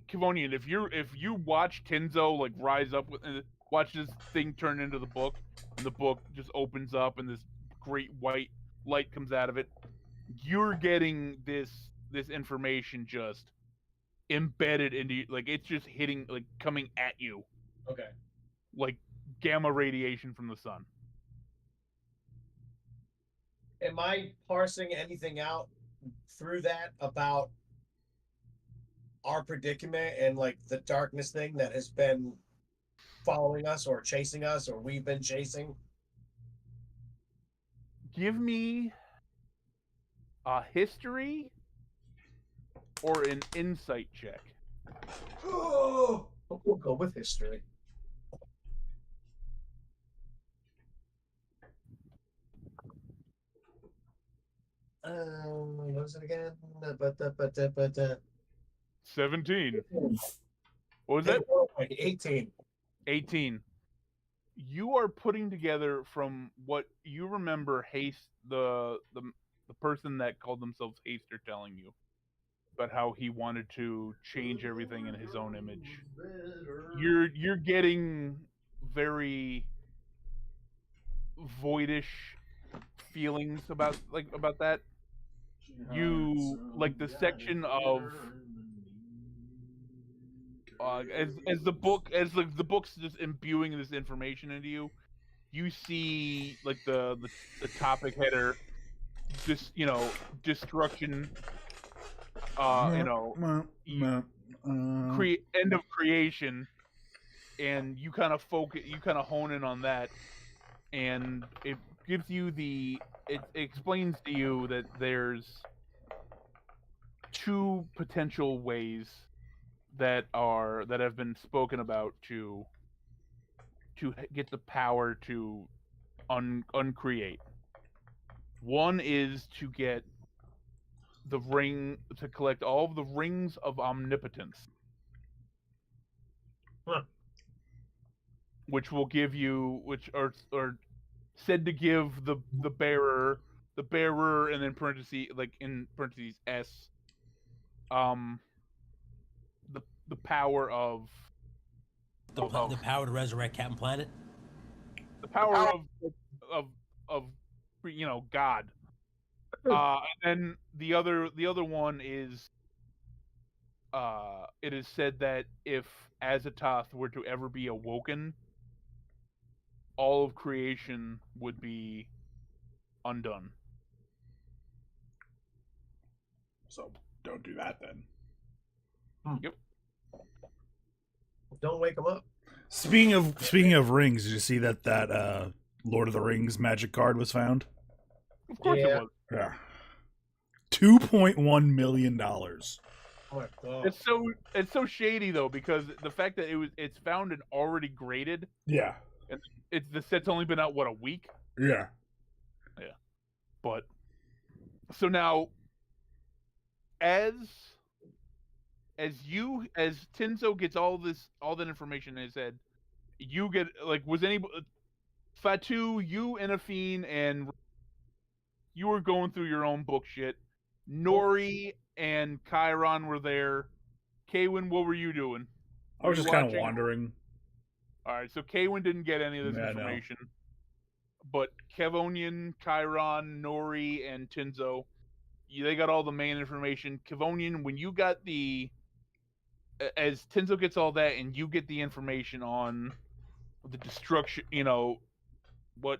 Kivonian, if you watch Tenzo like rise up with watch this thing turn into the book, and the book just opens up and this great white light comes out of it, you're getting this information just embedded into like it's just hitting like coming at you Okay. like gamma radiation from the sun. Am I parsing anything out through that about our predicament and like the darkness thing that has been following us or chasing us or we've been chasing? Give me a history or an insight check. Oh, we'll go with history. What was it again? 17. What was that? 18. 18. You are putting together from what you remember Haste the person that called themselves Haster telling you about how he wanted to change everything in his own image. You're getting very voidish feelings about that. You like the section of as the book's just imbuing this information into you. You see like the topic header, just destruction. End of creation, and you kind of focus, you kind of hone in on that, and it gives you it explains to you that there's two potential ways that have been spoken about to get the power to uncreate. One is to get the ring, to collect all of the rings of omnipotence. Huh. Which will give you, which are said to give the bearer, and then parentheses, like in parentheses S, the power of the power to resurrect Captain Planet. The power of God. And then the other one is it is said that if Azathoth were to ever be awoken, all of creation would be undone. So don't do that then. Yep. Don't wake them up. Speaking of rings, did you see that Lord of the Rings magic card was found? Of course it was. Yeah. $2.1 million. Oh my God. It's so shady though, because the fact that it's found and already graded. Yeah. And the set's only been out a week. Yeah. Yeah. But so now, as Tenzo gets all that information in his head, you get Fatu, you, Inafine, and you were going through your own book shit. Nori and Chiron were there. Kaywin, what were you doing? I was just kind of wandering. All right, so Kaywin didn't get any of this information. No. But Kevonian, Chiron, Nori, and Tenzo, they got all the main information. Kevonian, when you got as Tenzo gets all that, and you get the information on the destruction, what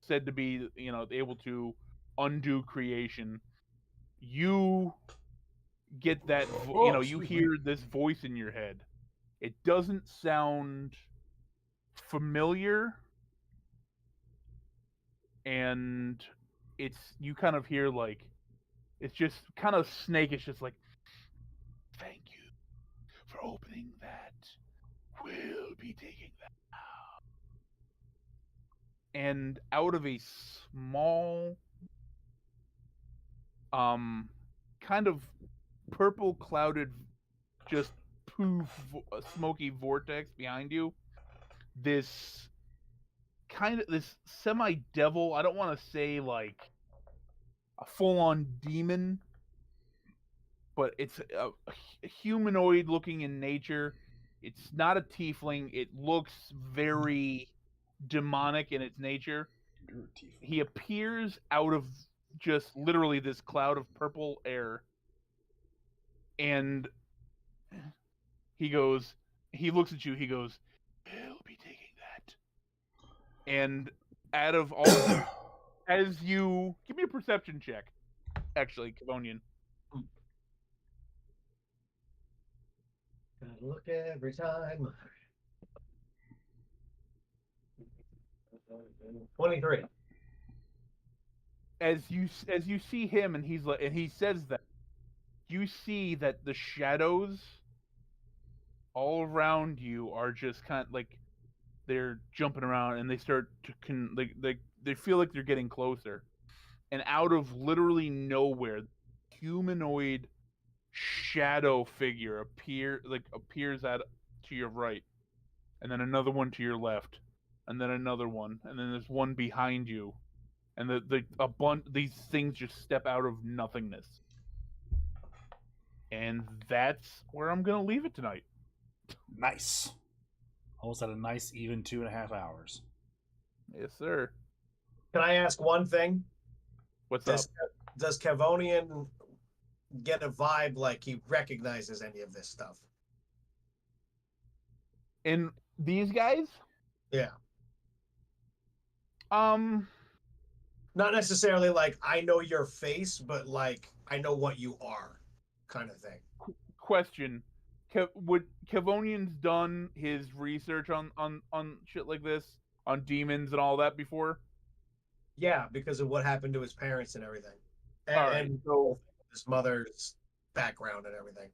said to be, able to undo creation. You get that, you hear this voice in your head. It doesn't sound familiar, and you kind of hear like, it's just kind of snakish, just like, thank you for opening that. We'll be taking that now. And out of a small, kind of purple clouded, just poof, smoky vortex behind you, this semi-devil, I don't want to say like a full-on demon, but it's a humanoid looking in nature. It's not a tiefling. It looks very demonic in its nature. He appears out of just literally this cloud of purple air, and he looks at you, he goes, we'll be taking that. And out of all as you give me a perception check, actually, Kavonian. Gotta look every time. 23. As you see him, and he says that, you see that the shadows all around you are just kind of like they're jumping around, and they start to they feel like they're getting closer, and out of literally nowhere, humanoid shadow figure appears to your right, and then another one to your left, and then another one, and then there's one behind you, and these things just step out of nothingness. And that's where I'm gonna leave it tonight. Nice. Almost at a nice even 2.5 hours. Yes, sir. Can I ask one thing? What's up? Does Kavonian get a vibe like he recognizes any of this stuff? And these guys? Yeah. Not Not necessarily like I know your face, but like I know what you are, kind of thing. question. Would Kavonian's done his research on shit like this, on demons and all that before? Yeah, because of what happened to his parents and everything, and, All right, and so his mother's background and everything.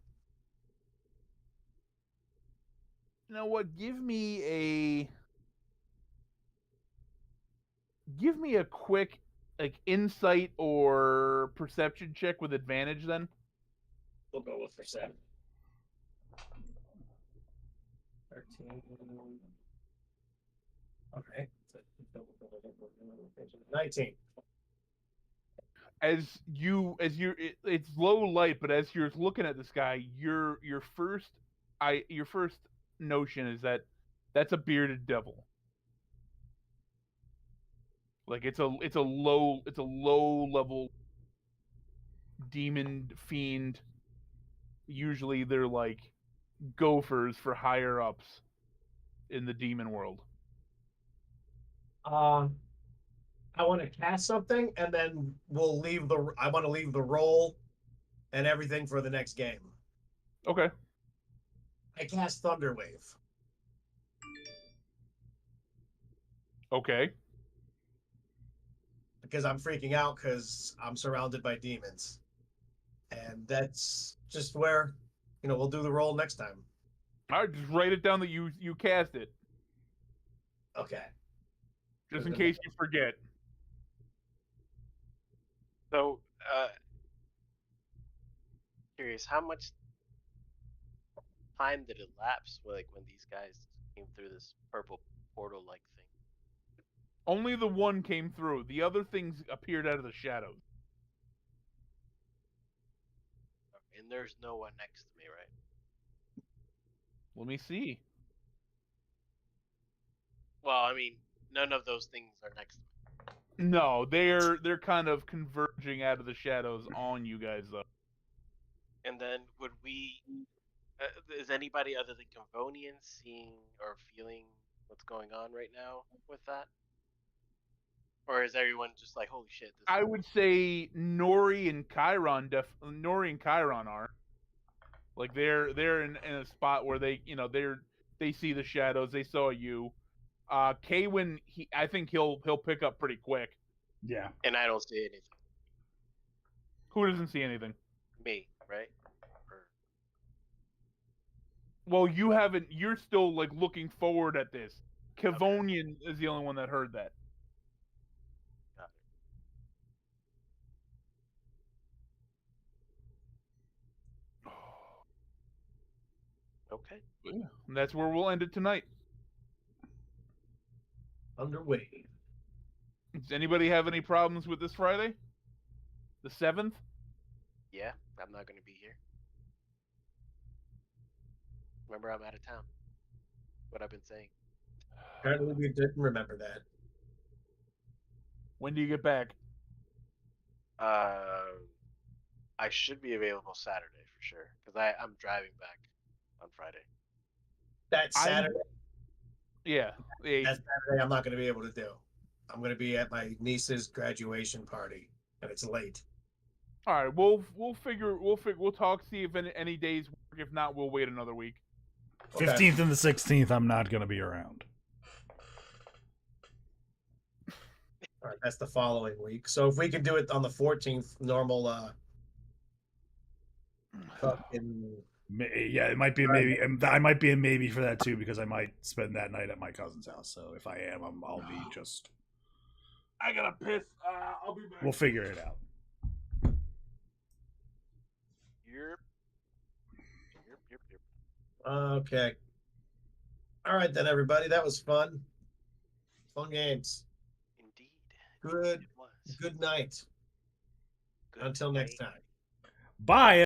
you know what? Give me a quick like insight or perception check with advantage then. We'll go with percent. 13. Okay. 19. It's low light, but as you're looking at this guy, your first notion is that that's a bearded devil. Like it's a low level demon fiend. Usually they're like gophers for higher ups in the demon world. I want to cast something, and then I want to leave the roll and everything for the next game. Okay. I cast Thunderwave. Okay. Because I'm freaking out because I'm surrounded by demons. And that's just where, we'll do the roll next time. All right, just write it down that you cast it, Okay. just in case you forget. So, curious, how much time did it lapse when these guys came through this purple portal-like thing? Only the one came through. The other things appeared out of the shadows. And there's no one next to me, right? Let me see. Well, I mean, none of those things are next to me. No, they're kind of converging out of the shadows on you guys, though. And then would we? Is anybody other than Kavonian seeing or feeling what's going on right now with that? Or is everyone just like, holy shit? This I is- would say Nori and Chiron are. Like they're in a spot where they they see the shadows, they saw you. Kaywin, I think he'll pick up pretty quick. Yeah. And I don't see anything. Who doesn't see anything? Me, right? Or... Well, you haven't. You're still like looking forward at this. Kavonian is the only one that heard that. Got it. Okay. And that's where we'll end it tonight. Underway. Does anybody have any problems with this Friday? The 7th? Yeah, I'm not gonna be here. Remember, I'm out of town. What I've been saying. Apparently, we didn't remember that. When do you get back? I should be available Saturday for sure because I'm driving back on Friday. That Saturday. Yeah. That Saturday, I'm not going to be able to do. I'm going to be at my niece's graduation party, and it's late. All right. We'll talk. See if any days work. If not, we'll wait another week. 15th and the 16th, I'm not going to be around. All right, that's the following week. So if we can do it on the 14th, normal. Fucking. Yeah, it might be a maybe. I might be a maybe for that too because I might spend that night at my cousin's house. So if I am, I'll be just. I gotta piss. I'll be back. We'll figure it out. Yep. Okay. All right then, everybody. That was fun. Fun games. Indeed. Good. It was. Good night. Good Until next night. time. Bye.